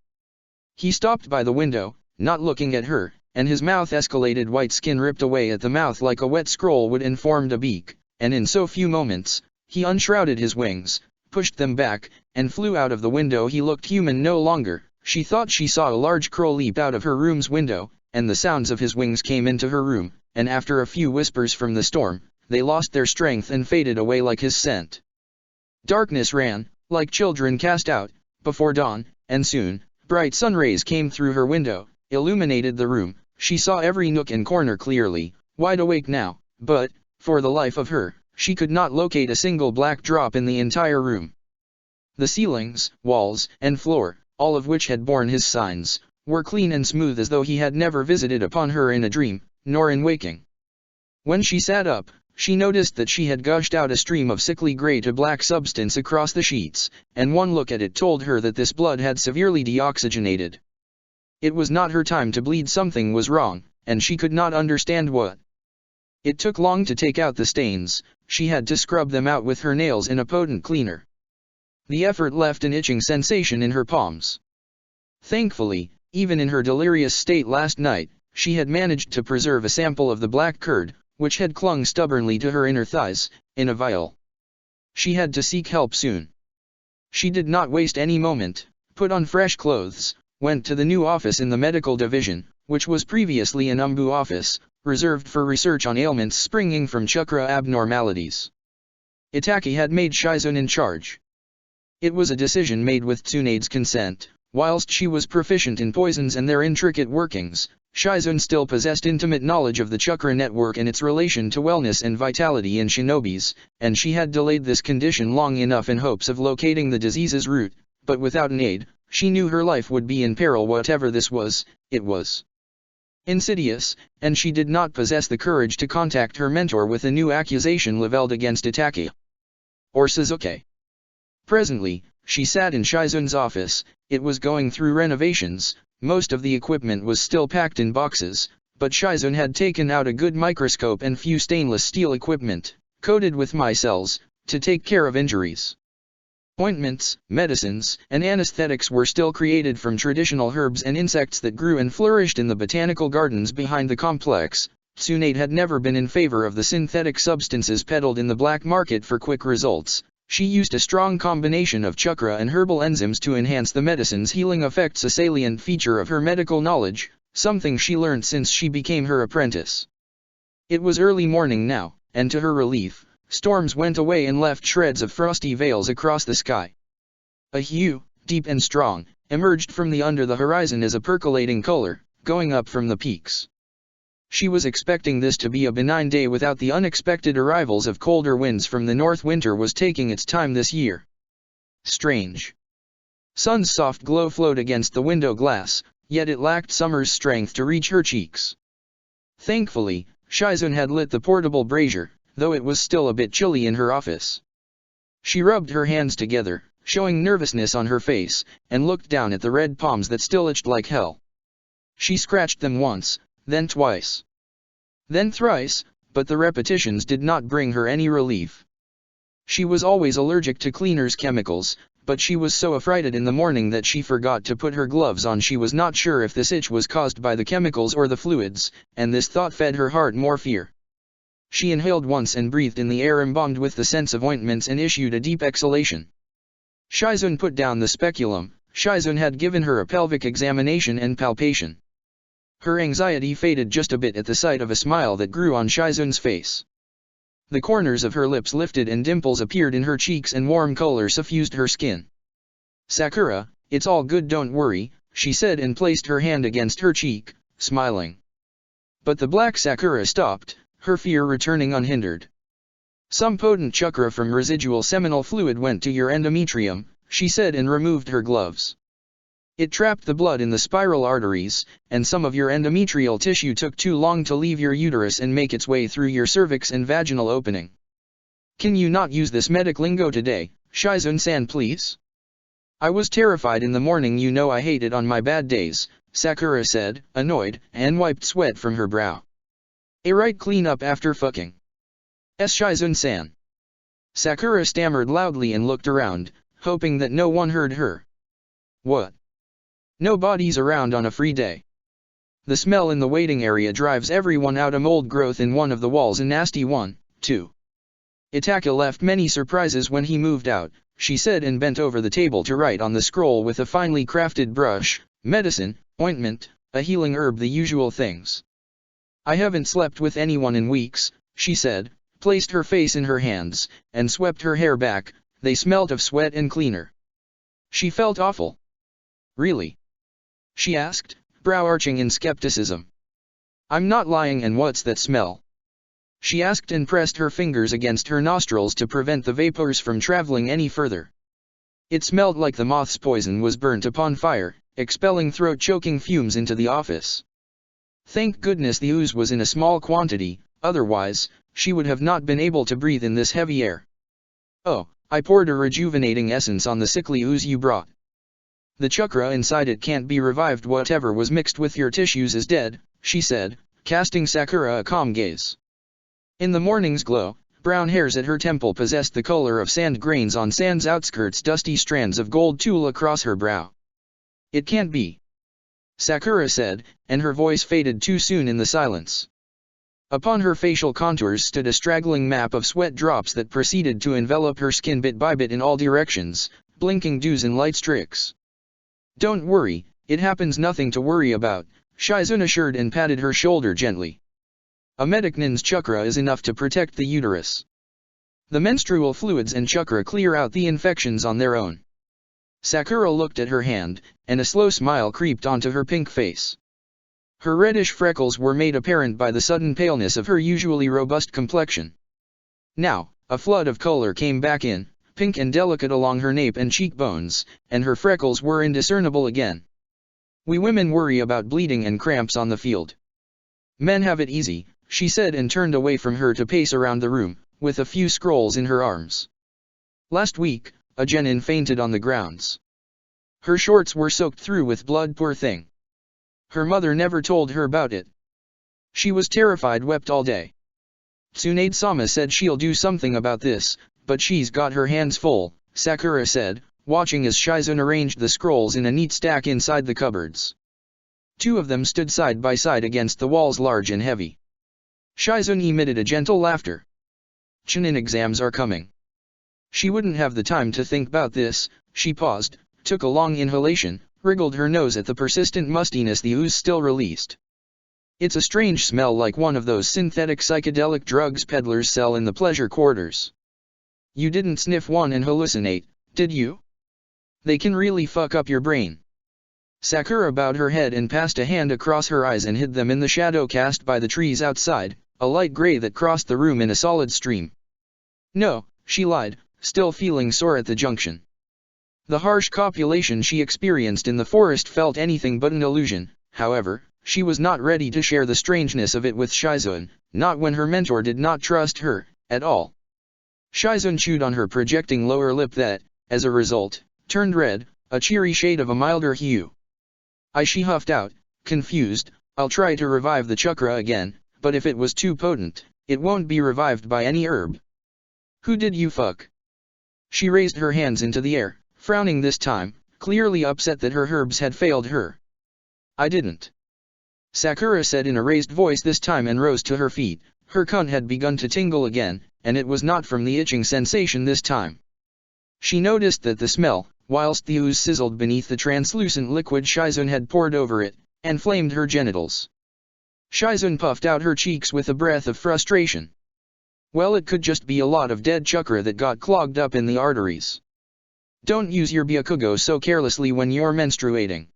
He stopped by the window, not looking at her, and his mouth escalated, white skin ripped away at the mouth like a wet scroll would, and formed a beak, and in so few moments, he unshrouded his wings, pushed them back, and flew out of the window. He looked human no longer. She thought she saw a large crow leap out of her room's window, and the sounds of his wings came into her room, and after a few whispers from the storm, they lost their strength and faded away like his scent. Darkness ran, like children cast out, before dawn, and soon, bright sun rays came through her window, illuminated the room. She saw every nook and corner clearly, wide awake now, but, for the life of her, she could not locate a single black drop in the entire room. The ceilings, walls, and floor, all of which had borne his signs, were clean and smooth as though he had never visited upon her in a dream, nor in waking. When she sat up, she noticed that she had gushed out a stream of sickly gray to black substance across the sheets, and one look at it told her that this blood had severely deoxygenated. It was not her time to bleed. Something was wrong, and she could not understand what. It took long to take out the stains. She had to scrub them out with her nails in a potent cleaner. The effort left an itching sensation in her palms. Thankfully, even in her delirious state last night, she had managed to preserve a sample of the black curd, which had clung stubbornly to her inner thighs, in a vial. She had to seek help soon. She did not waste any moment, put on fresh clothes, went to the new office in the medical division, which was previously an Umbu office, reserved for research on ailments springing from chakra abnormalities. Itaki had made Shizun in charge. It was a decision made with Tsunade's consent. Whilst she was proficient in poisons and their intricate workings, Shizun still possessed intimate knowledge of the chakra network and its relation to wellness and vitality in shinobis, and she had delayed this condition long enough in hopes of locating the disease's root, but without an aid, she knew her life would be in peril. Whatever this was, it was insidious, and she did not possess the courage to contact her mentor with a new accusation leveled against Itaki or Suzuki. Presently, she sat in Shizun's office. It was going through renovations. Most of the equipment was still packed in boxes, but Shizun had taken out a good microscope and few stainless steel equipment, coated with micelles, to take care of injuries. Ointments, medicines, and anesthetics were still created from traditional herbs and insects that grew and flourished in the botanical gardens behind the complex. Tsunade had never been in favor of the synthetic substances peddled in the black market for quick results. She used a strong combination of chakra and herbal enzymes to enhance the medicine's healing effects, a salient feature of her medical knowledge, something she learned since she became her apprentice. It was early morning now, and to her relief, storms went away and left shreds of frosty veils across the sky. A hue, deep and strong, emerged from the under the horizon as a percolating color, going up from the peaks. She was expecting this to be a benign day without the unexpected arrivals of colder winds from the north. Winter was taking its time this year. Strange. Sun's soft glow flowed against the window glass, yet it lacked summer's strength to reach her cheeks. Thankfully, Shizun had lit the portable brazier, though it was still a bit chilly in her office. She rubbed her hands together, showing nervousness on her face, and looked down at the red palms that still itched like hell. She scratched them once, then twice. Then thrice, but the repetitions did not bring her any relief. She was always allergic to cleaners' chemicals, but she was so affrighted in the morning that she forgot to put her gloves on. She was not sure if this itch was caused by the chemicals or the fluids, and this thought fed her heart more fear. She inhaled once and breathed in the air embalmed with the scents of ointments and issued a deep exhalation. Shizun put down the speculum. Shizun had given her a pelvic examination and palpation. Her anxiety faded just a bit at the sight of a smile that grew on Shizun's face. The corners of her lips lifted and dimples appeared in her cheeks and warm color suffused her skin. "Sakura, it's all good, don't worry," she said and placed her hand against her cheek, smiling. But the black Sakura stopped, her fear returning unhindered. "Some potent chakra from residual seminal fluid went to your endometrium," she said and removed her gloves. "It trapped the blood in the spiral arteries, and some of your endometrial tissue took too long to leave your uterus and make its way through your cervix and vaginal opening. Can you not use this medic lingo today, Shizun-san, please? I was terrified in the morning. You know I hate it on my bad days," Sakura said, annoyed, and wiped sweat from her brow. "A right clean up after fucking. Shizun-san." Sakura stammered loudly and looked around, hoping that no one heard her. "What? Nobody's around on a free day. The smell in the waiting area drives everyone out. A mold growth in one of the walls, a nasty one, too. Itaka left many surprises when he moved out," she said and bent over the table to write on the scroll with a finely crafted brush, "medicine, ointment, a healing herb, the usual things. I haven't slept with anyone in weeks," she said, placed her face in her hands, and swept her hair back. They smelt of sweat and cleaner. She felt awful. "Really?" she asked, brow arching in skepticism. "I'm not lying, and what's that smell?" she asked and pressed her fingers against her nostrils to prevent the vapors from traveling any further. It smelled like the moth's poison was burnt upon fire, expelling throat-choking fumes into the office. Thank goodness the ooze was in a small quantity, otherwise, she would have not been able to breathe in this heavy air. "Oh, I poured a rejuvenating essence on the sickly ooze you brought. The chakra inside it can't be revived. Whatever was mixed with your tissues is dead," she said, casting Sakura a calm gaze. In the morning's glow, brown hairs at her temple possessed the color of sand grains on sand's outskirts, dusty strands of gold tulle across her brow. "It can't be," Sakura said, and her voice faded too soon in the silence. Upon her facial contours stood a straggling map of sweat drops that proceeded to envelop her skin bit by bit in all directions, blinking dews and light streaks. "Don't worry, it happens, nothing to worry about," Shizun assured and patted her shoulder gently. "A medicnin's chakra is enough to protect the uterus. The menstrual fluids and chakra clear out the infections on their own." Sakura looked at her hand, and a slow smile creeped onto her pink face. Her reddish freckles were made apparent by the sudden paleness of her usually robust complexion. Now, a flood of color came back in, pink and delicate along her nape and cheekbones, and her freckles were indiscernible again. "We women worry about bleeding and cramps on the field. Men have it easy," she said and turned away from her to pace around the room, with a few scrolls in her arms. "Last week, a genin fainted on the grounds. Her shorts were soaked through with blood, poor thing. Her mother never told her about it. She was terrified, wept all day. Tsunade-sama said she'll do something about this, but she's got her hands full," Sakura said, watching as Shizun arranged the scrolls in a neat stack inside the cupboards. Two of them stood side by side against the walls, large and heavy. Shizun emitted a gentle laughter. "Chunin exams are coming." She wouldn't have the time to think about this. She paused, took a long inhalation, wriggled her nose at the persistent mustiness the ooze still released. "It's a strange smell, like one of those synthetic psychedelic drugs peddlers sell in the pleasure quarters. You didn't sniff one and hallucinate, did you? They can really fuck up your brain." Sakura bowed her head and passed a hand across her eyes and hid them in the shadow cast by the trees outside, a light gray that crossed the room in a solid stream. "No," she lied, still feeling sore at the junction. The harsh copulation she experienced in the forest felt anything but an illusion. However, she was not ready to share the strangeness of it with Shizun, not when her mentor did not trust her, at all. Shizun chewed on her projecting lower lip that, as a result, turned red, a cheery shade of a milder hue. She huffed out, confused, I'll try to revive the chakra again, but if it was too potent, it won't be revived by any herb. Who did you fuck? She raised her hands into the air, frowning this time, clearly upset that her herbs had failed her. I didn't. Sakura said in a raised voice this time and rose to her feet. Her cunt had begun to tingle again, and it was not from the itching sensation this time. She noticed that the smell, whilst the ooze sizzled beneath the translucent liquid Shizun had poured over it, inflamed her genitals. Shizun puffed out her cheeks with a breath of frustration. Well, it could just be a lot of dead chakra that got clogged up in the arteries. Don't use your byakugo so carelessly when you're menstruating.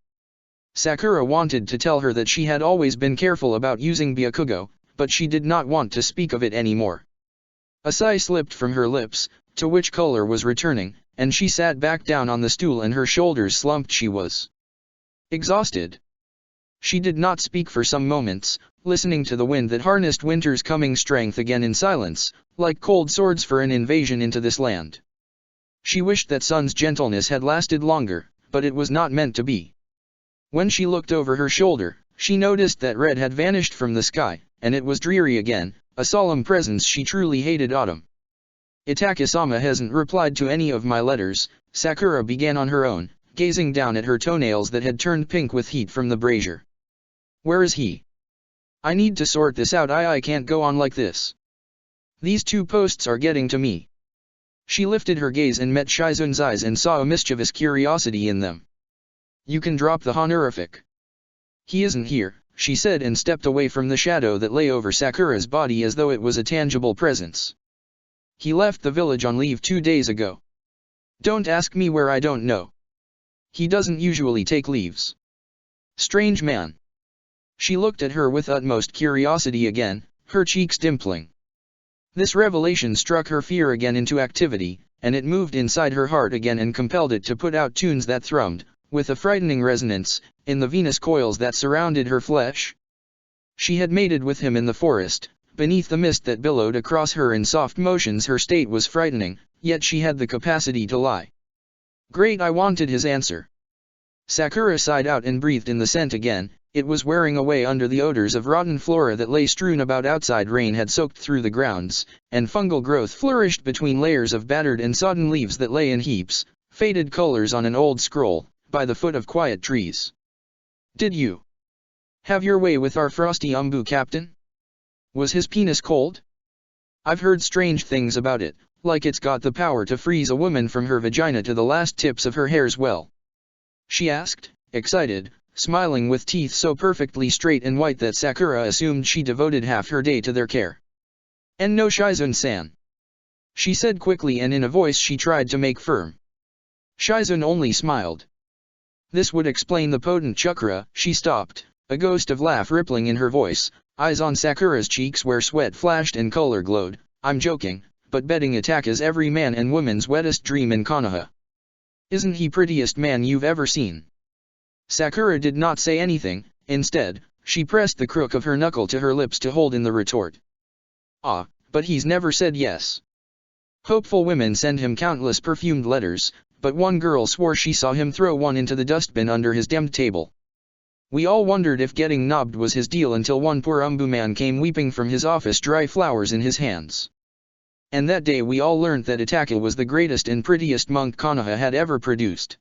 Sakura wanted to tell her that she had always been careful about using byakugo, but she did not want to speak of it anymore. A sigh slipped from her lips, to which color was returning, and she sat back down on the stool and her shoulders slumped. She was exhausted. She did not speak for some moments, listening to the wind that harnessed winter's coming strength again in silence, like cold swords for an invasion into this land. She wished that Sun's gentleness had lasted longer, but it was not meant to be. When she looked over her shoulder, she noticed that red had vanished from the sky, and it was dreary again, a solemn presence. She truly hated autumn. Itake-sama hasn't replied to any of my letters, Sakura began on her own, gazing down at her toenails that had turned pink with heat from the brazier. Where is he? I need to sort this out. I can't go on like this. These two posts are getting to me. She lifted her gaze and met Shizun's eyes and saw a mischievous curiosity in them. You can drop the honorific. He isn't here, she said and stepped away from the shadow that lay over Sakura's body as though it was a tangible presence. He left the village on leave 2 days ago. Don't ask me where, I don't know. He doesn't usually take leaves. Strange man. She looked at her with utmost curiosity again, her cheeks dimpling. This revelation struck her fear again into activity, and it moved inside her heart again and compelled it to put out tunes that thrummed, with a frightening resonance, in the venous coils that surrounded her flesh. She had mated with him in the forest, beneath the mist that billowed across her in soft motions. Her state was frightening, yet she had the capacity to lie. Great, I wanted his answer. Sakura sighed out and breathed in the scent again. It was wearing away under the odors of rotten flora that lay strewn about outside. Rain had soaked through the grounds, and fungal growth flourished between layers of battered and sodden leaves that lay in heaps, faded colors on an old scroll, by the foot of quiet trees. Did you have your way with our frosty umbu captain? Was his penis cold? I've heard strange things about it, like it's got the power to freeze a woman from her vagina to the last tips of her hairs. Well, she asked, excited, smiling with teeth so perfectly straight and white that Sakura assumed she devoted half her day to their care. And no, Shizun-san, she said quickly and in a voice she tried to make firm. Shizun only smiled. This would explain the potent chakra. She stopped, a ghost of laugh rippling in her voice, eyes on Sakura's cheeks where sweat flashed and color glowed. I'm joking, but betting attack is every man and woman's wettest dream in Konoha. Isn't he prettiest man you've ever seen? Sakura did not say anything. Instead, she pressed the crook of her knuckle to her lips to hold in the retort. Ah, but he's never said yes. Hopeful women send him countless perfumed letters, but one girl swore she saw him throw one into the dustbin under his demmed table. We all wondered if getting knobbed was his deal until one poor umbu-man came weeping from his office, dry flowers in his hands. And that day we all learned that Itake was the greatest and prettiest monk Konoha had ever produced.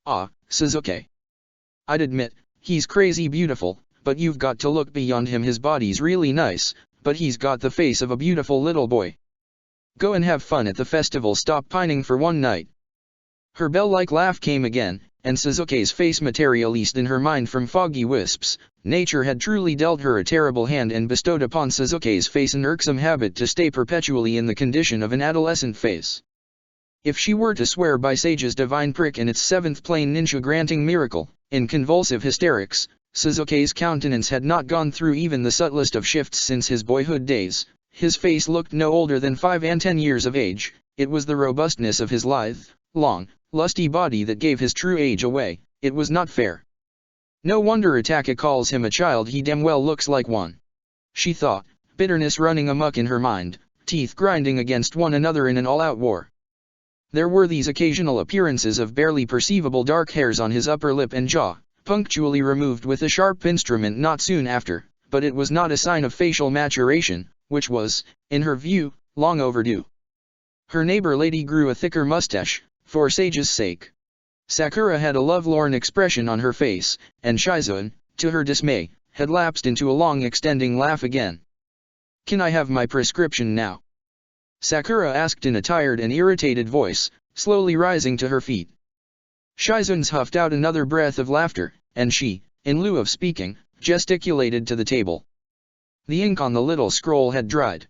Ah, Suzuki. I'd admit, he's crazy beautiful, but you've got to look beyond him. His body's really nice, but he's got the face of a beautiful little boy. Go and have fun at the festival. Stop pining for one night. Her bell-like laugh came again, and Suzuki's face materialized in her mind from foggy wisps. Nature had truly dealt her a terrible hand and bestowed upon Suzuki's face an irksome habit to stay perpetually in the condition of an adolescent face. If she were to swear by Sage's divine prick and its seventh plane ninja granting miracle, in convulsive hysterics, Suzuki's countenance had not gone through even the subtlest of shifts since his boyhood days. His face looked no older than 5 and 10 years of age. It was the robustness of his lithe, long, lusty body that gave his true age away. It was not fair. No wonder Itake calls him a child. He damn well looks like one. She thought, bitterness running amok in her mind, teeth grinding against one another in an all-out war. There were these occasional appearances of barely perceivable dark hairs on his upper lip and jaw, punctually removed with a sharp instrument not soon after, but it was not a sign of facial maturation, which was, in her view, long overdue. Her neighbor lady grew a thicker mustache, for Sage's sake. Sakura had a lovelorn expression on her face, and Shizune, to her dismay, had lapsed into a long extending laugh again. "Can I have my prescription now?" Sakura asked in a tired and irritated voice, slowly rising to her feet. Shizune's huffed out another breath of laughter, and she, in lieu of speaking, gesticulated to the table. The ink on the little scroll had dried.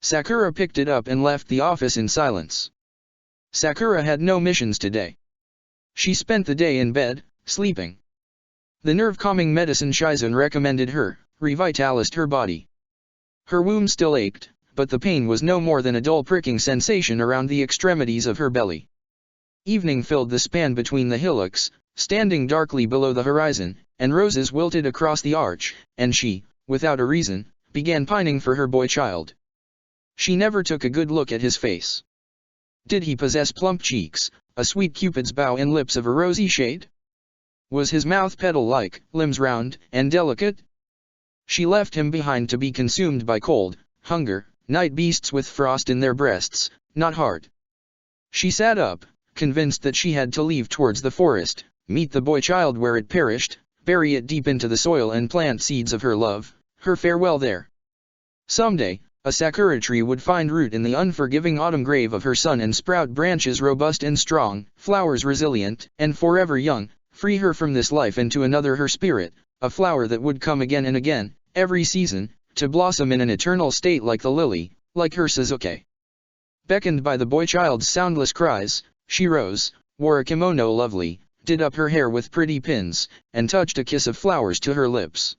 Sakura picked it up and left the office in silence. Sakura had no missions today. She spent the day in bed, sleeping. The nerve-calming medicine Shizune recommended her, revitalized her body. Her womb still ached, but the pain was no more than a dull pricking sensation around the extremities of her belly. Evening filled the span between the hillocks, standing darkly below the horizon, and roses wilted across the arch, and she, without a reason, began pining for her boy-child. She never took a good look at his face. Did he possess plump cheeks, a sweet Cupid's bow and lips of a rosy shade? Was his mouth petal-like, limbs round and delicate? She left him behind to be consumed by cold, hunger, night beasts with frost in their breasts, not heart. She sat up, convinced that she had to leave towards the forest, meet the boy-child where it perished, bury it deep into the soil and plant seeds of her love, her farewell there. Someday, a sakura tree would find root in the unforgiving autumn grave of her son and sprout branches robust and strong, flowers resilient and forever young, free her from this life and to another her spirit, a flower that would come again and again, every season, to blossom in an eternal state like the lily, like her Suzuki. Beckoned by the boy-child's soundless cries, she rose, wore a kimono lovely, did up her hair with pretty pins, and touched a kiss of flowers to her lips.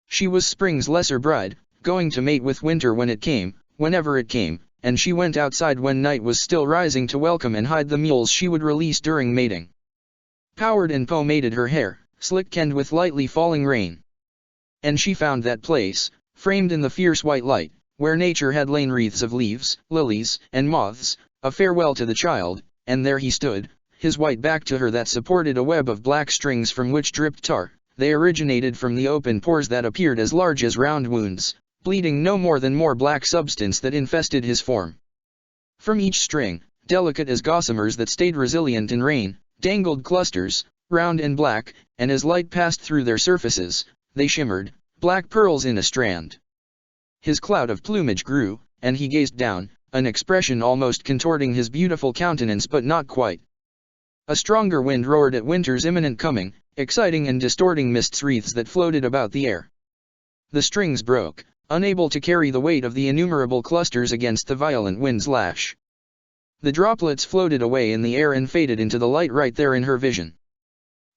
She was spring's lesser bride, going to mate with winter when it came, whenever it came, and she went outside when night was still rising to welcome and hide the mules she would release during mating. Powdered and pomaded her hair, slick-kenned with lightly falling rain. And she found that place, framed in the fierce white light, where nature had lain wreaths of leaves, lilies, and moths, a farewell to the child, and there he stood, his white back to her that supported a web of black strings from which dripped tar. They originated from the open pores that appeared as large as round wounds, bleeding no more than more black substance that infested his form. From each string, delicate as gossamers that stayed resilient in rain, dangled clusters, round and black, and as light passed through their surfaces, they shimmered, black pearls in a strand. His cloud of plumage grew, and he gazed down, an expression almost contorting his beautiful countenance but not quite. A stronger wind roared at winter's imminent coming, exciting and distorting mist wreaths that floated about the air. The strings broke, unable to carry the weight of the innumerable clusters against the violent wind's lash. The droplets floated away in the air and faded into the light right there in her vision.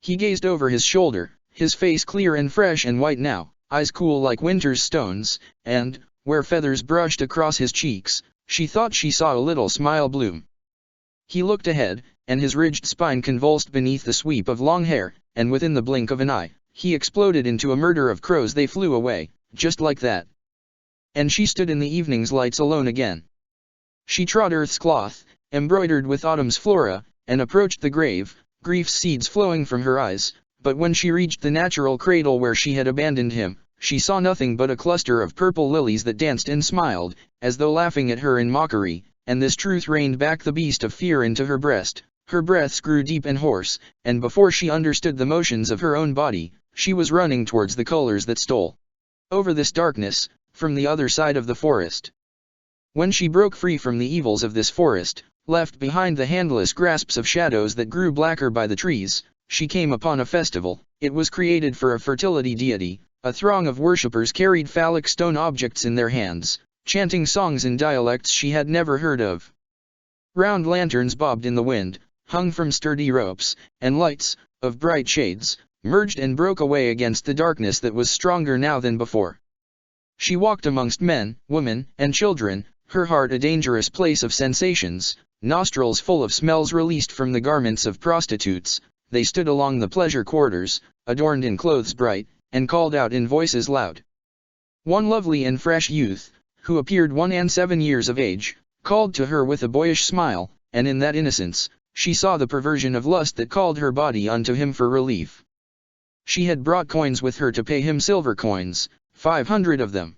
He gazed over his shoulder, his face clear and fresh and white now, eyes cool like winter's stones, and, where feathers brushed across his cheeks, she thought she saw a little smile bloom. He looked ahead, and his ridged spine convulsed beneath the sweep of long hair, and within the blink of an eye, he exploded into a murder of crows. They flew away, just like that. And she stood in the evening's lights alone again. She trod earth's cloth, embroidered with autumn's flora, and approached the grave, grief's seeds flowing from her eyes, but when she reached the natural cradle where she had abandoned him, she saw nothing but a cluster of purple lilies that danced and smiled, as though laughing at her in mockery, and this truth reined back the beast of fear into her breast. Her breaths grew deep and hoarse, and before she understood the motions of her own body, she was running towards the colors that stole over this darkness, from the other side of the forest. When she broke free from the evils of this forest, left behind the handless grasps of shadows that grew blacker by the trees, she came upon a festival. It was created for a fertility deity. A throng of worshippers carried phallic stone objects in their hands, chanting songs in dialects she had never heard of. Round lanterns bobbed in the wind, hung from sturdy ropes, and lights, of bright shades, merged and broke away against the darkness that was stronger now than before. She walked amongst men, women, and children, her heart a dangerous place of sensations, nostrils full of smells released from the garments of prostitutes. They stood along the pleasure quarters, adorned in clothes bright, and called out in voices loud. One lovely and fresh youth, who appeared 1 and 7 years of age, called to her with a boyish smile, and in that innocence, she saw the perversion of lust that called her body unto him for relief. She had brought coins with her to pay him, silver coins, 500 of them.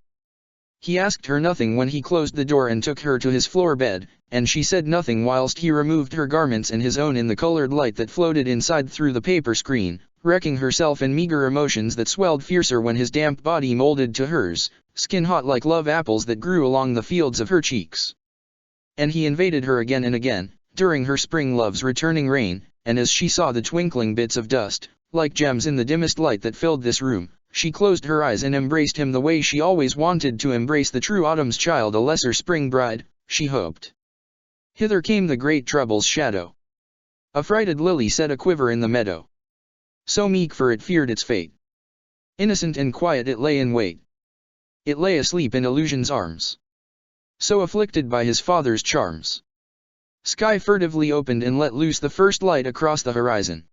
He asked her nothing when he closed the door and took her to his floor bed, and she said nothing whilst he removed her garments and his own in the colored light that floated inside through the paper screen, wrecking herself in meager emotions that swelled fiercer when his damp body molded to hers, skin hot like love apples that grew along the fields of her cheeks. And he invaded her again and again, during her spring love's returning rain, and as she saw the twinkling bits of dust, like gems in the dimmest light that filled this room, she closed her eyes and embraced him the way she always wanted to embrace the true autumn's child, a lesser spring bride, she hoped. Hither came the great trouble's shadow. A frighted lily set a quiver in the meadow. So meek, for it feared its fate. Innocent and quiet it lay in wait. It lay asleep in illusion's arms. So afflicted by his father's charms. Sky furtively opened and let loose the first light across the horizon.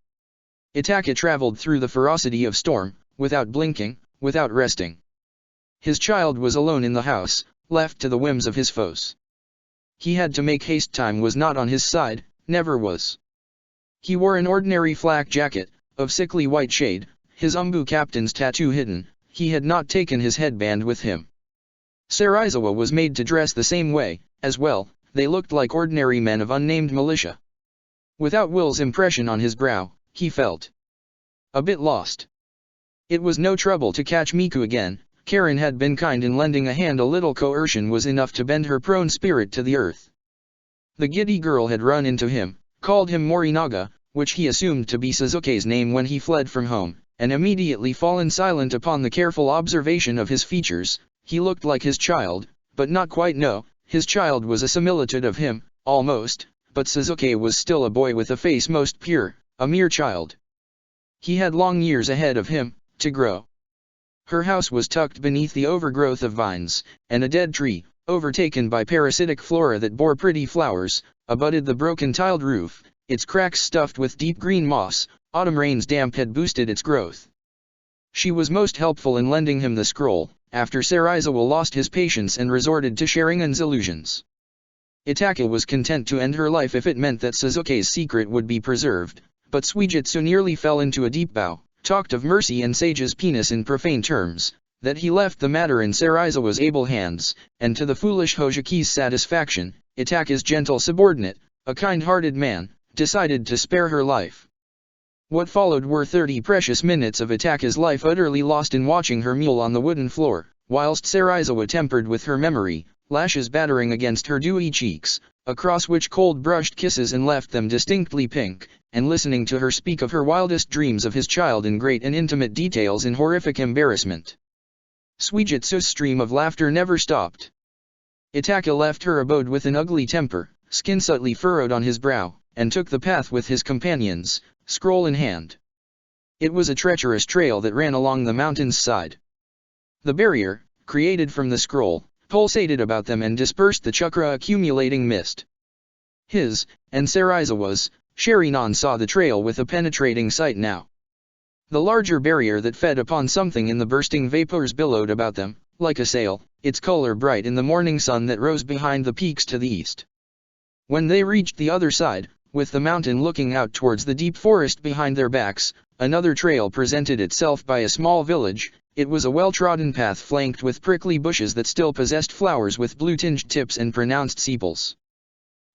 Itaka traveled through the ferocity of storm, without blinking, without resting. His child was alone in the house, left to the whims of his foes. He had to make haste, time was not on his side, never was. He wore an ordinary flak jacket, of sickly white shade, his umbu captain's tattoo hidden, he had not taken his headband with him. Sarizawa was made to dress the same way, as well, they looked like ordinary men of unnamed militia. Without Will's impression on his brow, he felt a bit lost. It was no trouble to catch Miku again. Karen had been kind in lending a hand, a little coercion was enough to bend her prone spirit to the earth. The giddy girl had run into him, called him Morinaga, which he assumed to be Suzuki's name when he fled from home, and immediately fallen silent upon the careful observation of his features. He looked like his child, but not quite. No, his child was a similitude of him, almost, but Suzuki was still a boy with a face most pure, a mere child. He had long years ahead of him, to grow. Her house was tucked beneath the overgrowth of vines, and a dead tree, overtaken by parasitic flora that bore pretty flowers, abutted the broken tiled roof, its cracks stuffed with deep green moss. Autumn rain's damp had boosted its growth. She was most helpful in lending him the scroll, after Sarizawa lost his patience and resorted to Sharingan's illusions. Itaka was content to end her life if it meant that Suzuki's secret would be preserved, but Suijitsu nearly fell into a deep bow, talked of mercy and sage's penis in profane terms, that he left the matter in Sarizawa's able hands, and to the foolish Hojiki's satisfaction, Itaka's gentle subordinate, a kind-hearted man, decided to spare her life. What followed were 30 precious minutes of Itaka's life utterly lost in watching her mule on the wooden floor, whilst Sarizawa tempered with her memory, lashes battering against her dewy cheeks, across which cold brushed kisses and left them distinctly pink, and listening to her speak of her wildest dreams of his child in great and intimate details in horrific embarrassment. Suijitsu's stream of laughter never stopped. Itaka left her abode with an ugly temper, skin subtly furrowed on his brow, and took the path with his companions, scroll in hand. It was a treacherous trail that ran along the mountain's side. The barrier, created from the scroll, pulsated about them and dispersed the chakra-accumulating mist. His, and Sarizawa's, Sharingan saw the trail with a penetrating sight now. The larger barrier that fed upon something in the bursting vapors billowed about them, like a sail, its color bright in the morning sun that rose behind the peaks to the east. When they reached the other side, with the mountain looking out towards the deep forest behind their backs, another trail presented itself by a small village. It was a well-trodden path flanked with prickly bushes that still possessed flowers with blue-tinged tips and pronounced sepals.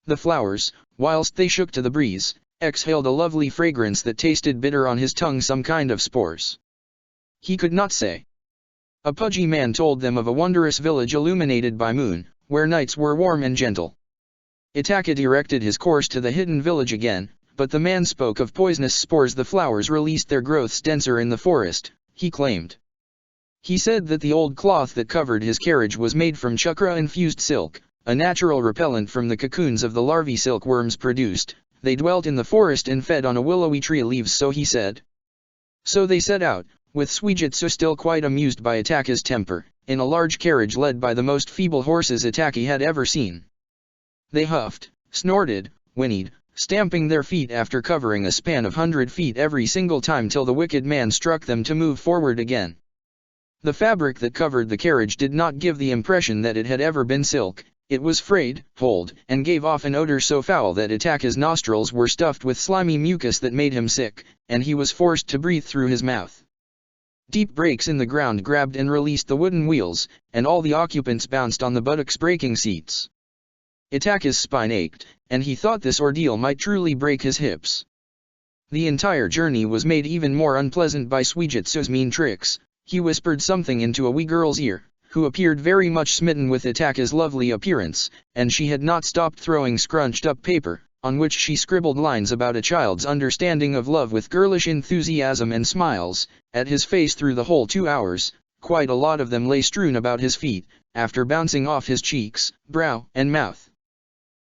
The flowers, whilst they shook to the breeze, exhaled a lovely fragrance that tasted bitter on his tongue, some kind of spores. He could not say. A pudgy man told them of a wondrous village illuminated by moon, where nights were warm and gentle. Itaka directed his course to the hidden village again, but the man spoke of poisonous spores the flowers released their growths denser in the forest, he claimed. He said that the old cloth that covered his carriage was made from chakra-infused silk, a natural repellent from the cocoons of the larvae silkworms produced. They dwelt in the forest and fed on a willowy tree leaves, so he said. So they set out, with Suijitsu still quite amused by Itaka's temper, in a large carriage led by the most feeble horses Itaka had ever seen. They huffed, snorted, whinnied, stamping their feet after covering a span of 100 feet every single time till the wicked man struck them to move forward again. The fabric that covered the carriage did not give the impression that it had ever been silk. It was frayed, pulled, and gave off an odor so foul that Itaka's nostrils were stuffed with slimy mucus that made him sick, and he was forced to breathe through his mouth. Deep breaks in the ground grabbed and released the wooden wheels, and all the occupants bounced on the buttocks-breaking seats. Itaka's spine ached, and he thought this ordeal might truly break his hips. The entire journey was made even more unpleasant by Suijitsu's mean tricks. He whispered something into a wee girl's ear, who appeared very much smitten with Itaka's lovely appearance, and she had not stopped throwing scrunched-up paper, on which she scribbled lines about a child's understanding of love with girlish enthusiasm and smiles, at his face through the whole 2 hours. Quite a lot of them lay strewn about his feet, after bouncing off his cheeks, brow, and mouth.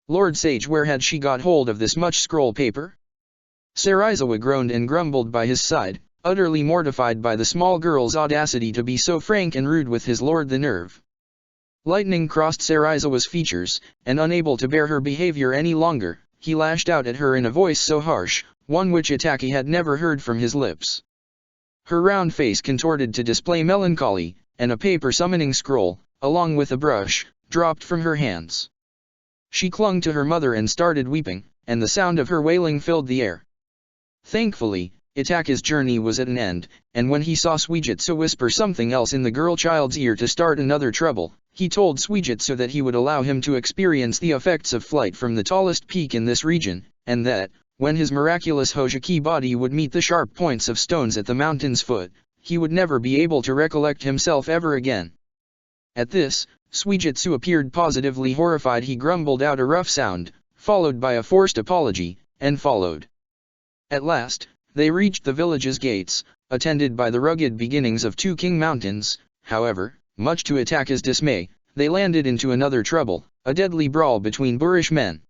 Lord Sage, where had she got hold of this much scroll paper? Serizawa groaned and grumbled by his side, utterly mortified by the small girl's audacity to be so frank and rude with his lord. The nerve. Lightning crossed Serizawa's features, and unable to bear her behavior any longer, he lashed out at her in a voice so harsh, one which Itaki had never heard from his lips. Her round face contorted to display melancholy, and a paper summoning scroll, along with a brush, dropped from her hands. She clung to her mother and started weeping, and the sound of her wailing filled the air. Thankfully, Itaka's journey was at an end, and when he saw Suijitsu whisper something else in the girl-child's ear to start another trouble, he told Suijitsu that he would allow him to experience the effects of flight from the tallest peak in this region, and that, when his miraculous Hojiki body would meet the sharp points of stones at the mountain's foot, he would never be able to recollect himself ever again. At this, Suijitsu appeared positively horrified. He grumbled out a rough sound, followed by a forced apology, and followed. At last, they reached the village's gates, attended by the rugged beginnings of 2 king mountains. However, much to Itaka's dismay, they landed into another trouble, a deadly brawl between boorish men.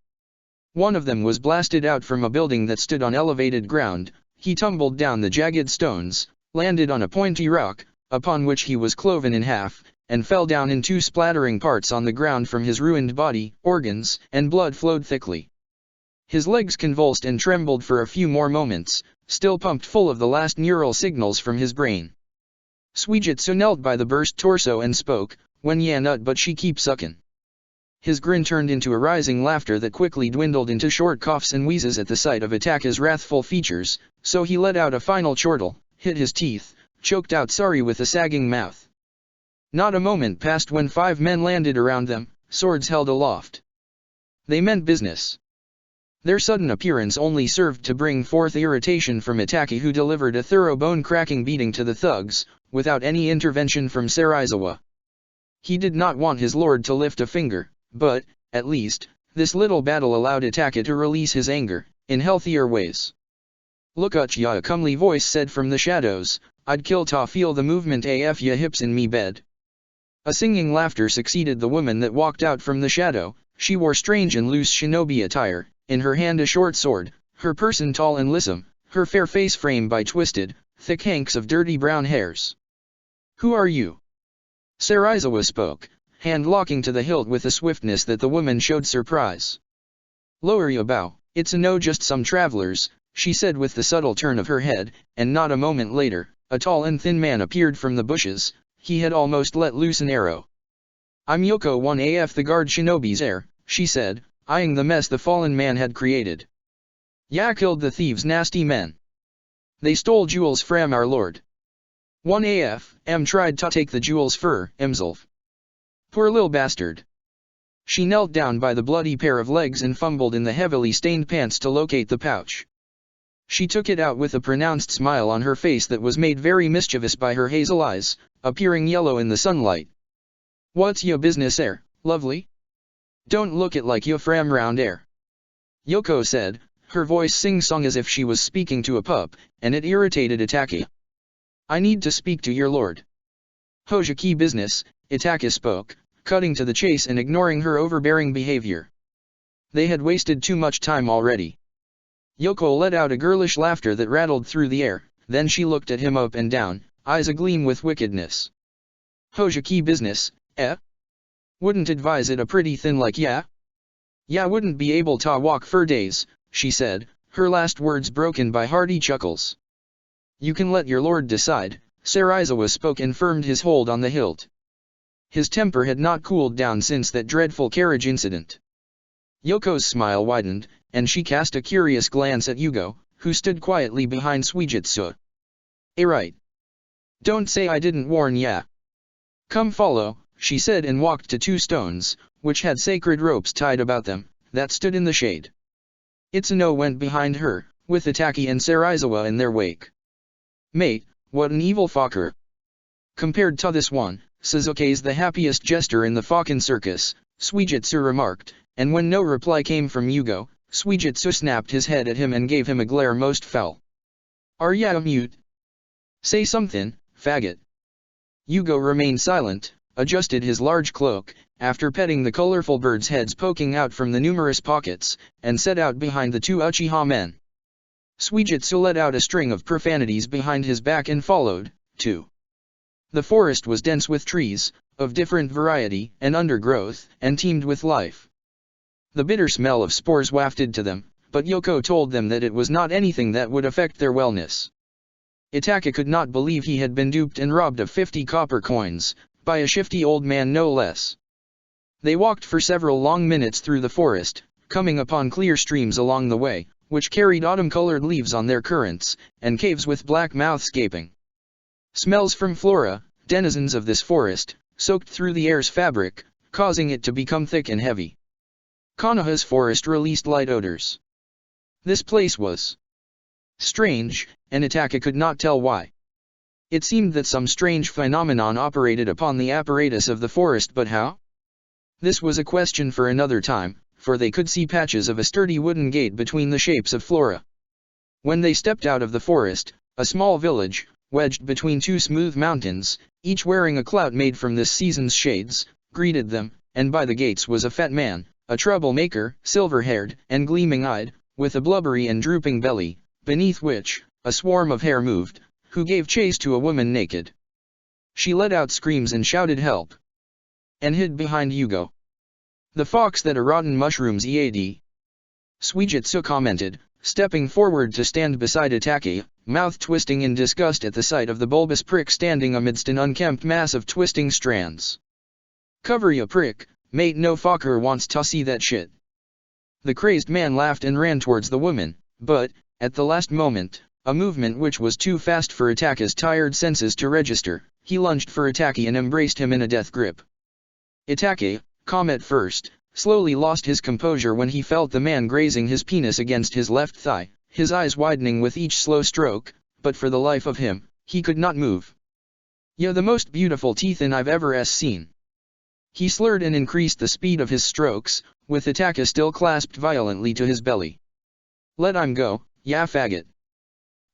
One of them was blasted out from a building that stood on elevated ground. He tumbled down the jagged stones, landed on a pointy rock, upon which he was cloven in half, and fell down in 2 splattering parts on the ground. From his ruined body, organs and blood flowed thickly. His legs convulsed and trembled for a few more moments, still pumped full of the last neural signals from his brain. Suijitsu knelt by the burst torso and spoke, "When ya nut but she keep suckin'." His grin turned into a rising laughter that quickly dwindled into short coughs and wheezes at the sight of Itaka's wrathful features, so he let out a final chortle, hit his teeth, choked out sorry with a sagging mouth. Not a moment passed when 5 men landed around them, swords held aloft. They meant business. Their sudden appearance only served to bring forth irritation from Itaki, who delivered a thorough bone-cracking beating to the thugs, without any intervention from Serizawa. He did not want his lord to lift a finger, but, at least, this little battle allowed Itaka to release his anger, in healthier ways. "Look at ya," a comely voice said from the shadows, "I'd kill ta feel the movement af ya hips in me bed." A singing laughter succeeded the woman that walked out from the shadow. She wore strange and loose shinobi attire, in her hand a short sword, her person tall and lissom, her fair face framed by twisted, thick hanks of dirty brown hairs. "Who are you?" Serizawa spoke, hand locking to the hilt with a swiftness that the woman showed surprise. "Lower ya bow, it's a no just some travelers," she said with the subtle turn of her head, and not a moment later, a tall and thin man appeared from the bushes. He had almost let loose an arrow. "I'm Yoko 1af the guard shinobi's heir," she said, eyeing the mess the fallen man had created. "Ya killed the thieves, nasty men. They stole jewels from our lord. 1af, tried to take the jewels for himself. Poor lil bastard." She knelt down by the bloody pair of legs and fumbled in the heavily stained pants to locate the pouch. She took it out with a pronounced smile on her face that was made very mischievous by her hazel eyes, appearing yellow in the sunlight. "What's ya business air, lovely? Don't look it like you fram round air," Yoko said, her voice sing-song as if she was speaking to a pup, and it irritated Itaki. "I need to speak to your lord." "Hojiki business," Itaki spoke, cutting to the chase and ignoring her overbearing behavior. They had wasted too much time already. Yoko let out a girlish laughter that rattled through the air, then she looked at him up and down, eyes agleam with wickedness. "Hojiki business, eh? Wouldn't advise it a pretty thin like ya? Ya wouldn't be able to walk for days," she said, her last words broken by hearty chuckles. "You can let your lord decide," Serizawa spoke and firmed his hold on the hilt. His temper had not cooled down since that dreadful carriage incident. Yoko's smile widened, and she cast a curious glance at Yugo, who stood quietly behind Suijitsu. Right. Don't say I didn't warn ya. Come follow, she said and walked to two stones, which had sacred ropes tied about them, that stood in the shade. Itsuno went behind her, with Itaki and Serizawa in their wake. Mate, what an evil fucker. Compared to this one, Suzuki's the happiest jester in the Falcon Circus, Suijitsu remarked, and when no reply came from Yugo, Suijitsu snapped his head at him and gave him a glare most foul. Are ya mute? Say something, faggot. Yugo remained silent, adjusted his large cloak, after petting the colorful birds' heads poking out from the numerous pockets, and set out behind the two Uchiha men. Suijitsu let out a string of profanities behind his back and followed, too. The forest was dense with trees, of different variety and undergrowth, and teemed with life. The bitter smell of spores wafted to them, but Yoko told them that it was not anything that would affect their wellness. Itaka could not believe he had been duped and robbed of 50 copper coins, by a shifty old man no less. They walked for several long minutes through the forest, coming upon clear streams along the way, which carried autumn-colored leaves on their currents, and caves with black mouths gaping. Smells from flora, denizens of this forest, soaked through the air's fabric, causing it to become thick and heavy. Konoha's forest released light odors. This place was strange, and Itaka could not tell why. It seemed that some strange phenomenon operated upon the apparatus of the forest, but how? This was a question for another time, for they could see patches of a sturdy wooden gate between the shapes of flora. When they stepped out of the forest, a small village, wedged between two smooth mountains, each wearing a clout made from this season's shades, greeted them, and by the gates was a fat man, a troublemaker, silver-haired and gleaming-eyed, with a blubbery and drooping belly, beneath which a swarm of hair moved, who gave chase to a woman naked. She let out screams and shouted help, and hid behind Yugo. The fox that a rotten mushrooms ead. Suijitsu commented, stepping forward to stand beside Itaki, mouth twisting in disgust at the sight of the bulbous prick standing amidst an unkempt mass of twisting strands. Cover ya prick, mate, no fucker wants to see that shit. The crazed man laughed and ran towards the woman, but, at the last moment, a movement which was too fast for Itaka's tired senses to register, he lunged for Itaki and embraced him in a death grip. Itaki, calm at first, slowly lost his composure when he felt the man grazing his penis against his left thigh, his eyes widening with each slow stroke, but for the life of him, he could not move. "You're the most beautiful teethin' I've ever seen." He slurred and increased the speed of his strokes, with Itaka still clasped violently to his belly. "Let him go, ya faggot.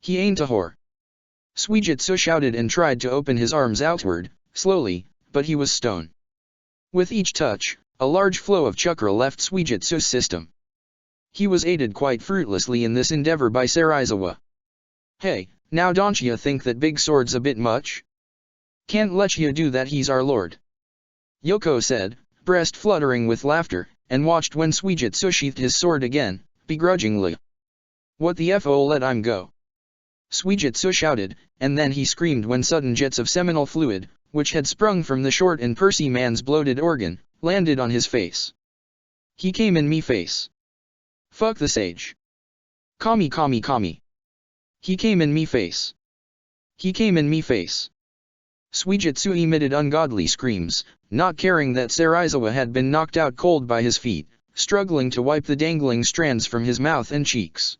He ain't a whore." Suijitsu shouted and tried to open his arms outward, slowly, but he was stone. With each touch, a large flow of chakra left Suijitsu's system. He was aided quite fruitlessly in this endeavor by Serizawa. "Hey, now don't ya think that big sword's a bit much? Can't let ya do that, he's our lord." Yoko said, breast fluttering with laughter, and watched when Suijitsu sheathed his sword again, begrudgingly. "What the f***, let him go!" Suijitsu shouted, and then he screamed when sudden jets of seminal fluid, which had sprung from the short and pursy man's bloated organ, landed on his face. "He came in me face. Fuck the sage. Kami kami kami. He came in me face. He came in me face." Suijitsu emitted ungodly screams, not caring that Serizawa had been knocked out cold by his feet, struggling to wipe the dangling strands from his mouth and cheeks.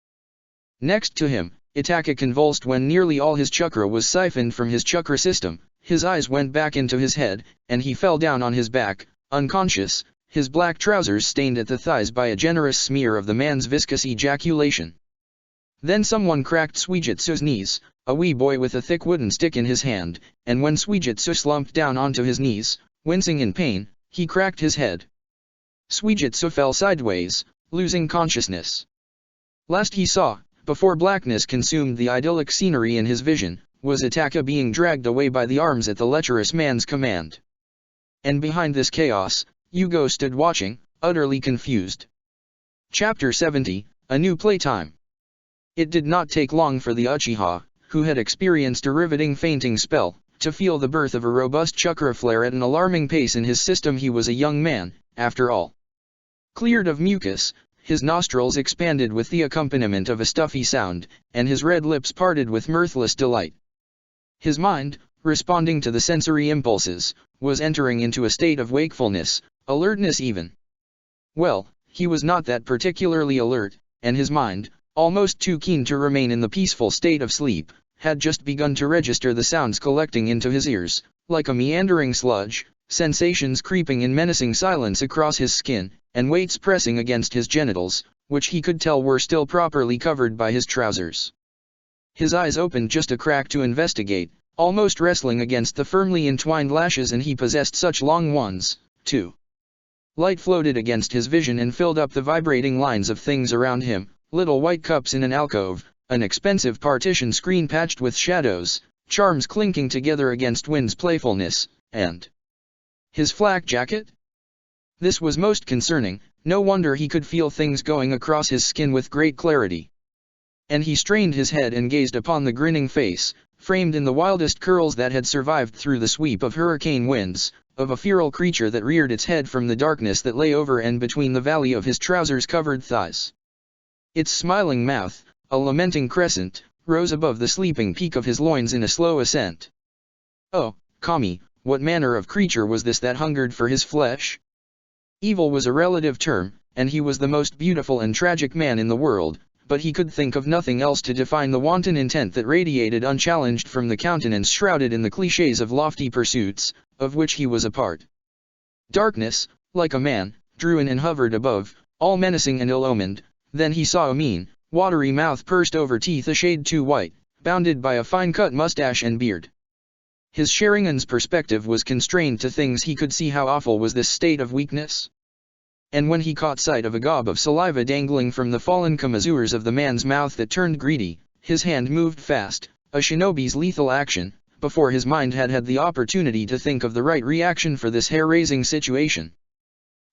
Next to him, Itaka convulsed when nearly all his chakra was siphoned from his chakra system, his eyes went back into his head, and he fell down on his back, unconscious, his black trousers stained at the thighs by a generous smear of the man's viscous ejaculation. Then someone cracked Suijitsu's knees, a wee boy with a thick wooden stick in his hand, and when Suijitsu slumped down onto his knees, wincing in pain, he cracked his head. Suijitsu fell sideways, losing consciousness. Last he saw, before blackness consumed the idyllic scenery in his vision, was Itaka being dragged away by the arms at the lecherous man's command. And behind this chaos, Yugo stood watching, utterly confused. Chapter 70, A New Playtime. It did not take long for the Uchiha, who had experienced a riveting fainting spell, to feel the birth of a robust chakra flare at an alarming pace in his system. He was a young man, after all. Cleared of mucus, his nostrils expanded with the accompaniment of a stuffy sound, and his red lips parted with mirthless delight. His mind, responding to the sensory impulses, was entering into a state of wakefulness, alertness even. Well, he was not that particularly alert, and his mind, almost too keen to remain in the peaceful state of sleep, had just begun to register the sounds collecting into his ears, like a meandering sludge, sensations creeping in menacing silence across his skin, and weights pressing against his genitals, which he could tell were still properly covered by his trousers. His eyes opened just a crack to investigate, almost wrestling against the firmly entwined lashes, and he possessed such long ones, too. Light floated against his vision and filled up the vibrating lines of things around him, little white cups in an alcove, an expensive partition screen patched with shadows, charms clinking together against wind's playfulness, and his flak jacket? This was most concerning. No wonder he could feel things going across his skin with great clarity. And he strained his head and gazed upon the grinning face, framed in the wildest curls that had survived through the sweep of hurricane winds, of a feral creature that reared its head from the darkness that lay over and between the valley of his trousers-covered thighs. Its smiling mouth, a lamenting crescent, rose above the sleeping peak of his loins in a slow ascent. Oh, Kami, what manner of creature was this that hungered for his flesh? Evil was a relative term, and he was the most beautiful and tragic man in the world, but he could think of nothing else to define the wanton intent that radiated unchallenged from the countenance shrouded in the clichés of lofty pursuits, of which he was a part. Darkness, like a man, drew in and hovered above, all menacing and ill-omened. Then he saw a mean, watery mouth pursed over teeth a shade too white, bounded by a fine-cut mustache and beard. His Sharingan's perspective was constrained to things he could see. How awful was this state of weakness? And when he caught sight of a gob of saliva dangling from the fallen commisures of the man's mouth that turned greedy, his hand moved fast, a shinobi's lethal action, before his mind had had the opportunity to think of the right reaction for this hair-raising situation.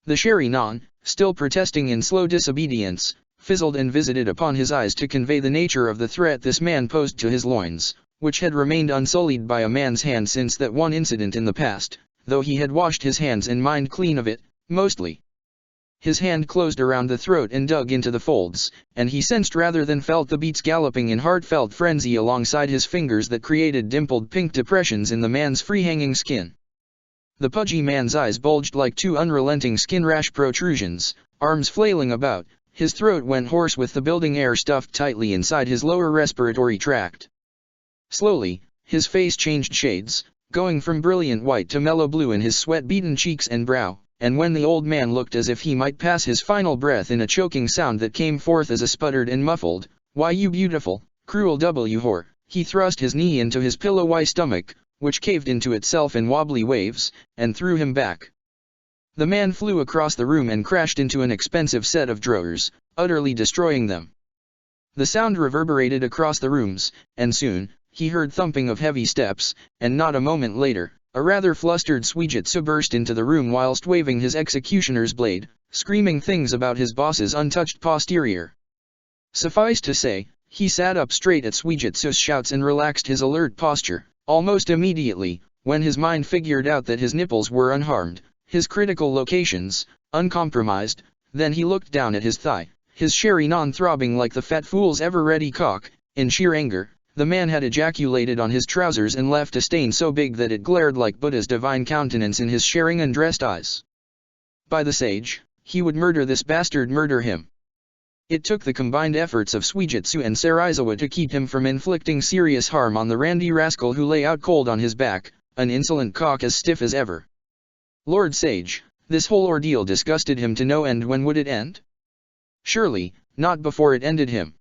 The Sharingan, still protesting in slow disobedience, fizzled and visited upon his eyes to convey the nature of the threat this man posed to his loins, which had remained unsullied by a man's hand since that one incident in the past, though he had washed his hands and mind clean of it, mostly. His hand closed around the throat and dug into the folds, and he sensed rather than felt the beats galloping in heartfelt frenzy alongside his fingers that created dimpled pink depressions in the man's free-hanging skin. The pudgy man's eyes bulged like two unrelenting skin-rash protrusions, arms flailing about, his throat went hoarse with the building air stuffed tightly inside his lower respiratory tract. Slowly, his face changed shades, going from brilliant white to mellow blue in his sweat-beaten cheeks and brow, and when the old man looked as if he might pass his final breath in a choking sound that came forth as a sputtered and muffled, "Why, you beautiful, cruel whore," he thrust his knee into his pillowy stomach, which caved into itself in wobbly waves, and threw him back. The man flew across the room and crashed into an expensive set of drawers, utterly destroying them. The sound reverberated across the rooms, and soon, he heard thumping of heavy steps, and not a moment later, a rather flustered Suijutsu burst into the room whilst waving his executioner's blade, screaming things about his boss's untouched posterior. Suffice to say, he sat up straight at Suijutsu's shouts and relaxed his alert posture, almost immediately, when his mind figured out that his nipples were unharmed, his critical locations, uncompromised. Then he looked down at his thigh, his Sharingan throbbing like the fat fool's ever-ready cock. In sheer anger, the man had ejaculated on his trousers and left a stain so big that it glared like Buddha's divine countenance in his Sharingan-dressed eyes. By the sage, he would murder this bastard, murder him. It took the combined efforts of Suijutsu and Sarizawa to keep him from inflicting serious harm on the randy rascal who lay out cold on his back, an insolent cock as stiff as ever. Lord Sage, this whole ordeal disgusted him to no end. When would it end? Surely, not before it ended him.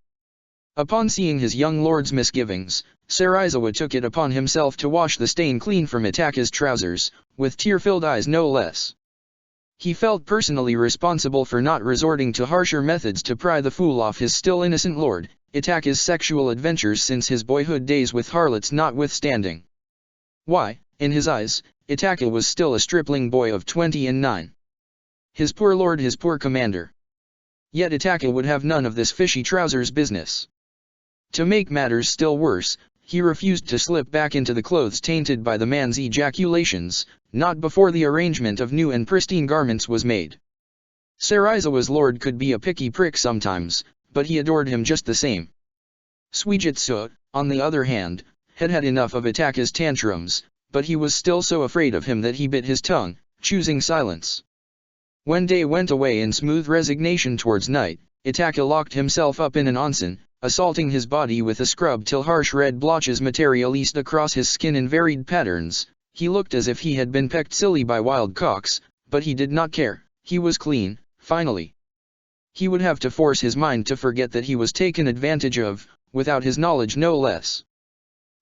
Upon seeing his young lord's misgivings, Sarizawa took it upon himself to wash the stain clean from Itaka's trousers, with tear-filled eyes no less. He felt personally responsible for not resorting to harsher methods to pry the fool off his still innocent lord, Itaka's sexual adventures since his boyhood days with harlots notwithstanding. Why, in his eyes, Itaka was still a stripling boy of 29. His poor lord, his poor commander. Yet Itaka would have none of this fishy trousers business. To make matters still worse, he refused to slip back into the clothes tainted by the man's ejaculations, not before the arrangement of new and pristine garments was made. Saraizawa's lord could be a picky prick sometimes, but he adored him just the same. Suijitsu, on the other hand, had had enough of Itaka's tantrums, but he was still so afraid of him that he bit his tongue, choosing silence. When day went away in smooth resignation towards night, Itaka locked himself up in an onsen, assaulting his body with a scrub till harsh red blotches materialized across his skin in varied patterns. He looked as if he had been pecked silly by wild cocks, but he did not care. He was clean, finally. He would have to force his mind to forget that he was taken advantage of, without his knowledge no less.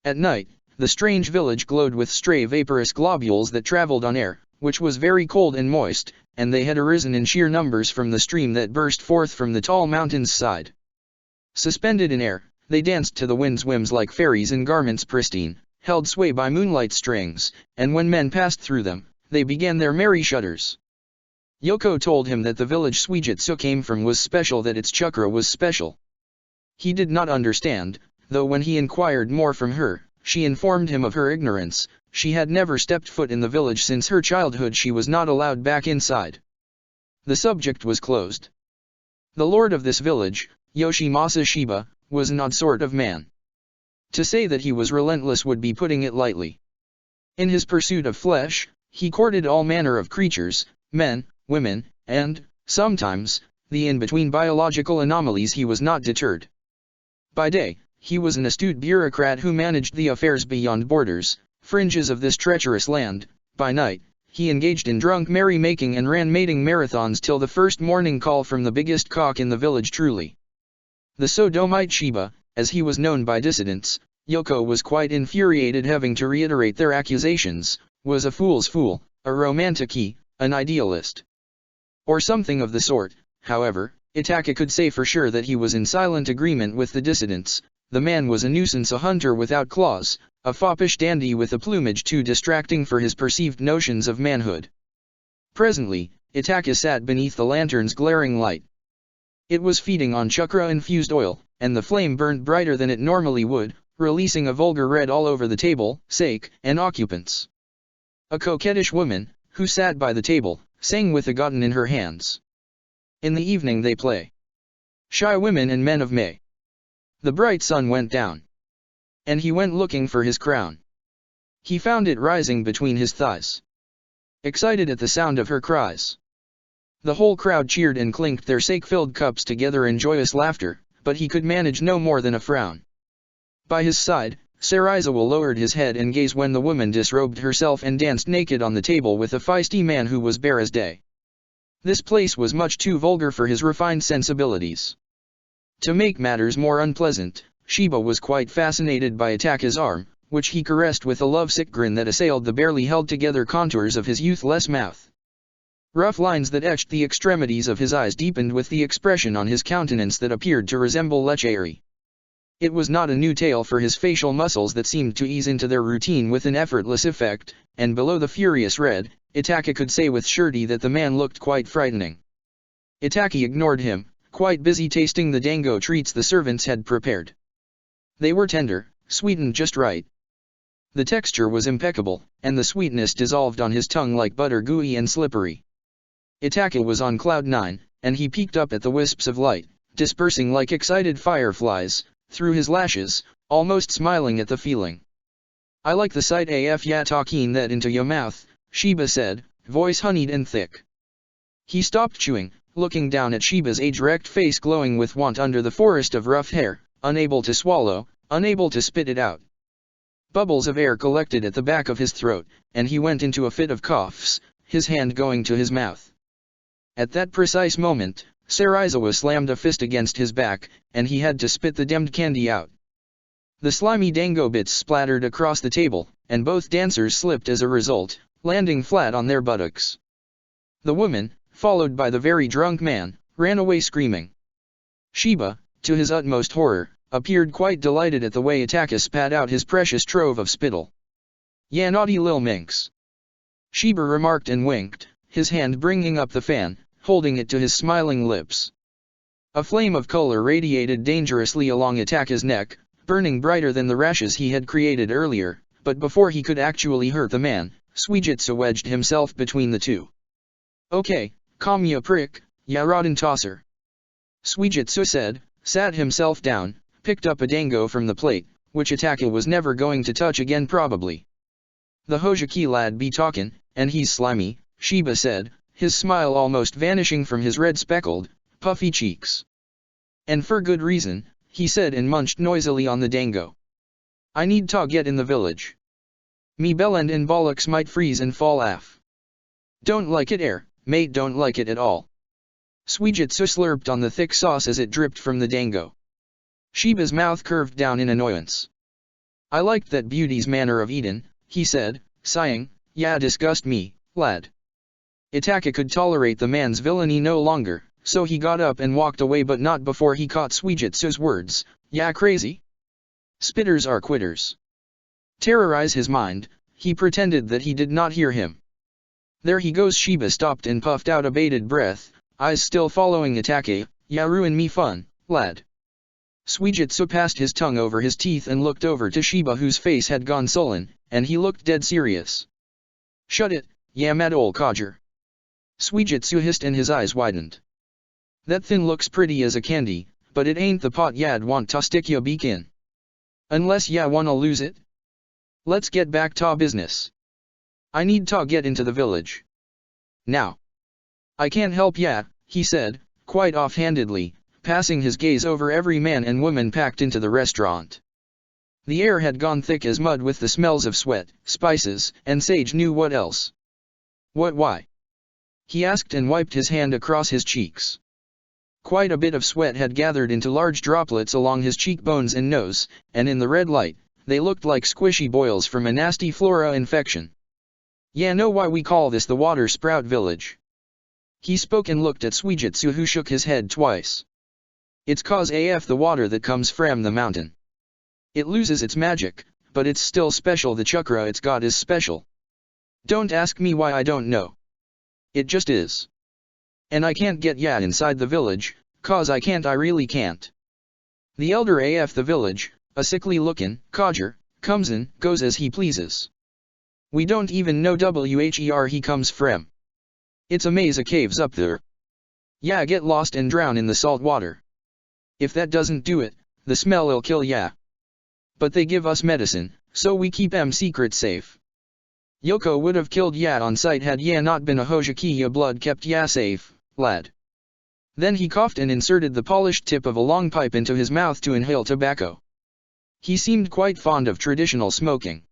At night, the strange village glowed with stray vaporous globules that traveled on air, which was very cold and moist, and they had arisen in sheer numbers from the stream that burst forth from the tall mountain's side. Suspended in air, they danced to the wind's whims like fairies in garments pristine, held sway by moonlight strings, and when men passed through them, they began their merry shudders. Yoko told him that the village Suijitsu came from was special, that its chakra was special. He did not understand, though when he inquired more from her, she informed him of her ignorance. She had never stepped foot in the village since her childhood. She was not allowed back inside. The subject was closed. The lord of this village, Yoshimasa Shiba, was an odd sort of man. To say that he was relentless would be putting it lightly. In his pursuit of flesh, he courted all manner of creatures, men, women, and, sometimes, the in-between biological anomalies. He was not deterred. By day, he was an astute bureaucrat who managed the affairs beyond borders, fringes of this treacherous land. By night, he engaged in drunk merrymaking and ran mating marathons till the first morning call from the biggest cock in the village. Truly, the sodomite Shiba, as he was known by dissidents, Yoko was quite infuriated having to reiterate their accusations, was a fool's fool, a romantic-y, an idealist, or something of the sort. However, Itaka could say for sure that he was in silent agreement with the dissidents. The man was a nuisance, a hunter without claws, a foppish dandy with a plumage too distracting for his perceived notions of manhood. Presently, Itaka sat beneath the lantern's glaring light. It was feeding on chakra-infused oil, and the flame burned brighter than it normally would, releasing a vulgar red all over the table, sake, and occupants. A coquettish woman, who sat by the table, sang with a gotten in her hands. In the evening they play. Shy women and men of May. The bright sun went down. And he went looking for his crown. He found it rising between his thighs. Excited at the sound of her cries, the whole crowd cheered and clinked their sake-filled cups together in joyous laughter, but he could manage no more than a frown. By his side, Saraizawa lowered his head and gazed when the woman disrobed herself and danced naked on the table with a feisty man who was bare as day. This place was much too vulgar for his refined sensibilities. To make matters more unpleasant, Shiba was quite fascinated by Itaka's arm, which he caressed with a lovesick grin that assailed the barely held together contours of his youthless mouth. Rough lines that etched the extremities of his eyes deepened with the expression on his countenance that appeared to resemble lechery. It was not a new tale for his facial muscles that seemed to ease into their routine with an effortless effect, and below the furious red, Itaka could say with surety that the man looked quite frightening. Itaka ignored him, quite busy tasting the dango treats the servants had prepared. They were tender, sweetened just right. The texture was impeccable, and the sweetness dissolved on his tongue like butter, gooey and slippery. Itaka was on cloud 9, and he peeked up at the wisps of light, dispersing like excited fireflies, through his lashes, almost smiling at the feeling. "I like the sight af ya talking that into your mouth," Shiba said, voice honeyed and thick. He stopped chewing, looking down at Shiba's age-wrecked face glowing with want under the forest of rough hair, unable to swallow, unable to spit it out. Bubbles of air collected at the back of his throat, and he went into a fit of coughs, his hand going to his mouth. At that precise moment, Saraizawa slammed a fist against his back, and he had to spit the demmed candy out. The slimy dango bits splattered across the table, and both dancers slipped as a result, landing flat on their buttocks. The woman, followed by the very drunk man, ran away screaming. Shiba, to his utmost horror, appeared quite delighted at the way Itaka spat out his precious trove of spittle. "Ya naughty lil minx," Shiba remarked and winked, his hand bringing up the fan, holding it to his smiling lips. A flame of color radiated dangerously along Itaka's neck, burning brighter than the rashes he had created earlier, but before he could actually hurt the man, Suijitsu wedged himself between the two. Okay, calm ya prick, ya rotten tosser. Suijitsu said, sat himself down, picked up a dango from the plate, which Ataka was never going to touch again probably. The Hojiki lad be talkin', and he's slimy, Shiba said, his smile almost vanishing from his red speckled, puffy cheeks. And for good reason, he said and munched noisily on the dango. I need to get in the village. Me bellend and bollocks might freeze and fall off. Don't like it mate don't like it at all. Suijitsu slurped on the thick sauce as it dripped from the dango. Shiba's mouth curved down in annoyance. I liked that beauty's manner of eatin', he said, sighing, ya disgust me, lad. Itaka could tolerate the man's villainy no longer, so he got up and walked away, but not before he caught Suijitsu's words, ya crazy? Spitters are quitters. Terrorize his mind, he pretended that he did not hear him. There he goes. Shiba stopped and puffed out a bated breath, eyes still following Itaka, ya ruin me fun, lad. Suijitsu passed his tongue over his teeth and looked over to Shiba, whose face had gone sullen, and he looked dead serious. Shut it, ya mad ol' codger. Suijitsu hissed and his eyes widened. That thin looks pretty as a candy, but it ain't the pot ya'd want to stick ya beak in. Unless ya wanna lose it? Let's get back to business. I need to get into the village. Now. I can't help ya, he said, quite offhandedly, passing his gaze over every man and woman packed into the restaurant. The air had gone thick as mud with the smells of sweat, spices, and sage knew what else. What why? He asked and wiped his hand across his cheeks. Quite a bit of sweat had gathered into large droplets along his cheekbones and nose, and in the red light, they looked like squishy boils from a nasty flora infection. Yeah, know why we call this the Water Sprout Village? He spoke and looked at Suijitsu, who shook his head twice. It's cause af the water that comes from the mountain. It loses its magic, but it's still special. The chakra it's got is special. Don't ask me why, I don't know. It just is. And I can't get ya inside the village, cause I can't, I really can't. The elder af the village, a sickly lookin' codger, comes and goes as he pleases. We don't even know where he comes from. It's a maze of caves up there. Ya get lost and drown in the salt water. If that doesn't do it, the smell'll kill ya. But they give us medicine, so we keep secret safe. Yoko would have killed ya on sight had ya not been a Hojiki. Ya blood kept ya safe, lad. Then he coughed and inserted the polished tip of a long pipe into his mouth to inhale tobacco. He seemed quite fond of traditional smoking.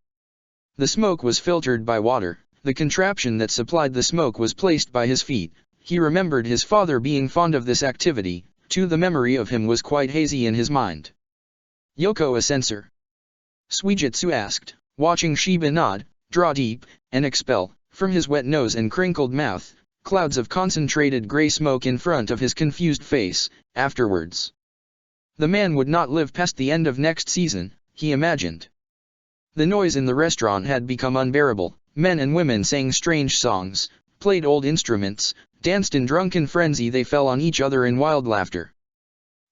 The smoke was filtered by water. The contraption that supplied the smoke was placed by his feet. He remembered his father being fond of this activity, too. The memory of him was quite hazy in his mind. Yoko a censor? Suijitsu asked, watching Shiba nod, draw deep, and expel, from his wet nose and crinkled mouth, clouds of concentrated gray smoke in front of his confused face. Afterwards, the man would not live past the end of next season, he imagined. The noise in the restaurant had become unbearable. Men and women sang strange songs, played old instruments, danced in drunken frenzy. They fell on each other in wild laughter.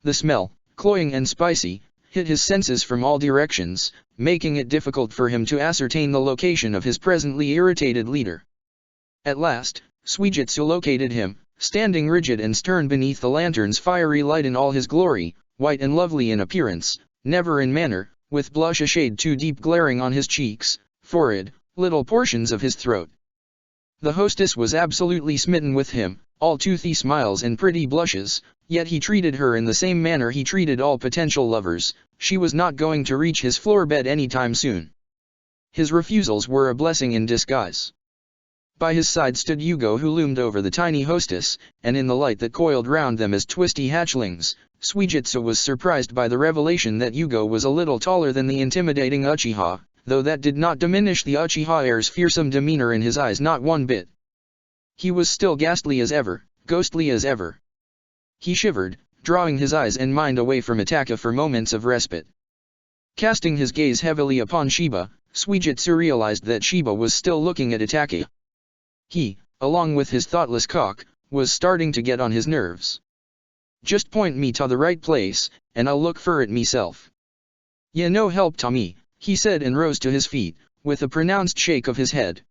The smell, cloying and spicy, hit his senses from all directions, making it difficult for him to ascertain the location of his presently irritated leader. At last, Suijitsu located him, standing rigid and stern beneath the lantern's fiery light in all his glory, white and lovely in appearance, never in manner, with blush a shade too deep glaring on his cheeks, forehead, little portions of his throat. The hostess was absolutely smitten with him, all toothy smiles and pretty blushes, yet he treated her in the same manner he treated all potential lovers. She was not going to reach his floor bed anytime soon. His refusals were a blessing in disguise. By his side stood Yugo, who loomed over the tiny hostess, and in the light that coiled round them as twisty hatchlings, Suijitsu was surprised by the revelation that Yugo was a little taller than the intimidating Uchiha, though that did not diminish the Uchiha heir's fearsome demeanor in his eyes not one bit. He was still ghastly as ever, ghostly as ever. He shivered, drawing his eyes and mind away from Itaka for moments of respite. Casting his gaze heavily upon Shiba, Suijitsu realized that Shiba was still looking at Itaka. He, along with his thoughtless cock, was starting to get on his nerves. Just point me to the right place, and I'll look for it meself. "Yeah, no help to me," he said and rose to his feet, with a pronounced shake of his head.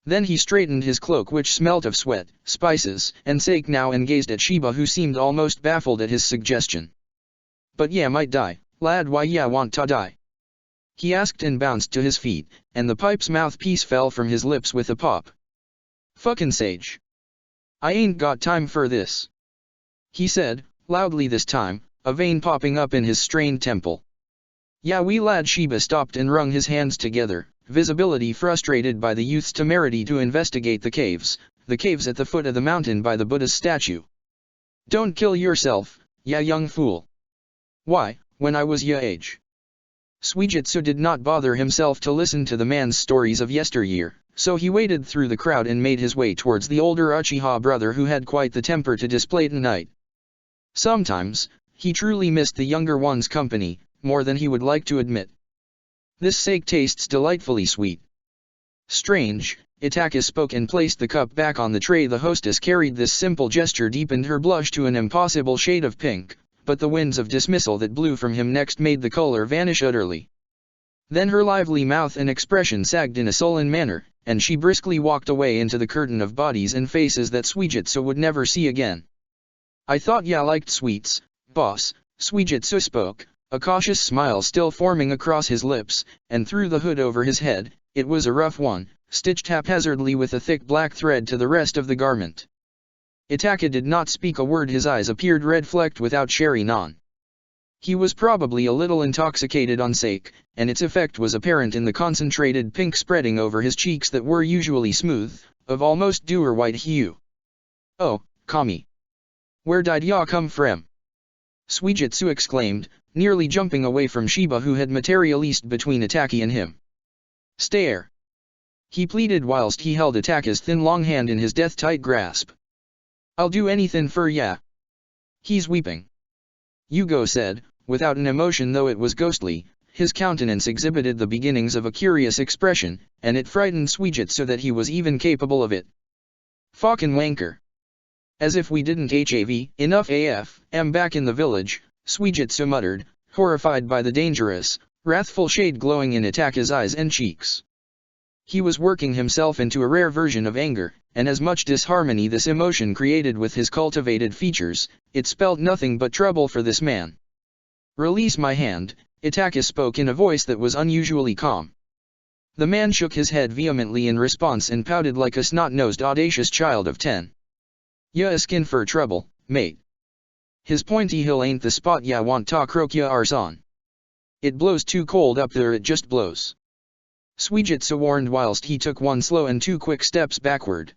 Then he straightened his cloak which smelt of sweat, spices, and sake now and gazed at Sheba who seemed almost baffled at his suggestion. "But yeah might die, lad, why yeah want to die?" he asked and bounced to his feet, and the pipe's mouthpiece fell from his lips with a pop. "Fucking sage. I ain't got time for this," he said, loudly this time, a vein popping up in his strained temple. "Yeah wee lad." Sheba stopped and wrung his hands together, visibility frustrated by the youth's temerity to investigate the caves at the foot of the mountain by the Buddha's statue. "Don't kill yourself, ya young fool. Why, when I was ya age." Suijitsu did not bother himself to listen to the man's stories of yesteryear, so he waded through the crowd and made his way towards the older Uchiha brother who had quite the temper to display tonight. Sometimes, he truly missed the younger one's company, more than he would like to admit. "This sake tastes delightfully sweet." "Strange," Itaka spoke and placed the cup back on the tray. The hostess carried this simple gesture deepened her blush to an impossible shade of pink, but the winds of dismissal that blew from him next made the color vanish utterly. Then her lively mouth and expression sagged in a sullen manner, and she briskly walked away into the curtain of bodies and faces that Suijitsu would never see again. "I thought ya liked sweets, boss," Suijitsu spoke, a cautious smile still forming across his lips, and threw the hood over his head. It was a rough one, stitched haphazardly with a thick black thread to the rest of the garment. Itaka did not speak a word. His eyes appeared red-flecked without sherry non. He was probably a little intoxicated on sake, and its effect was apparent in the concentrated pink spreading over his cheeks that were usually smooth, of almost dour white hue. "Oh, Kami. Where did ya come from?" Suijitsu exclaimed, nearly jumping away from Sheba who had materialized between Itaki and him. "Stare," he pleaded whilst he held Itaka's thin long hand in his death-tight grasp. "I'll do anything for ya." "He's weeping," Yugo said, without an emotion though it was ghostly. His countenance exhibited the beginnings of a curious expression, and it frightened Suijitsu that he was even capable of it. "Fucking wanker. As if we didn't have enough am back in the village," Suijitsu muttered, horrified by the dangerous, wrathful shade glowing in Itaka's eyes and cheeks. He was working himself into a rare version of anger, and as much disharmony this emotion created with his cultivated features, it spelled nothing but trouble for this man. "Release my hand," Itaka spoke in a voice that was unusually calm. The man shook his head vehemently in response and pouted like a snot-nosed audacious child of 10. "Ya skin for trouble, mate. His pointy hill ain't the spot ya want ta croak ya arse on. It blows too cold up there, it just blows." Suijitsu warned whilst he took one slow and two quick steps backward.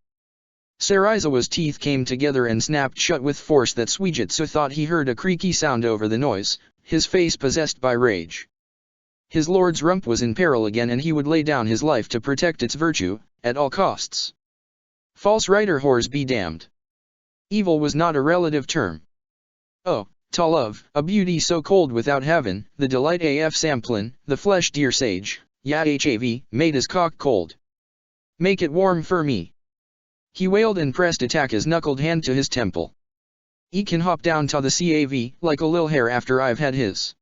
Saraizawa's teeth came together and snapped shut with force that Suijitsu thought he heard a creaky sound over the noise, his face possessed by rage. His lord's rump was in peril again and he would lay down his life to protect its virtue, at all costs. False writer whores be damned. Evil was not a relative term. "Oh, ta love, a beauty so cold without heaven, the delight af samplin, the flesh dear sage, ya hav, made his cock cold. Make it warm for me." He wailed and pressed Itaka's knuckled hand to his temple. "E can hop down to the cav, like a lil hare after I've had his."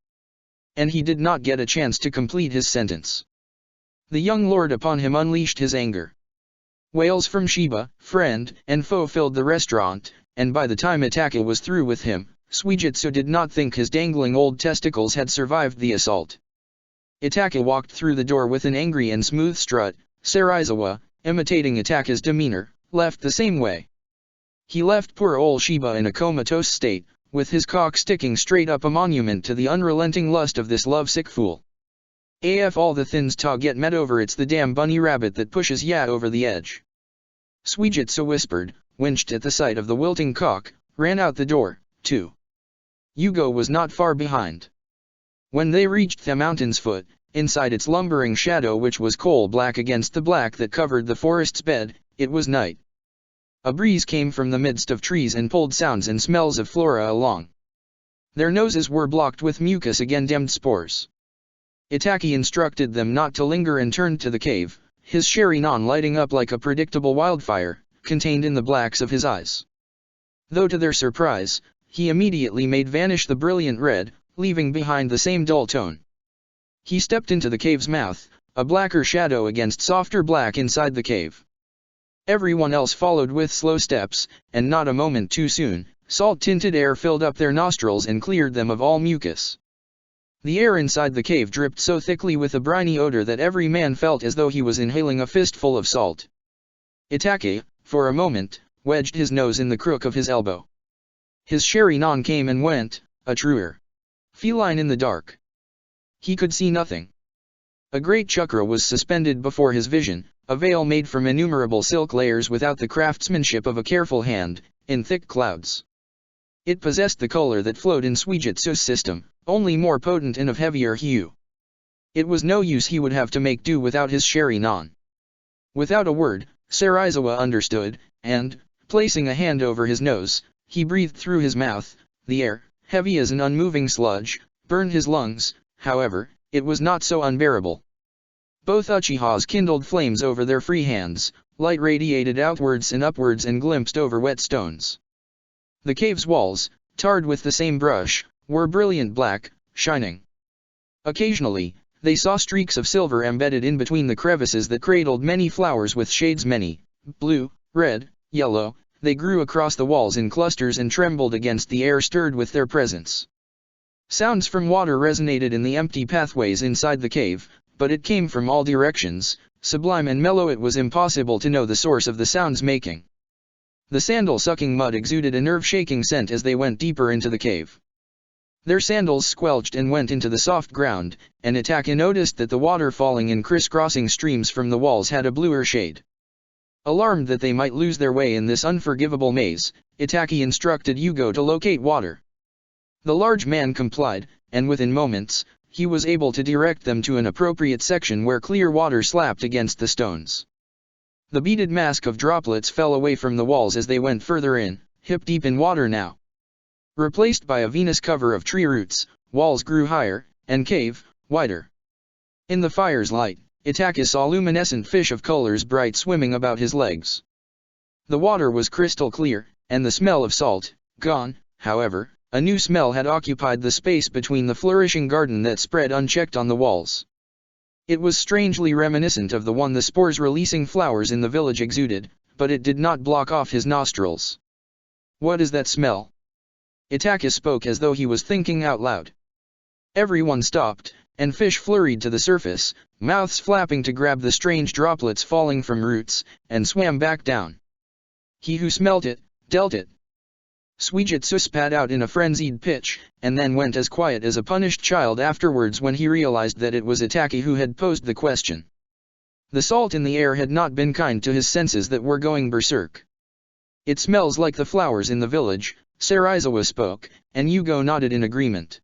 And he did not get a chance to complete his sentence. The young lord upon him unleashed his anger. Wails from Sheba, friend, and foe filled the restaurant, and by the time Itaka was through with him, Suijitsu did not think his dangling old testicles had survived the assault. Itaka walked through the door with an angry and smooth strut. Saraizawa, imitating Itaka's demeanor, left the same way. He left poor old Sheba in a comatose state, with his cock sticking straight up a monument to the unrelenting lust of this lovesick fool. "Af all the thins ta get met over, it's the damn bunny rabbit that pushes ya over the edge." Suijitsu whispered, winched at the sight of the wilting cock, ran out the door, too. Yugo was not far behind. When they reached the mountain's foot, inside its lumbering shadow which was coal-black against the black that covered the forest's bed, it was night. A breeze came from the midst of trees and pulled sounds and smells of flora along. Their noses were blocked with mucus again dimmed spores. Itaki instructed them not to linger and turned to the cave, his sherry non lighting up like a predictable wildfire, contained in the blacks of his eyes. Though to their surprise, he immediately made vanish the brilliant red, leaving behind the same dull tone. He stepped into the cave's mouth, a blacker shadow against softer black inside the cave. Everyone else followed with slow steps, and not a moment too soon, salt-tinted air filled up their nostrils and cleared them of all mucus. The air inside the cave dripped so thickly with a briny odor that every man felt as though he was inhaling a fistful of salt. Itake, for a moment, wedged his nose in the crook of his elbow. His sherry non came and went, a truer feline in the dark. He could see nothing. A great chakra was suspended before his vision, a veil made from innumerable silk layers without the craftsmanship of a careful hand, in thick clouds. It possessed the color that flowed in Suijutsu's system, only more potent and of heavier hue. It was no use he would have to make do without his sherry non. Without a word, Sarizawa understood, and, placing a hand over his nose, he breathed through his mouth. The air, heavy as an unmoving sludge, burned his lungs. However, it was not so unbearable. Both Uchihas kindled flames over their free hands, light radiated outwards and upwards and glimpsed over wet stones. The cave's walls, tarred with the same brush, were brilliant black, shining. Occasionally, they saw streaks of silver embedded in between the crevices that cradled many flowers with shades many, blue, red, yellow. They grew across the walls in clusters and trembled against the air stirred with their presence. Sounds from water resonated in the empty pathways inside the cave, but it came from all directions, sublime and mellow. It was impossible to know the source of the sounds making. The sandal-sucking mud exuded a nerve-shaking scent as they went deeper into the cave. Their sandals squelched and went into the soft ground, and Itake noticed that the water falling in crisscrossing streams from the walls had a bluer shade. Alarmed that they might lose their way in this unforgivable maze, Itake instructed Yugo to locate water. The large man complied, and within moments, he was able to direct them to an appropriate section where clear water slapped against the stones. The beaded mask of droplets fell away from the walls as they went further in, hip-deep in water now. Replaced by a Venus cover of tree roots, walls grew higher, and cave, wider. In the fire's light, Itake saw luminescent fish of colors bright swimming about his legs. The water was crystal clear, and the smell of salt, gone. However, a new smell had occupied the space between the flourishing garden that spread unchecked on the walls. It was strangely reminiscent of the one the spores-releasing flowers in the village exuded, but it did not block off his nostrils. "What is that smell?" Itake spoke as though he was thinking out loud. Everyone stopped, and fish flurried to the surface, mouths flapping to grab the strange droplets falling from roots, and swam back down. He who smelt it, dealt it. Suijutsu spat out in a frenzied pitch, and then went as quiet as a punished child afterwards when he realized that it was Itake who had posed the question. The salt in the air had not been kind to his senses that were going berserk. "It smells like the flowers in the village," Sarizawa spoke, and Yugo nodded in agreement.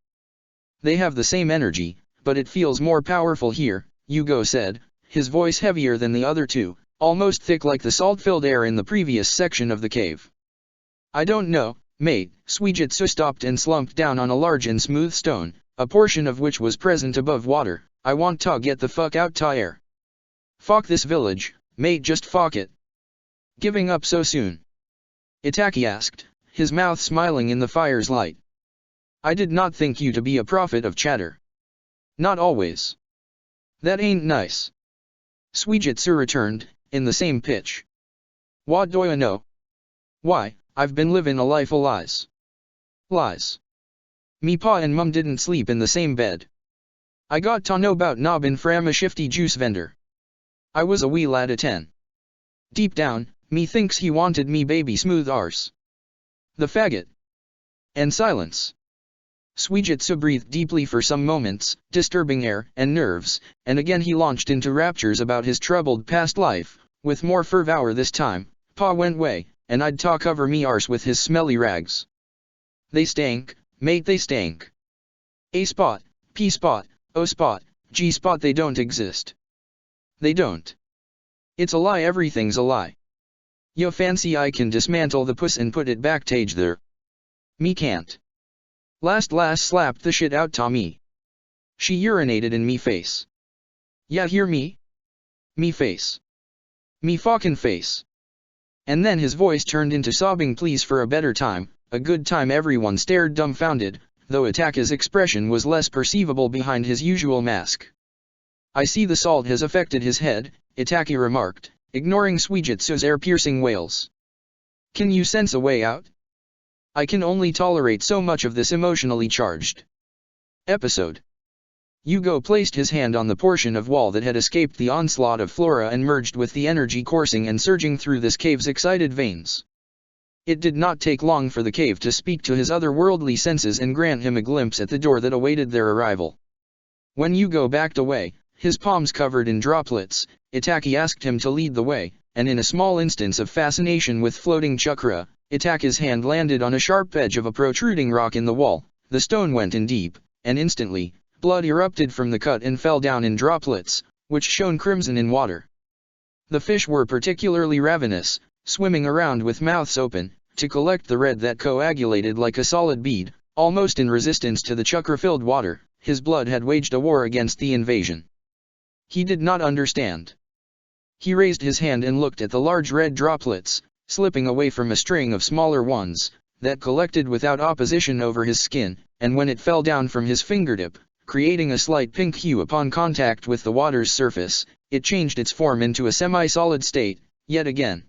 "They have the same energy, but it feels more powerful here," Yugo said, his voice heavier than the other two, almost thick like the salt-filled air in the previous section of the cave. "I don't know, mate." Suijutsu stopped and slumped down on a large and smooth stone, a portion of which was present above water. "I want to get the fuck out to air." "Fuck this village, mate, just fuck it." "Giving up so soon?" Itake asked, his mouth smiling in the fire's light. "I did not think you to be a prophet of chatter." "Not always." "That ain't nice." Suijutsu returned, in the same pitch. "What do I know? Why, I've been living a life of lies." "Lies?" "Me pa and mum didn't sleep in the same bed. I got to know about Nobbin from a shifty juice vendor. I was a wee lad of 10. Deep down, me thinks he wanted me baby smooth arse. The faggot." And silence. Suijutsu breathed deeply for some moments, disturbing air and nerves, and again he launched into raptures about his troubled past life, with more fervour this time. "Pa went way, and I'd ta cover me arse with his smelly rags. They stank, mate, they stank. A spot, P spot, O spot, G spot, they don't exist. They don't. It's a lie, everything's a lie. Yo fancy I can dismantle the puss and put it back tage there? Me can't. Last slapped the shit out ta me. She urinated in me face. Ya hear me? Me face. Me fucking face." And then his voice turned into sobbing pleas for a better time, a good time. Everyone stared dumbfounded, though Itaka's expression was less perceivable behind his usual mask. "I see the salt has affected his head," Itaka remarked, ignoring Suijutsu's ear-piercing wails. "Can you sense a way out? I can only tolerate so much of this emotionally charged episode." Yugo placed his hand on the portion of wall that had escaped the onslaught of flora and merged with the energy coursing and surging through this cave's excited veins. It did not take long for the cave to speak to his otherworldly senses and grant him a glimpse at the door that awaited their arrival. When Yugo backed away, his palms covered in droplets, Itaka asked him to lead the way, and in a small instance of fascination with floating chakra, Itaka's hand landed on a sharp edge of a protruding rock in the wall. The stone went in deep, and instantly, blood erupted from the cut and fell down in droplets, which shone crimson in water. The fish were particularly ravenous, swimming around with mouths open, to collect the red that coagulated like a solid bead, almost in resistance to the chakra-filled water. His blood had waged a war against the invasion. He did not understand. He raised his hand and looked at the large red droplets, slipping away from a string of smaller ones, that collected without opposition over his skin, and when it fell down from his fingertip, creating a slight pink hue upon contact with the water's surface, it changed its form into a semi-solid state, yet again.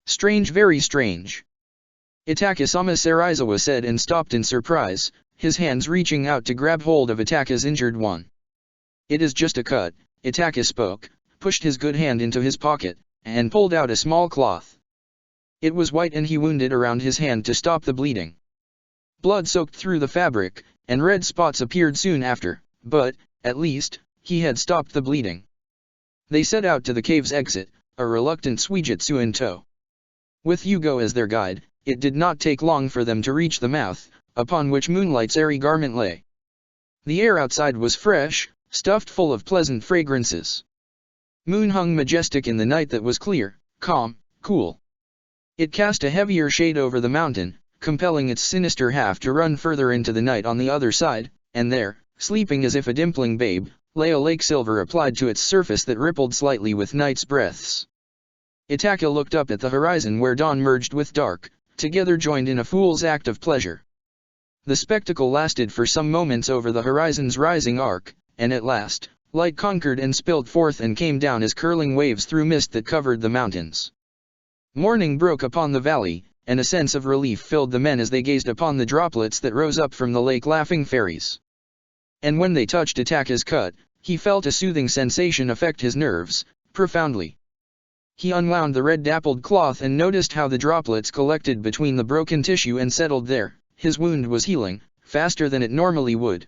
"Strange, very strange," Itaka-sama Serizawa said and stopped in surprise, his hands reaching out to grab hold of Itaka's injured one. "It is just a cut," Itaka spoke, pushed his good hand into his pocket, and pulled out a small cloth. It was white and he wound it around his hand to stop the bleeding. Blood soaked through the fabric, and red spots appeared soon after, but, at least, he had stopped the bleeding. They set out to the cave's exit, a reluctant Suijutsu in tow. With Yugo as their guide, it did not take long for them to reach the mouth, upon which Moonlight's airy garment lay. The air outside was fresh, stuffed full of pleasant fragrances. Moon hung majestic in the night that was clear, calm, cool. It cast a heavier shade over the mountain, compelling its sinister half to run further into the night on the other side, and there, sleeping as if a dimpling babe, lay a lake silver applied to its surface that rippled slightly with night's breaths. Itaka looked up at the horizon where dawn merged with dark, together joined in a fool's act of pleasure. The spectacle lasted for some moments over the horizon's rising arc, and at last, light conquered and spilled forth and came down as curling waves through mist that covered the mountains. Morning broke upon the valley, and a sense of relief filled the men as they gazed upon the droplets that rose up from the lake laughing fairies. And when they touched Itaka's cut, he felt a soothing sensation affect his nerves, profoundly. He unwound the red dappled cloth and noticed how the droplets collected between the broken tissue and settled there. His wound was healing, faster than it normally would.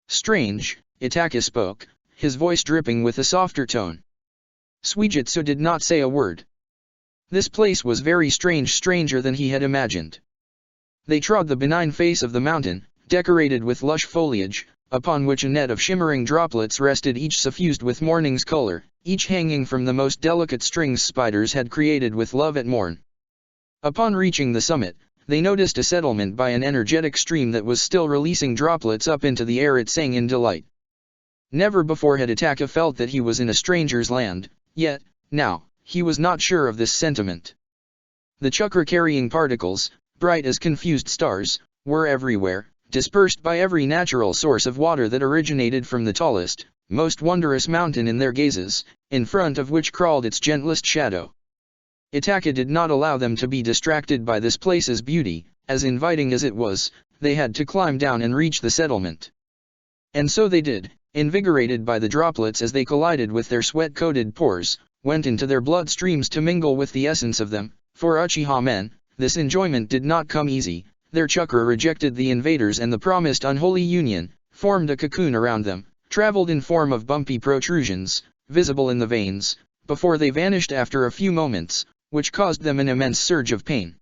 "Strange," Itaka spoke, his voice dripping with a softer tone. Suijutsu did not say a word. This place was very strange, stranger than he had imagined. They trod the benign face of the mountain, decorated with lush foliage, upon which a net of shimmering droplets rested, each suffused with morning's color, each hanging from the most delicate strings spiders had created with love at morn. Upon reaching the summit, they noticed a settlement by an energetic stream that was still releasing droplets up into the air. It sang in delight. Never before had Itaka felt that he was in a stranger's land, yet, now, he was not sure of this sentiment. The chakra-carrying particles, bright as confused stars, were everywhere, dispersed by every natural source of water that originated from the tallest, most wondrous mountain in their gazes, in front of which crawled its gentlest shadow. Itaka did not allow them to be distracted by this place's beauty, as inviting as it was. They had to climb down and reach the settlement. And so they did, invigorated by the droplets as they collided with their sweat-coated pores, went into their bloodstreams to mingle with the essence of them. For Uchiha men, this enjoyment did not come easy. Their chakra rejected the invaders and the promised unholy union, formed a cocoon around them, traveled in form of bumpy protrusions, visible in the veins, before they vanished after a few moments, which caused them an immense surge of pain.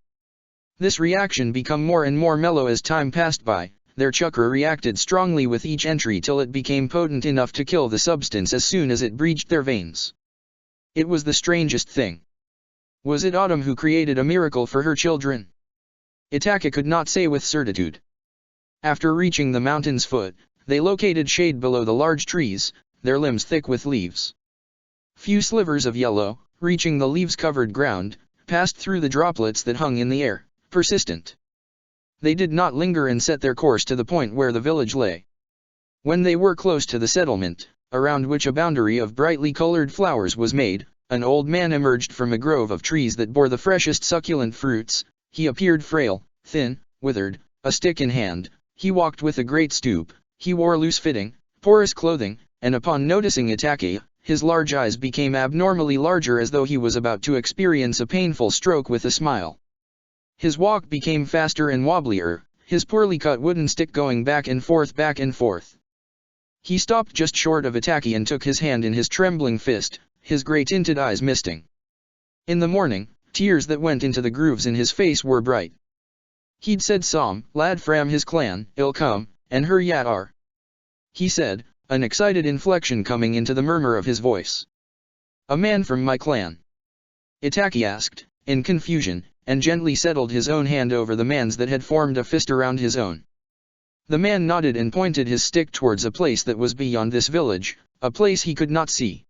This reaction became more and more mellow as time passed by. Their chakra reacted strongly with each entry till it became potent enough to kill the substance as soon as it breached their veins. It was the strangest thing. Was it Autumn who created a miracle for her children? Itaka could not say with certitude. After reaching the mountain's foot, they located shade below the large trees, their limbs thick with leaves. Few slivers of yellow, reaching the leaves-covered ground, passed through the droplets that hung in the air, persistent. They did not linger and set their course to the point where the village lay. When they were close to the settlement, around which a boundary of brightly colored flowers was made, an old man emerged from a grove of trees that bore the freshest succulent fruits. He appeared frail, thin, withered, a stick in hand. He walked with a great stoop. He wore loose-fitting, porous clothing, and upon noticing Itake, his large eyes became abnormally larger as though he was about to experience a painful stroke with a smile. His walk became faster and wobblier, his poorly cut wooden stick going back and forth back and forth. He stopped just short of Itake and took his hand in his trembling fist, his grey-tinted eyes misting. In the morning, tears that went into the grooves in his face were bright. He'd said some lad fram his clan, ill come, and her yat are. He said, an excited inflection coming into the murmur of his voice. A man from my clan? Itake asked, in confusion, and gently settled his own hand over the man's that had formed a fist around his own. The man nodded and pointed his stick towards a place that was beyond this village, a place he could not see.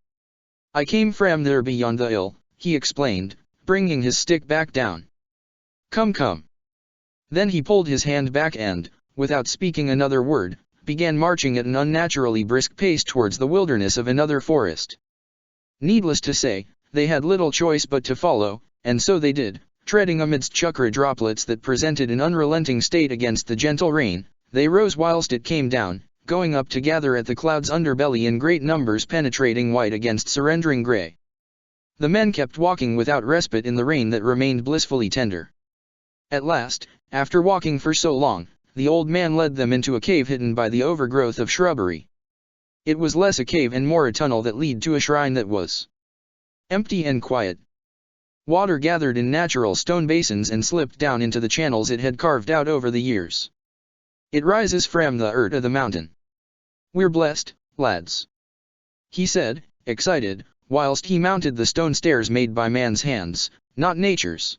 I came from there beyond the hill, he explained, bringing his stick back down. Come come. Then he pulled his hand back and, without speaking another word, began marching at an unnaturally brisk pace towards the wilderness of another forest. Needless to say, they had little choice but to follow, and so they did, treading amidst chukra droplets that presented an unrelenting state against the gentle rain. They rose whilst it came down, going up to gather at the cloud's underbelly in great numbers penetrating white against surrendering grey. The men kept walking without respite in the rain that remained blissfully tender. At last, after walking for so long, the old man led them into a cave hidden by the overgrowth of shrubbery. It was less a cave and more a tunnel that led to a shrine that was empty and quiet. Water gathered in natural stone basins and slipped down into the channels it had carved out over the years. It rises from the earth of the mountain. We're blessed, lads, he said, excited, whilst he mounted the stone stairs made by man's hands, not nature's.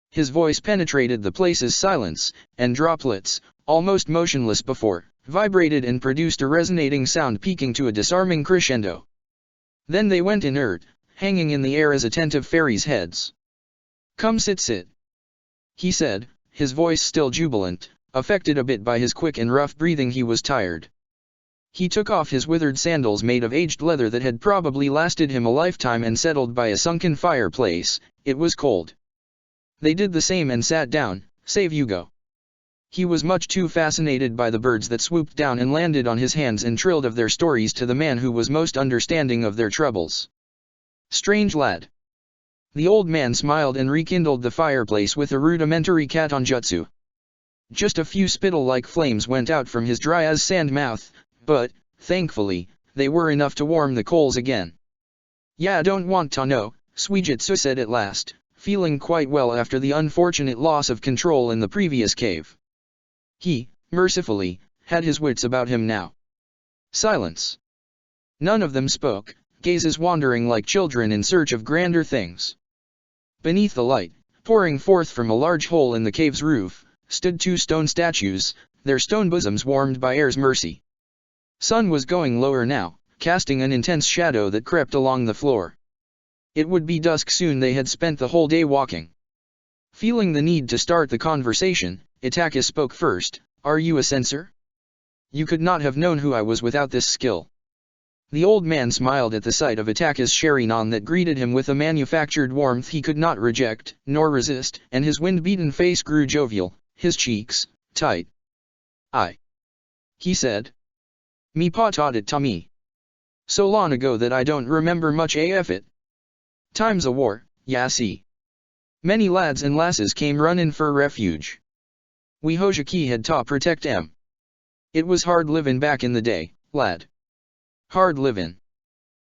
His voice penetrated the place's silence, and droplets, almost motionless before, vibrated and produced a resonating sound peaking to a disarming crescendo. Then they went inert, hanging in the air as attentive fairies' heads. Come sit, he said, his voice still jubilant, affected a bit by his quick and rough breathing. He was tired. He took off his withered sandals made of aged leather that had probably lasted him a lifetime and settled by a sunken fireplace. It was cold. They did the same and sat down, save Hugo. He was much too fascinated by the birds that swooped down and landed on his hands and trilled of their stories to the man who was most understanding of their troubles. Strange lad. The old man smiled and rekindled the fireplace with a rudimentary katonjutsu. Just a few spittle-like flames went out from his dry-as-sand mouth, but, thankfully, they were enough to warm the coals again. Yeah, I don't want to know, Suijutsu said at last, feeling quite well after the unfortunate loss of control in the previous cave. He, mercifully, had his wits about him now. Silence. None of them spoke, gazes wandering like children in search of grander things. Beneath the light, pouring forth from a large hole in the cave's roof, stood two stone statues, their stone bosoms warmed by air's mercy. Sun was going lower now, casting an intense shadow that crept along the floor. It would be dusk soon. They had spent the whole day walking. Feeling the need to start the conversation, Itake spoke first. Are you a censor? You could not have known who I was without this skill. The old man smiled at the sight of Itake's sherinon that greeted him with a manufactured warmth he could not reject, nor resist, and his wind-beaten face grew jovial, his cheeks, tight. He said. Me pa taught it to me. So long ago that I don't remember much af it. Time's a war, ya see. Many lads and lasses came runnin' for refuge. We Hojiki had to protect 'em. It was hard livin' back in the day, lad. Hard livin'.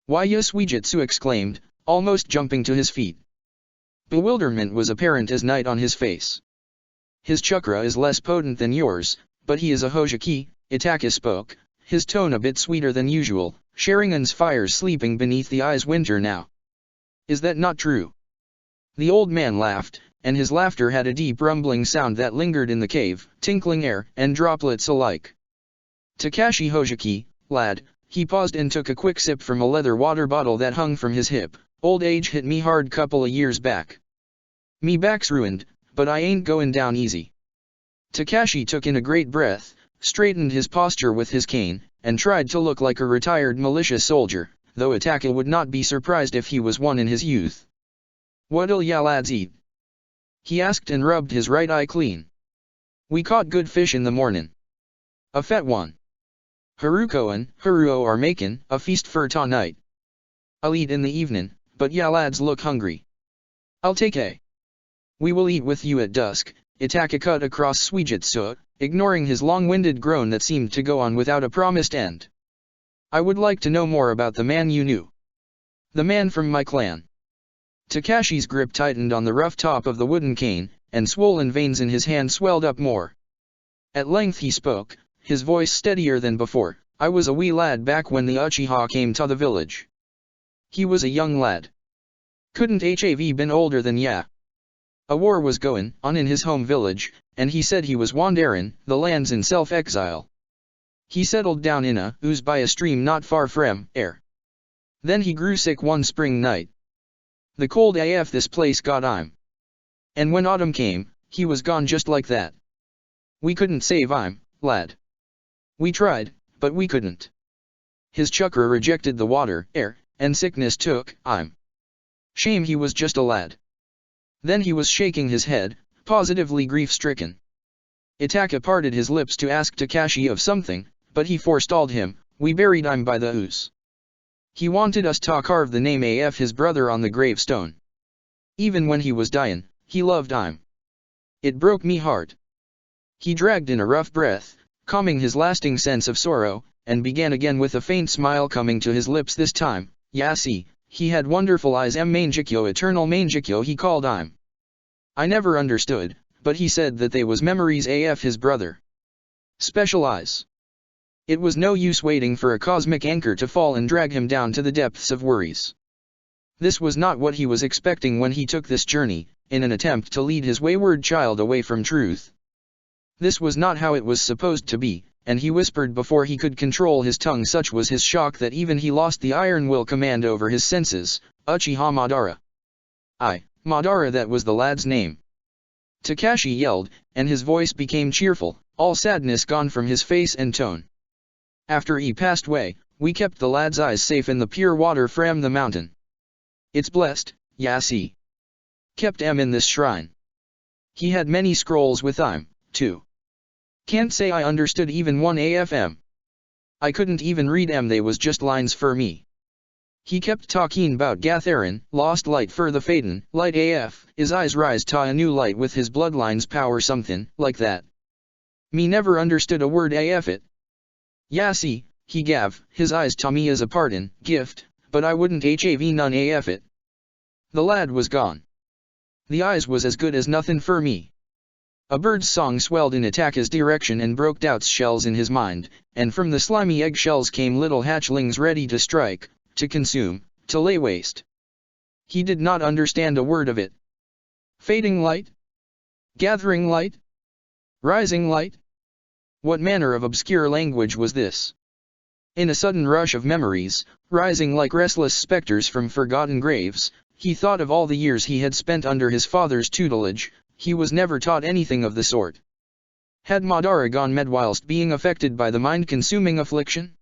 Why Suijutsu exclaimed, almost jumping to his feet. Bewilderment was apparent as night on his face. His chakra is less potent than yours, but he is a Hojiki, Itake spoke, his tone a bit sweeter than usual, Sharingan's fires sleeping beneath the eyes winter now. Is that not true? The old man laughed, and his laughter had a deep rumbling sound that lingered in the cave, tinkling air and droplets alike. Takashi Hojiki, lad, he paused and took a quick sip from a leather water bottle that hung from his hip. Old age hit me hard couple of years back. Me back's ruined, but I ain't going down easy. Takashi took in a great breath, straightened his posture with his cane, and tried to look like a retired militia soldier, though Itaka would not be surprised if he was one in his youth. "What'll ya lads eat?" he asked and rubbed his right eye clean. "We caught good fish in the mornin'. A fat one. Haruko and Haruo are makin' a feast for ta night. I'll eat in the evenin', but ya lads look hungry. I'll take a. We will eat with you at dusk." Itaka cut across Suijutsu, ignoring his long-winded groan that seemed to go on without a promised end. "I would like to know more about the man you knew. The man from my clan." Takashi's grip tightened on the rough top of the wooden cane, and swollen veins in his hand swelled up more. At length he spoke, his voice steadier than before. "I was a wee lad back when the Uchiha came to the village. He was a young lad. Couldn't have been older than ya. A war was goin' on in his home village, and he said he was wanderin' the lands in self-exile. He settled down in a ooze by a stream not far from here. Then he grew sick one spring night. The cold AF this place got him. And when autumn came, he was gone just like that. We couldn't save him, lad. We tried, but we couldn't. His chakra rejected the water, air, and sickness took him. Shame he was just a lad." Then he was shaking his head, positively grief-stricken. Itaka parted his lips to ask Takashi of something, but he forestalled him. "We buried him by the ooze. He wanted us to carve the name of his brother on the gravestone. Even when he was dyin', he loved him. It broke me heart." He dragged in a rough breath, calming his lasting sense of sorrow, and began again with a faint smile coming to his lips this time. "Ya see, he had wonderful eyes, Mangekyo, eternal Mangekyo he called him. I never understood, but he said that they was memories of his brother. Special eyes. It was no use waiting for a cosmic anchor to fall and drag him down to the depths of worries. This was not what he was expecting when he took this journey, in an attempt to lead his wayward child away from truth. This was not how it was supposed to be, and he whispered before he could control his tongue. Such was his shock that even he lost the iron will command over his senses. "Uchiha Madara." Madara, that was the lad's name. Takashi yelled, and his voice became cheerful, all sadness gone from his face and tone. "After he passed away, we kept the lad's eyes safe in the pure water from the mountain. It's blessed, ya see. Kept in this shrine. He had many scrolls with him, too. Can't say I understood even one AFM. I couldn't even read they was just lines for me. He kept talking about Gatherin, lost light for the Faden, light AF, his eyes rise to a new light with his bloodline's power, something like that. Me never understood a word AF it. Ya see, he gave his eyes to me as a pardon, gift, but I wouldn't have none AF it. The lad was gone. The eyes was as good as nothing for me." A bird's song swelled in Itaka's direction and broke doubt's shells in his mind, and from the slimy eggshells came little hatchlings ready to strike, to consume, to lay waste. He did not understand a word of it. Fading light? Gathering light? Rising light? What manner of obscure language was this? In a sudden rush of memories, rising like restless specters from forgotten graves, he thought of all the years he had spent under his father's tutelage. He was never taught anything of the sort. Had Madara gone mad whilst being affected by the mind-consuming affliction?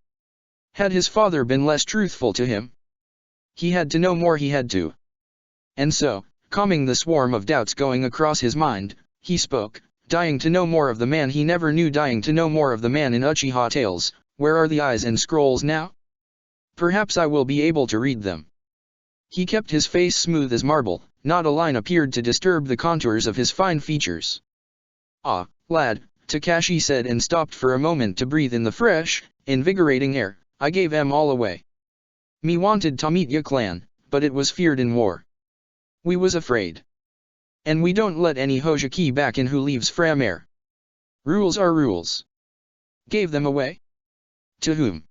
Had his father been less truthful to him? He had to know more, he had to. And so, calming the swarm of doubts going across his mind, he spoke, dying to know more of the man he never knew, dying to know more of the man in Uchiha tales. "Where are the eyes and scrolls now? Perhaps I will be able to read them." He kept his face smooth as marble. Not a line appeared to disturb the contours of his fine features. "Ah, lad," Takashi said and stopped for a moment to breathe in the fresh, invigorating air. "I gave all away. Me wanted to meet ya clan, but it was feared in war. We was afraid. And we don't let any Hojiki back in who leaves from air. Rules are rules. Gave them away? To whom?"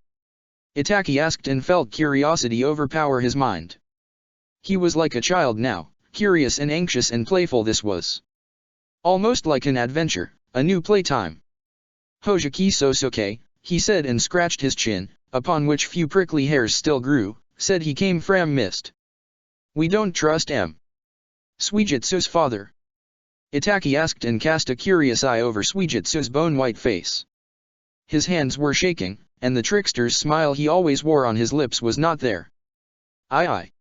Itaki asked and felt curiosity overpower his mind. He was like a child now. Curious and anxious and playful this was. Almost like an adventure, a new playtime. "Hojiki Sosuke," he said and scratched his chin, upon which few prickly hairs still grew, said he came from mist. "We don't trust Suijutsu's father." Itaki asked and cast a curious eye over Suijutsu's bone-white face. His hands were shaking, and the trickster's smile he always wore on his lips was not there. Aye.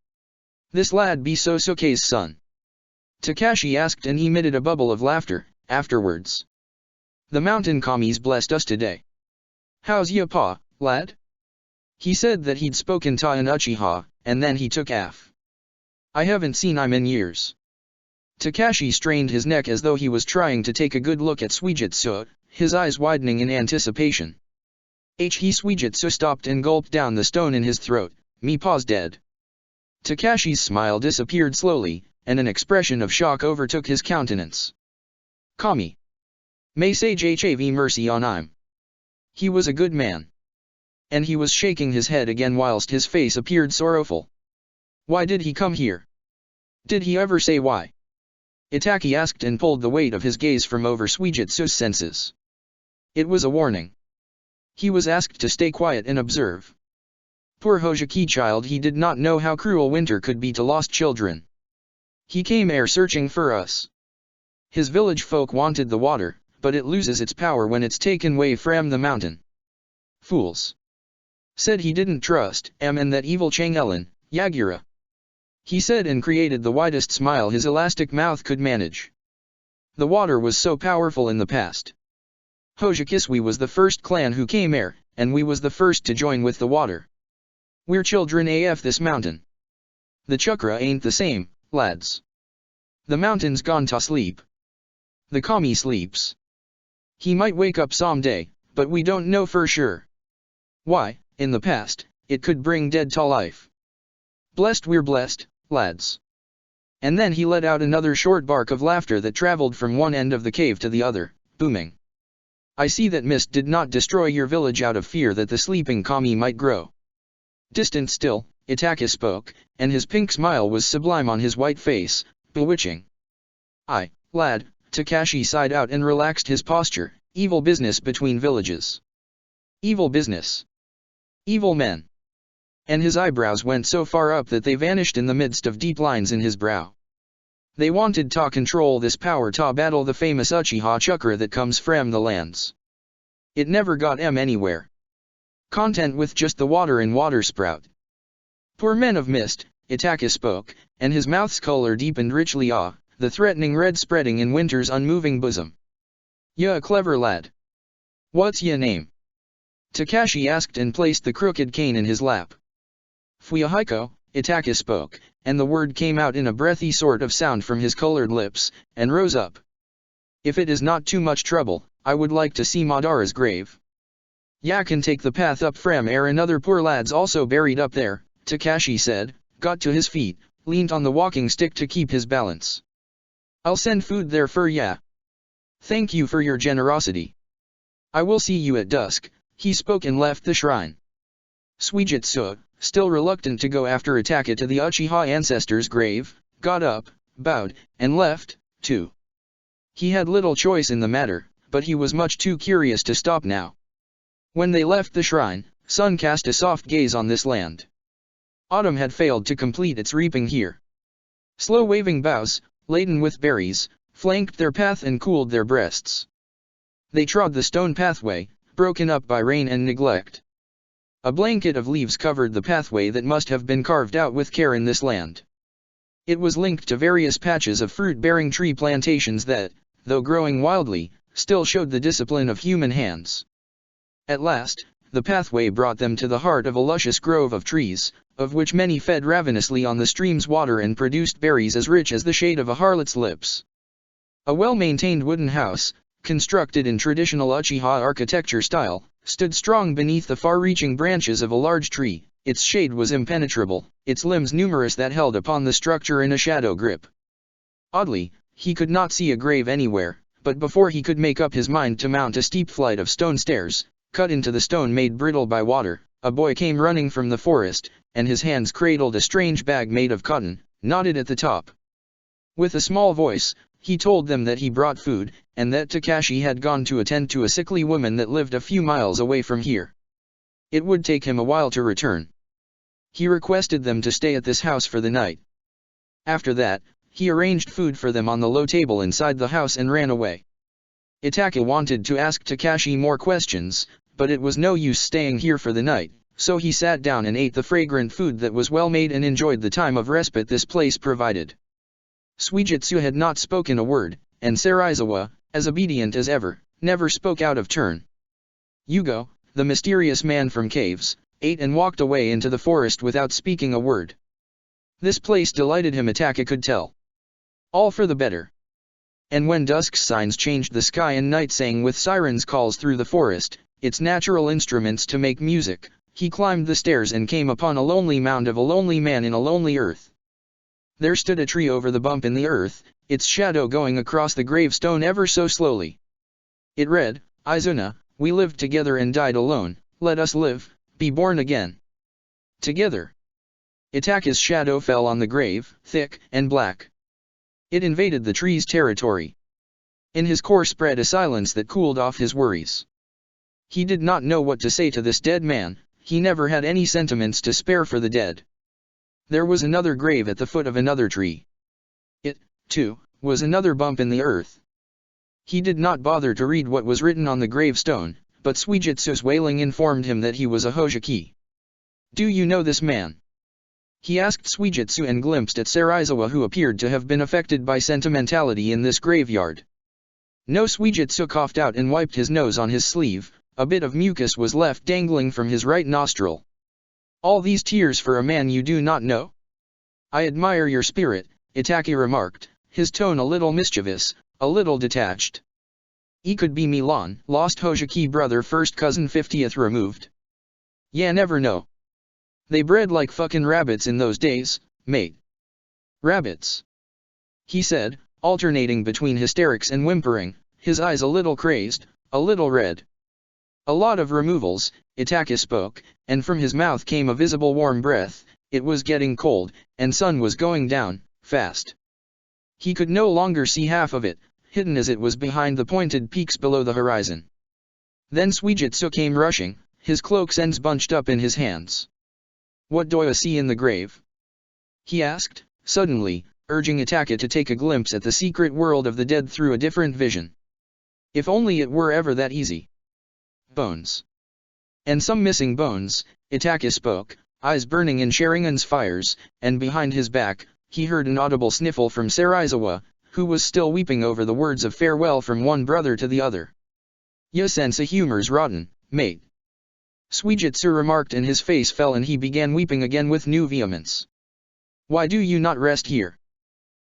This lad be Sosuke's son? Takashi asked and emitted a bubble of laughter, afterwards. The mountain kami's blessed us today. How's ya pa, lad? He said that he'd spoken to an Uchiha, and then he took off. I haven't seen him in years. Takashi strained his neck as though he was trying to take a good look at Suijutsu, his eyes widening in anticipation. Suijutsu stopped and gulped down the stone in his throat. Me pa's dead. Takashi's smile disappeared slowly, and an expression of shock overtook his countenance. Kami. May sage have mercy on him. He was a good man. And he was shaking his head again whilst his face appeared sorrowful. Why did he come here? Did he ever say why? Itaki asked and pulled the weight of his gaze from over Suijutsu's senses. It was a warning. He was asked to stay quiet and observe. Poor Hojiki child, he did not know how cruel winter could be to lost children. He came here searching for us. His village folk wanted the water, but it loses its power when it's taken away from the mountain. Fools. Said he didn't trust and that evil Chang'elin, Yagura. He said and created the widest smile his elastic mouth could manage. The water was so powerful in the past. Hojikisui was the first clan who came here, and we was the first to join with the water. We're children af this mountain. The chakra ain't the same, lads. The mountain's gone to sleep. The kami sleeps. He might wake up someday, but we don't know for sure. Why, in the past, it could bring dead to life. Blessed we're blessed, lads. And then he let out another short bark of laughter that traveled from one end of the cave to the other, booming. I see that mist did not destroy your village out of fear that the sleeping kami might grow. Distant still, Itaki spoke, and his pink smile was sublime on his white face, bewitching. Aye, lad, Takashi sighed out and relaxed his posture. Evil business between villages. Evil business. Evil men. And his eyebrows went so far up that they vanished in the midst of deep lines in his brow. They wanted to control this power to battle the famous Uchiha chakra that comes from the lands. It never got anywhere. Content with just the water and water sprout. Poor men of mist, Itaki spoke, and his mouth's color deepened richly the threatening red spreading in winter's unmoving bosom. Ya a clever lad. What's ya name? Takashi asked and placed the crooked cane in his lap. Fuyahiko, Itaki spoke, and the word came out in a breathy sort of sound from his colored lips, and rose up. If it is not too much trouble, I would like to see Madara's grave. Ya can take the path up from another poor lad's also buried up there, Takashi said, got to his feet, leaned on the walking stick to keep his balance. I'll send food there for ya. Thank you for your generosity. I will see you at dusk, he spoke and left the shrine. Suijutsu, still reluctant to go after Itaki to the Uchiha ancestor's grave, got up, bowed, and left, too. He had little choice in the matter, but he was much too curious to stop now. When they left the shrine, Sun cast a soft gaze on this land. Autumn had failed to complete its reaping here. Slow waving boughs, laden with berries, flanked their path and cooled their breasts. They trod the stone pathway, broken up by rain and neglect. A blanket of leaves covered the pathway that must have been carved out with care in this land. It was linked to various patches of fruit-bearing tree plantations that, though growing wildly, still showed the discipline of human hands. At last, the pathway brought them to the heart of a luscious grove of trees, of which many fed ravenously on the stream's water and produced berries as rich as the shade of a harlot's lips. A well-maintained wooden house, constructed in traditional Uchiha architecture style, stood strong beneath the far-reaching branches of a large tree. Its shade was impenetrable, its limbs numerous that held upon the structure in a shadow grip. Oddly, he could not see a grave anywhere, but before he could make up his mind to mount a steep flight of stone stairs, cut into the stone made brittle by water, a boy came running from the forest, and his hands cradled a strange bag made of cotton, knotted at the top. With a small voice, he told them that he brought food, and that Takashi had gone to attend to a sickly woman that lived a few miles away from here. It would take him a while to return. He requested them to stay at this house for the night. After that, he arranged food for them on the low table inside the house and ran away. Itaka wanted to ask Takashi more questions, but it was no use staying here for the night, so he sat down and ate the fragrant food that was well made and enjoyed the time of respite this place provided. Suijitsu had not spoken a word, and Serizawa, as obedient as ever, never spoke out of turn. Yugo, the mysterious man from caves, ate and walked away into the forest without speaking a word. This place delighted him, Itaka could tell. All for the better. And when dusk's signs changed the sky and night sang with sirens' calls through the forest, its natural instruments to make music, he climbed the stairs and came upon a lonely mound of a lonely man in a lonely earth. There stood a tree over the bump in the earth, its shadow going across the gravestone ever so slowly. It read, "Izuna, we lived together and died alone, let us live, be born again together." Itaka's shadow fell on the grave, thick and black. It invaded the tree's territory. In his core spread a silence that cooled off his worries. He did not know what to say to this dead man, he never had any sentiments to spare for the dead. There was another grave at the foot of another tree. It, too, was another bump in the earth. He did not bother to read what was written on the gravestone, but Suijitsu's wailing informed him that he was a Hojiki. "Do you know this man?" He asked Suijitsu and glimpsed at Serizawa, who appeared to have been affected by sentimentality in this graveyard. No. Suijitsu coughed out and wiped his nose on his sleeve, a bit of mucus was left dangling from his right nostril. "All these tears for a man you do not know?" "I admire your spirit," Itaki remarked, his tone a little mischievous, a little detached. "He could be Milan, lost Hojiki brother, first cousin 50th removed. Yeah, never know. They bred like fucking rabbits in those days, mate." "Rabbits?" he said, alternating between hysterics and whimpering, his eyes a little crazed, a little red. "A lot of removals," Itaka spoke, and from his mouth came a visible warm breath. It was getting cold, and sun was going down, fast. He could no longer see half of it, hidden as it was behind the pointed peaks below the horizon. Then Suijitsu came rushing, his cloak's ends bunched up in his hands. "What do I see in the grave?" he asked, suddenly, urging Itaka to take a glimpse at the secret world of the dead through a different vision. If only it were ever that easy. "Bones. And some missing bones," Itaka spoke, eyes burning in Sharingan's fires, and behind his back, he heard an audible sniffle from Serizawa, who was still weeping over the words of farewell from one brother to the other. "Your sense of humor's rotten, mate," Suijitsu remarked, and his face fell and he began weeping again with new vehemence. "Why do you not rest here?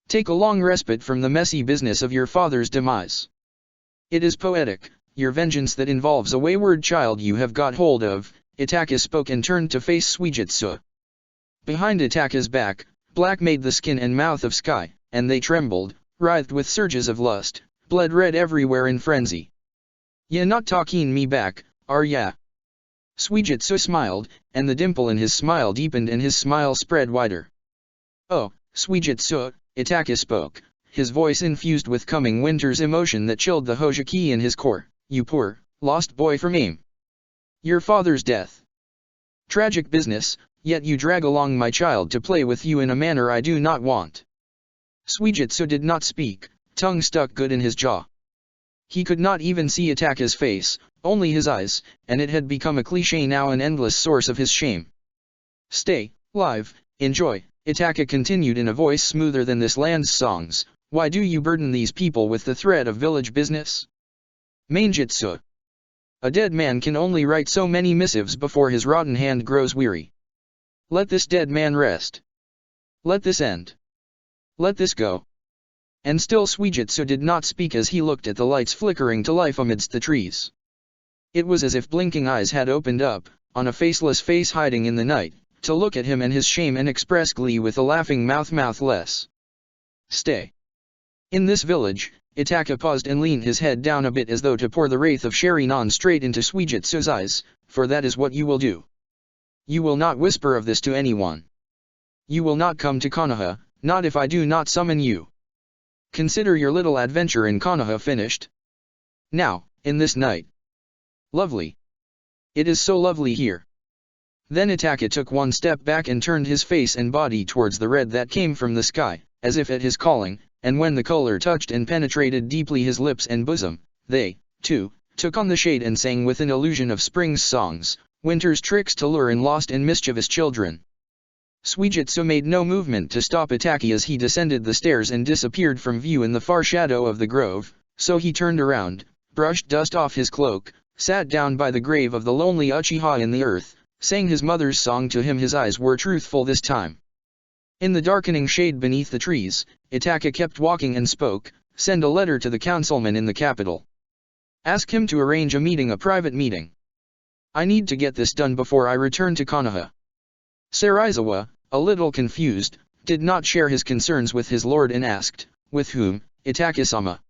Take a long respite from the messy business of your father's demise. It is poetic, your vengeance that involves a wayward child you have got hold of." Itaka spoke and turned to face Suijitsu. Behind Itaka's back, black made the skin and mouth of Sky, and they trembled, writhed with surges of lust, bled red everywhere in frenzy. "Ya not talking me back, are ya?" Suijitsu smiled, and the dimple in his smile deepened and his smile spread wider. "Oh, Suijitsu," Itaka spoke, his voice infused with coming winter's emotion that chilled the Hojiki in his core. "You poor, lost boy from AIM. Your father's death. Tragic business, yet you drag along my child to play with you in a manner I do not want." Suijitsu did not speak, tongue stuck good in his jaw. He could not even see Itaka's face, only his eyes, and it had become a cliché now, an endless source of his shame. "Stay, live, enjoy," Itaka continued in a voice smoother than this land's songs. "Why do you burden these people with the thread of village business? Mainjitsu. A dead man can only write so many missives before his rotten hand grows weary. Let this dead man rest. Let this end. Let this go." And still Suijitsu did not speak as he looked at the lights flickering to life amidst the trees. It was as if blinking eyes had opened up, on a faceless face hiding in the night, to look at him and his shame and express glee with a laughing mouth mouthless. "Stay. In this village," Itaka paused and leaned his head down a bit as though to pour the wraith of Sharingan straight into Suijitsu's eyes, "for that is what you will do. You will not whisper of this to anyone. You will not come to Konoha, not if I do not summon you. Consider your little adventure in Konoha finished. Now, in this night. Lovely. It is so lovely here." Then Itaka took one step back and turned his face and body towards the red that came from the sky, as if at his calling, and when the color touched and penetrated deeply his lips and bosom, they, too, took on the shade and sang with an illusion of spring's songs, winter's tricks to lure in lost and mischievous children. Suijitsu made no movement to stop Itaki as he descended the stairs and disappeared from view in the far shadow of the grove, so he turned around, brushed dust off his cloak, sat down by the grave of the lonely Uchiha in the earth, sang his mother's song to him. His eyes were truthful this time. In the darkening shade beneath the trees, Itaka kept walking and spoke, "Send a letter to the councilman in the capital. Ask him to arrange a private meeting. I need to get this done before I return to Konoha." Serizawa, a little confused, did not share his concerns with his lord and asked, "With whom, Itaki-sama?"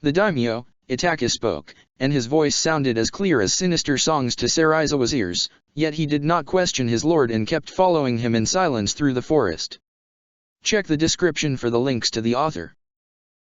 "The daimyo," Itaki spoke, and his voice sounded as clear as sinister songs to Serizawa's ears, yet he did not question his lord and kept following him in silence through the forest. Check the description for the links to the author.